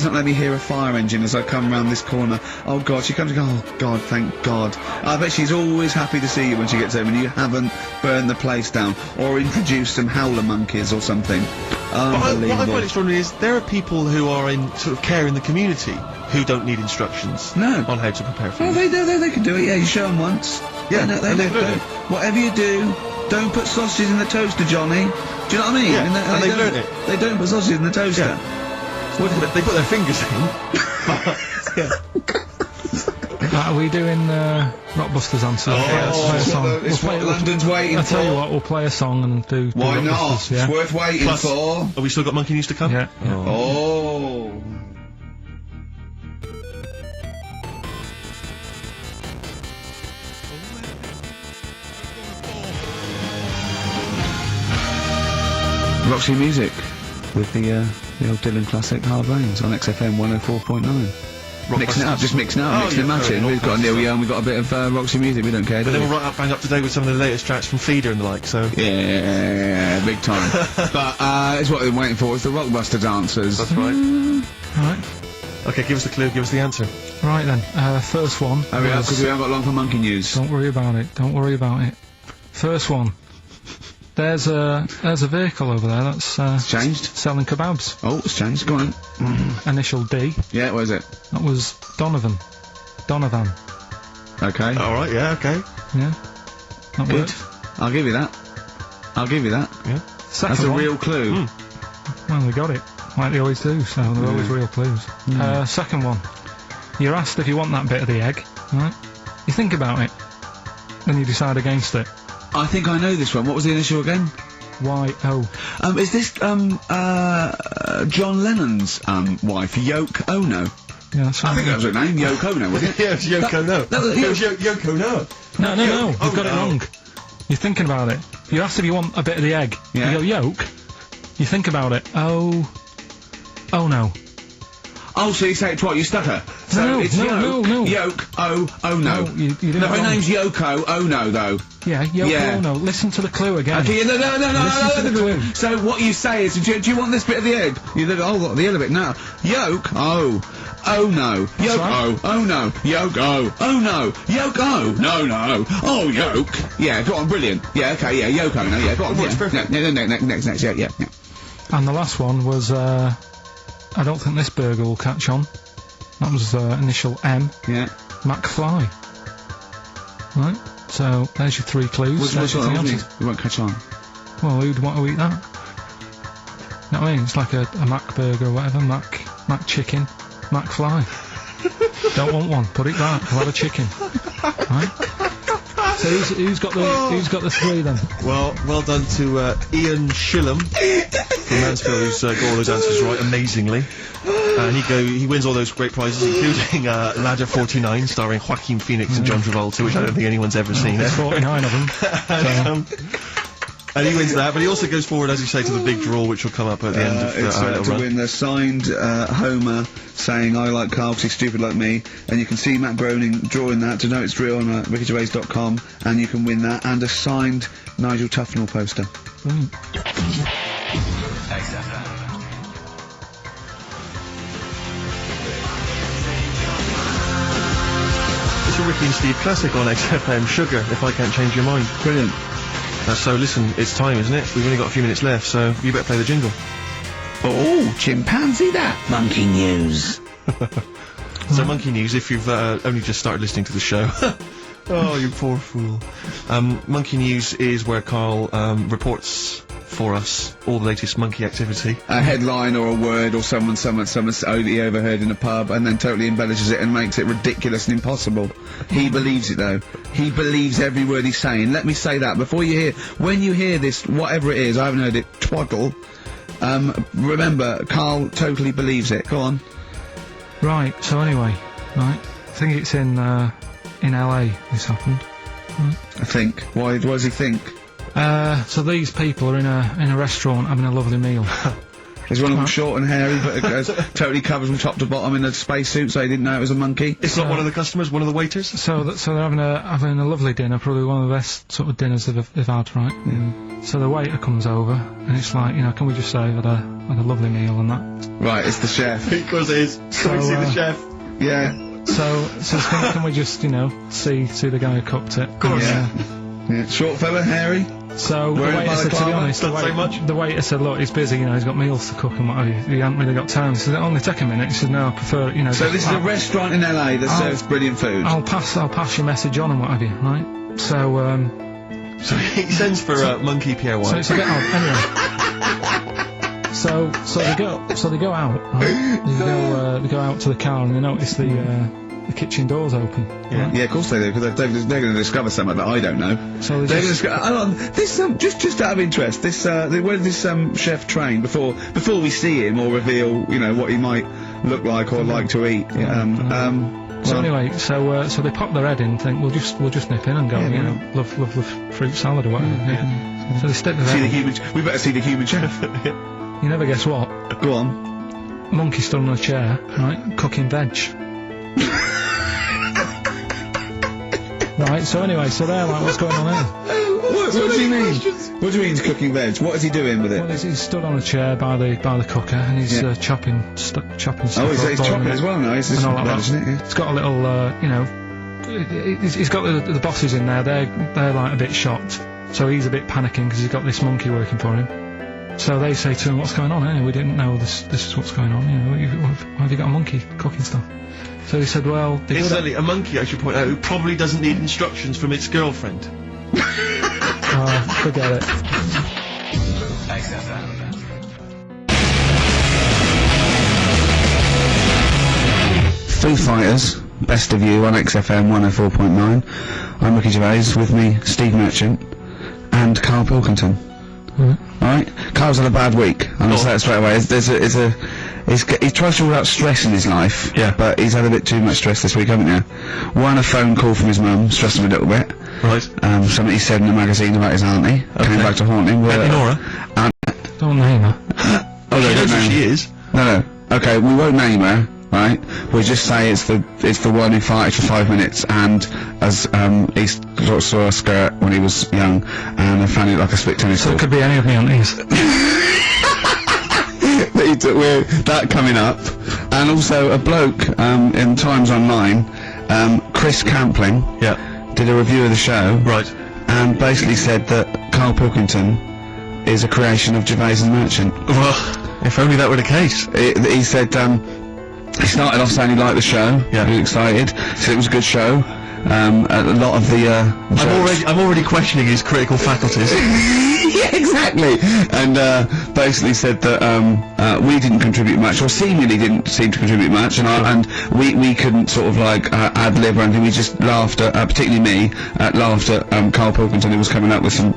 not let me hear a fire engine as I come round this corner. Oh God, she comes and goes, oh God, thank God. I bet she's always happy to see you when she gets home and you haven't burned the place down or introduced some howler monkeys or something. What I Unbelievable. find extraordinary is there are people who are in sort of care in the community who don't need instructions No. on how to prepare food. Well, they can do it, yeah, you show them once. Yeah, they and they don't. learn it. Whatever you do, don't put sausages in the toaster, Johnny. Do you know what I mean? Yeah, and they they've don't- learned it. They don't put sausages in the toaster. Yeah. They put their fingers in. Yeah. Are we doing Rockbusters answer? Oh, Let's play a it's song. what, it's We'll what play- London's waiting I'll for. tell you what, we'll play a song and do Why not? Rockbusters, yeah. It's worth waiting Plus, for. have we still got Monkey News to come? Yeah. Oh. Roxy Music with the old Dylan classic Hard Rains on XFM 104.9. Mixing it up, just mixing it up, Oh, mixing and yeah, matching. fair We've got enough. Neil Young, we've got a bit of Roxy Music, we don't care, do But then we? we're right up, bang up to date with some of the latest tracks from Feeder and the like, so... Yeah, big time. But it's what they're waiting for, is the Rockbuster dancers. That's right. Right. Okay, give us the clue, give us the answer. Right then, first one. Hurry up, was- because we haven't got long for monkey news. Don't worry about it. Don't worry about it. First one. There's a vehicle over there that's It's changed. selling kebabs. Oh, it's changed, go on. Initial D. Yeah, what is it? That was Donovan. Okay. Alright, yeah, okay. Yeah. That Good. worked. I'll give you that. I'll give you that. Second That's a one. real clue. Well, they got it. Like they always do, so they're always real clues. Second one. You're asked if you want that bit of the egg, right? You think about it. Then you decide against it. I think I know this one. What was the initial again? Y-O. Is this, John Lennon's, wife, Yoko Ono? Yeah, that's right. I think that was her name, Yoko Ono, wasn't it? Yeah, it's Yoko No. that was- It was Yoko No. No, you've got it no. wrong. You're thinking about it. You're asked if you want a bit of the egg. Yeah. You go, yolk. You think about it. Oh no. Oh, so you say it twice, you stutter. So No, it's no, Yoke, no. Yoke, oh no. No, you did No, it her wrong. name's Yoko Ono, though. Yeah, Yoko Yeah. Ono. Listen to the clue again. Okay, no. Listen to the clue. So what you say is, do you want this bit of the egg? You look, oh, the other bit now. Yoke, oh no. Yoke, right. oh no. Yoke, oh no. Yoke, oh no. Oh, yoke. Yeah, go on, brilliant. Yeah, okay, yeah, Yoke, no, yeah, go on. Works Yeah. perfect. Next, yeah. And the last one was, I don't think this burger will catch on. That was initial M. Yeah. McFly. Right? So, there's your three clues. What's There's your on? three answers. You won't catch on. Well, who'd want to eat that? You know what I mean? It's like a Mac burger or whatever. Mac chicken. McFly. Don't want one. Put it back. I'll have a chicken. Right? So who's got the three then? Well done to Ian Shillham from Mansfield, who's got all those answers right amazingly. And he wins all those great prizes, including Ladder 49, starring Joaquin Phoenix and John Travolta, which I don't think anyone's ever seen. There's 49 of them. And he wins that, but he also goes forward, as you say, to the big draw, which will come up at the end of It's our little to run. win the signed Homer saying I like Carl 'cause he's stupid like me, and you can see Matt Groening drawing that to know it's real on rickygervais.com, and you can win that and a signed Nigel Tufnell poster. Brilliant. It's a Ricky and Steve classic on XFM, Sugar, If I Can't Change Your Mind. Brilliant. So listen, it's time, isn't it? We've only got a few minutes left, so you better play the jingle. Oh, chimpanzee that. Monkey news. So Monkey News, if you've only just started listening to the show. Oh, you poor fool. Monkey News is where Carl reports for us all the latest monkey activity. A headline or a word or someone he overheard in a pub and then totally embellishes it and makes it ridiculous and impossible. He believes it though. He believes every word he's saying. Let me say that before when you hear this, whatever it is, I haven't heard it, twaddle, remember, Carl totally believes it. Go on. Right, so anyway, right, I think it's in LA this happened. I think. Why does he think? So these people are in a restaurant having a lovely meal. There's one of them short and hairy, but totally covered from top to bottom in a spacesuit, so he didn't know it was a monkey. It's not one of the customers, one of the waiters? So they're having a lovely dinner, probably one of the best sort of dinners they've had, right? Yeah. So the waiter comes over, and it's like, can we just say I've had a lovely meal and that? Right, it's the chef. Because it is. Can we see the chef? Yeah. So can we just, see the guy who cooked it? Of course. Yeah. Short fella, hairy. So the Wearing waiter said, to be balaclava? honest, Doesn't say much. the waiter said, look, he's busy, he's got meals to cook and what have you. He hasn't really got time. He said, it'll only take a minute. He said, no, I prefer, So this is a restaurant in LA that serves brilliant food. I'll pass your message on and what have you, right? So So he sends for Monkey Pierre so it's a bit odd. Anyway. So they go out, right? They go out to the car and they notice the kitchen door's open. Yeah. Right? Yeah, of course they do, because they're going to discover something that I don't know. So They're they going just, to this just out of interest, this where did this chef train before we see him or reveal what he might look like or like to eat? So anyway, so they pop their head in and think we'll just nip in and go, love fruit salad or whatever. So they stick their head in. We better see the human chef. You never guess what? Go on. Monkey stood on a chair, right, cooking veg. Right, so anyway, so they're like, what's going on here? What do you mean? What do you mean he's cooking veg? What is he doing with it? Well, he's stood on a chair by the cooker and he's chopping stuff. Oh, he's chopping as well now. It's all like that. isn't it? Yeah. It's got a little, he's got the bosses in there. They're like a bit shocked. So he's a bit panicking because he's got this monkey working for him. So they say to him, "What's going on? We didn't know this is what's going on. Why have you got a monkey cooking stuff?" So he said, "Well, it's certainly a monkey, I should point out, who probably doesn't need instructions from its girlfriend." Forget it. Foo Fighters, Best of You on XFM 104.9. I'm Ricky Gervais, with me Steve Merchant and Carl Pilkington. Alright? Carl's had a bad week, I'll say that straight away. He tries to rule out stress in his life, but he's had a bit too much stress this week, haven't you? One, a phone call from his mum, stressed him a little bit. Right. Something he said in a magazine about his auntie, came back to haunt him. Auntie Nora? Don't name her. Oh, she knows who she is. No. Okay, we won't name her, right? We'll just say it's the one who farted for 5 minutes, and as he saw a skirt when he was young, and I found it like a split tennis So ball. it could be any of my aunties. We're that coming up, and also a bloke in Times Online, Chris Campling, did a review of the show, right, and basically said that Carl Pilkington is a creation of Gervais and Merchant. Well, if only that were the case. He said he started off saying he liked the show, he was excited, said it was a good show. A lot of the I'm already questioning his critical faculties. Yeah, exactly. And basically said that we didn't contribute much, or seemingly didn't seem to contribute much, and we couldn't sort of like ad lib or anything. We just laughed at, particularly me, laughed at Carl Pilkington, who was coming up with some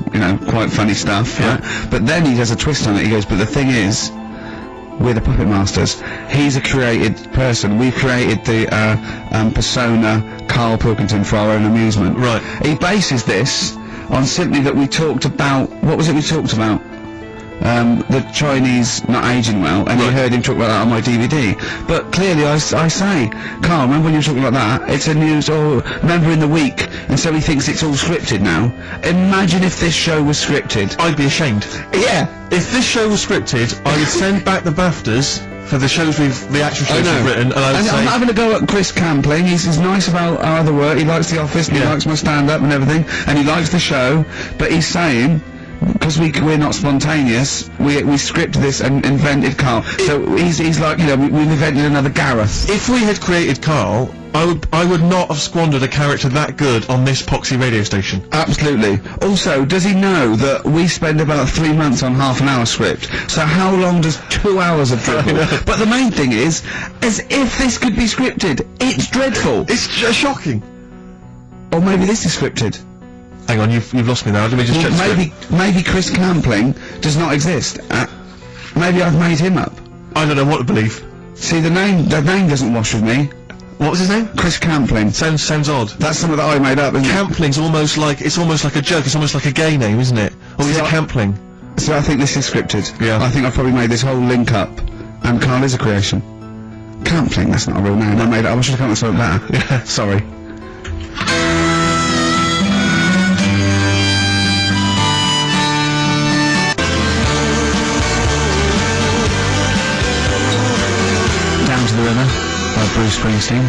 quite funny stuff. Right? But then he has a twist on it. He goes, but the thing is, we're the puppet masters. He's a created person. We've created the persona Carl Pilkington for our own amusement. Right. He bases this on simply that we talked about, what was it we talked about? The Chinese not aging well, and you heard him talk about that on my DVD. But clearly I say, Carl, remember when you were talking about that? It's a news, remember in the week, and so he thinks it's all scripted now. Imagine if this show was scripted. I'd be ashamed. Yeah. If this show was scripted, I would send back the BAFTAs for the actual shows we've written, and I would say... I'm having a go at Chris Campling. He's nice about our other work. He likes The Office, and he likes my stand-up and everything, and he likes the show, but he's saying, because we're not spontaneous, we scripted this and invented Carl. So he's like, we've invented another Gareth. If we had created Carl, I would not have squandered a character that good on this poxy radio station. Absolutely. Also, does he know that we spend about 3 months on half an hour script? So how long does 2 hours of dribble? But the main thing is, as if this could be scripted, it's dreadful. It's shocking. Or maybe this is scripted. Hang on, you've lost me now. Let me just check the script. Maybe Chris Campling does not exist. Maybe I've made him up. I don't know what to believe. See, the name doesn't wash with me. What was his name? Chris Campling. Sounds odd. That's something that I made up. Campling's almost like a joke. It's almost like a gay name, isn't it? Or is it Campling? So I think this is scripted. Yeah. I think I've probably made this whole link up, and Carl is a creation. Campling, that's not a real name. I made it. I should have come up with something better. Yeah. Sorry. Down to the River by Bruce Springsteen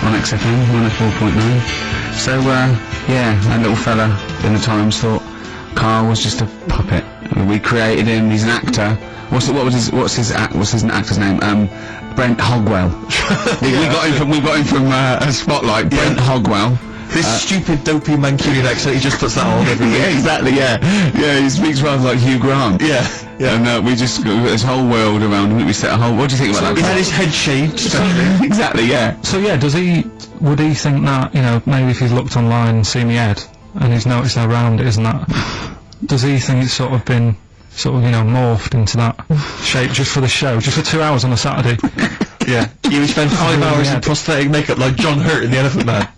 on XFM 104.9. So, yeah, that little fella in the Times thought Carl was just a puppet. We created him. He's an actor. What's his actor's name? Brent Hogwell. we got him from a Spotlight. Brent Hogwell. This stupid, dopey Mancunian accent, he just puts that on every week. Yeah, exactly. Yeah, he speaks rather like Hugh Grant. Yeah. And we just got this whole world around him. We set a whole. What do you think about He that? had his head shaved. Exactly. Yeah. So yeah, would he think that, you know, maybe if he's looked online and seen me head, and he's noticed how round it is and that, does he think it's sort of been, you know, morphed into that shape just for the show, just for 2 hours on a Saturday? Yeah. You spend 5 hours in prosthetic makeup like John Hurt in The Elephant Man.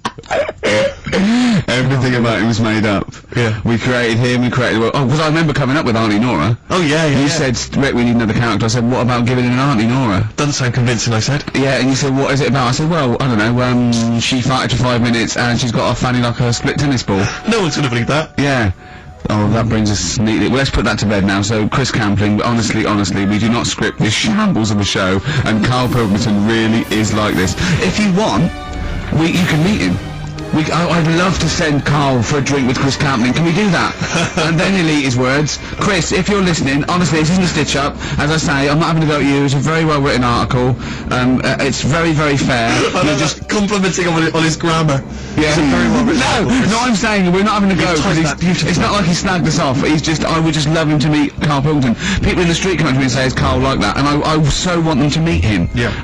Everything about him was made up. Yeah. We created him, we created the world. Oh, because I remember coming up with Auntie Nora. Oh, yeah. You said, Rick, we need another character. I said, what about giving it an Auntie Nora? Doesn't sound convincing, I said. Yeah, and you said, what is it about? I said, well, I don't know, she farted for 5 minutes and she's got a fanny like a split tennis ball. No one's gonna believe that. Yeah. Oh, that brings us neatly. Well, let's put that to bed now. So, Chris Campling, honestly, we do not script this shambles of a show, and Carl Pilkington really is like this. If you want, you can meet him. I'd love to send Carl for a drink with Chris Campling. Can we do that? And then he'll eat his words. Chris, if you're listening, honestly, this isn't a stitch-up. As I say, I'm not having to go at you. It's a very well-written article. It's very, very fair. You're just complimenting him on his grammar. Yeah. It's a very well-written article, Chris. No, I'm saying we're not having to go You've typed because that beautifully. it's not like he snagged us off. I would just love him to meet Carl Pilkington. People in the street come up to me and say, "Is Carl like that?" And I so want them to meet him. Yeah.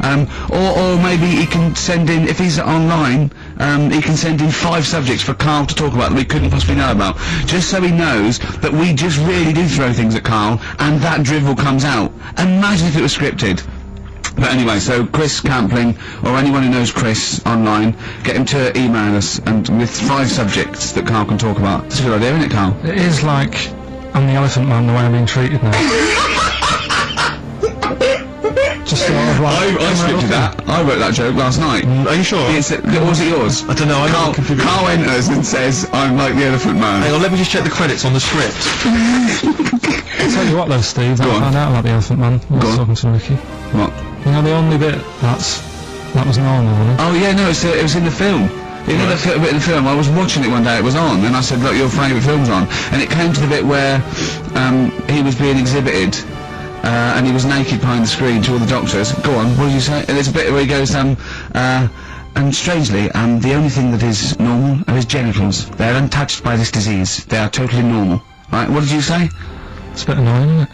Or maybe he can send in, if he's online, he can send in 5 subjects for Carl to talk about that we couldn't possibly know about, just so he knows that we just really do throw things at Carl, and that drivel comes out. Imagine if it was scripted. But anyway, so Chris Campling, or anyone who knows Chris online, get him to email us, and with 5 subjects that Carl can talk about. That's a good idea, isn't it, Carl? It is like I'm the Elephant Man, the way I'm being treated now. Just sort of like... I scripted that. I wrote that joke last night. Are you sure? Was it yours? I don't know, I'm not confused. Carl enters and says, "I'm like the Elephant Man." Hang on, let me just check the credits on the script. I'll tell you what though, Steve, I Go on. found out about the Elephant Man. I Go was on. talking to Ricky. What? You know, the only bit that was normal, wasn't it? Oh yeah, no, it was in the film. You know the bit in the film, I was watching it one day, it was on, and I said, "Look, your favourite film's on." And it came to the bit where he was being exhibited, and he was naked behind the screen to all the doctors. Go on, what did you say? And there's a bit where he goes, and strangely, the only thing that is normal are his genitals. They're untouched by this disease. They are totally normal. Right, what did you say? It's a bit annoying, isn't it?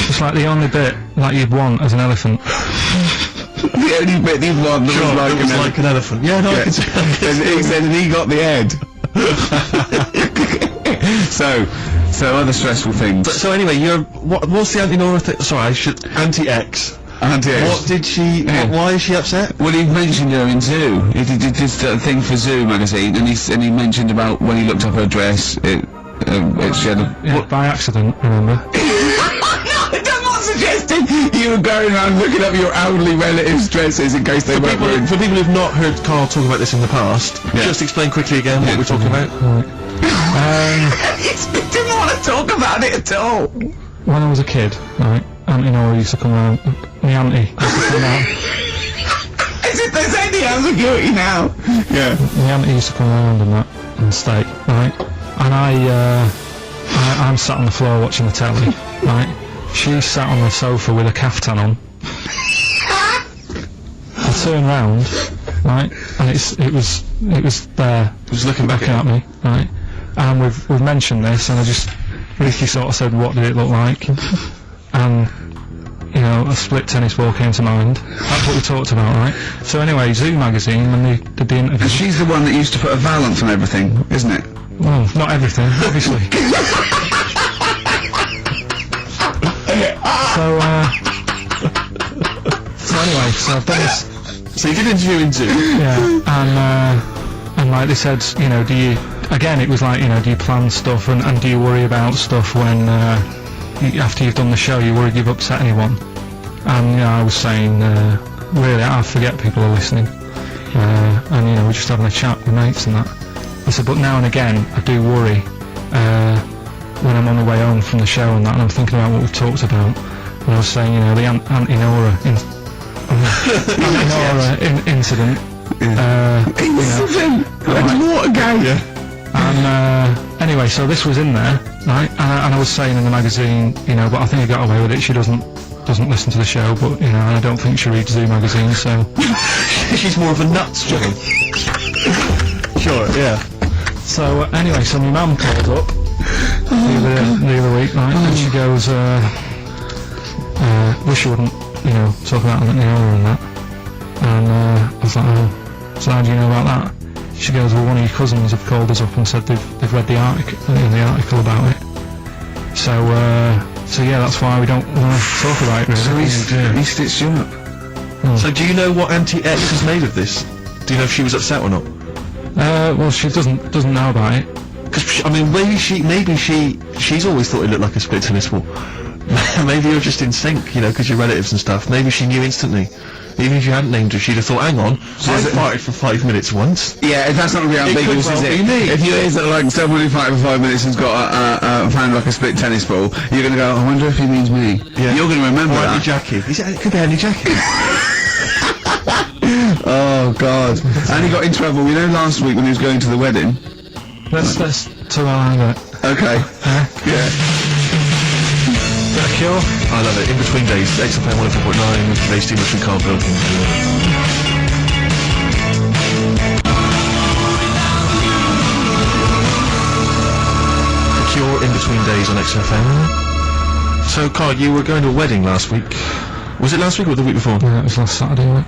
It's like the only bit that you'd want as an elephant. The only bit you'd want that was like, like an elephant. Yeah, no, I can see and he said, and he got the head. So other stressful things. So anyway, what's the Auntie Nora thing? Sorry, Auntie X. Auntie X. What did she, Yeah. why is she upset? Well, he mentioned her in Zoo. He did this thing for Zoo magazine, and he mentioned about when he looked up her dress. She had a... Yeah, by accident, remember? I'm not suggesting you were going around looking up your elderly relatives' dresses in case they weren't wearing... For people who've not heard Carl talk about this in the past, just explain quickly again what we're talking about. He didn't want to talk about it at all. When I was a kid, right, Auntie Nora used to come around. My auntie used to come around. As if there's any ambiguity now. Yeah. My auntie used to come around and stay, right? And I'm sat on the floor watching the telly, right? She's sat on the sofa with a caftan on. I turn round, right, and it was there. It was looking back at me, right? And we've mentioned this, and Ricky sort of said, "What did it look like?" And you know, a split tennis ball came to mind. That's what we talked about, right? So anyway, Zoo magazine, when they did the interview. And she's the one that used to put a valance on everything, isn't it? Well, not everything, obviously. So anyway, so I've done this. So you did an interview in Zoo. Yeah, and like they said, you know, it was like, you know, do you plan stuff and do you worry about stuff when, after you've done the show, you're worried you've upset anyone. And, you know, I was saying, really, I forget people are listening. And, you know, we're just having a chat with mates and that. I said, but now and again, I do worry, when I'm on the way home from the show and that, and I'm thinking about what we've talked about. And I was saying, you know, the Auntie Nora incident. Watergate. And anyway, so this was in there, right? And I was saying in the magazine, you know, but I think I got away with it. She doesn't listen to the show, but you know, and I don't think she reads Zoo magazine, so She's more of a nuts woman. Sure, yeah. so anyway, so my mum called up the other week, right? And she goes, wish you wouldn't, you know, talk about Auntie Nora and that. And I was like, oh, so how do you know about that? She goes, well, one of your cousins have called us up and said they've read the article about it. So yeah, that's why we don't want to talk about it, really. So he stitched you up. So do you know what Auntie X has made of this? Do you know if she was upset or not? Well, she doesn't know about it. Because, I mean, maybe she's always thought it looked like a split tennis ball. Maybe you're just in sync, you know, because you're relatives and stuff. Maybe she knew instantly. Even if you hadn't named her, she'd have thought, hang on, I farted for 5 minutes once. Yeah, that's not going to be ambiguous, well is it? be me. If you hear that, like, someone who farted for 5 minutes and's got found like a split tennis ball, you're going to go, I wonder if he means me. Yeah. You're going to remember Or that. Auntie Jackie. It could be Auntie Jackie. Oh, God. And he got in trouble, you know, last week when he was going to the wedding? Let's talk about it. Okay. Yeah. Is that a cure? I love it. In between days, XFM 104.9 with today's too much with Carl Pilkins. The Cure in between days on XFM. So, Carl, you were going to a wedding last week. Was it last week or the week before? Yeah, it was last Saturday, right?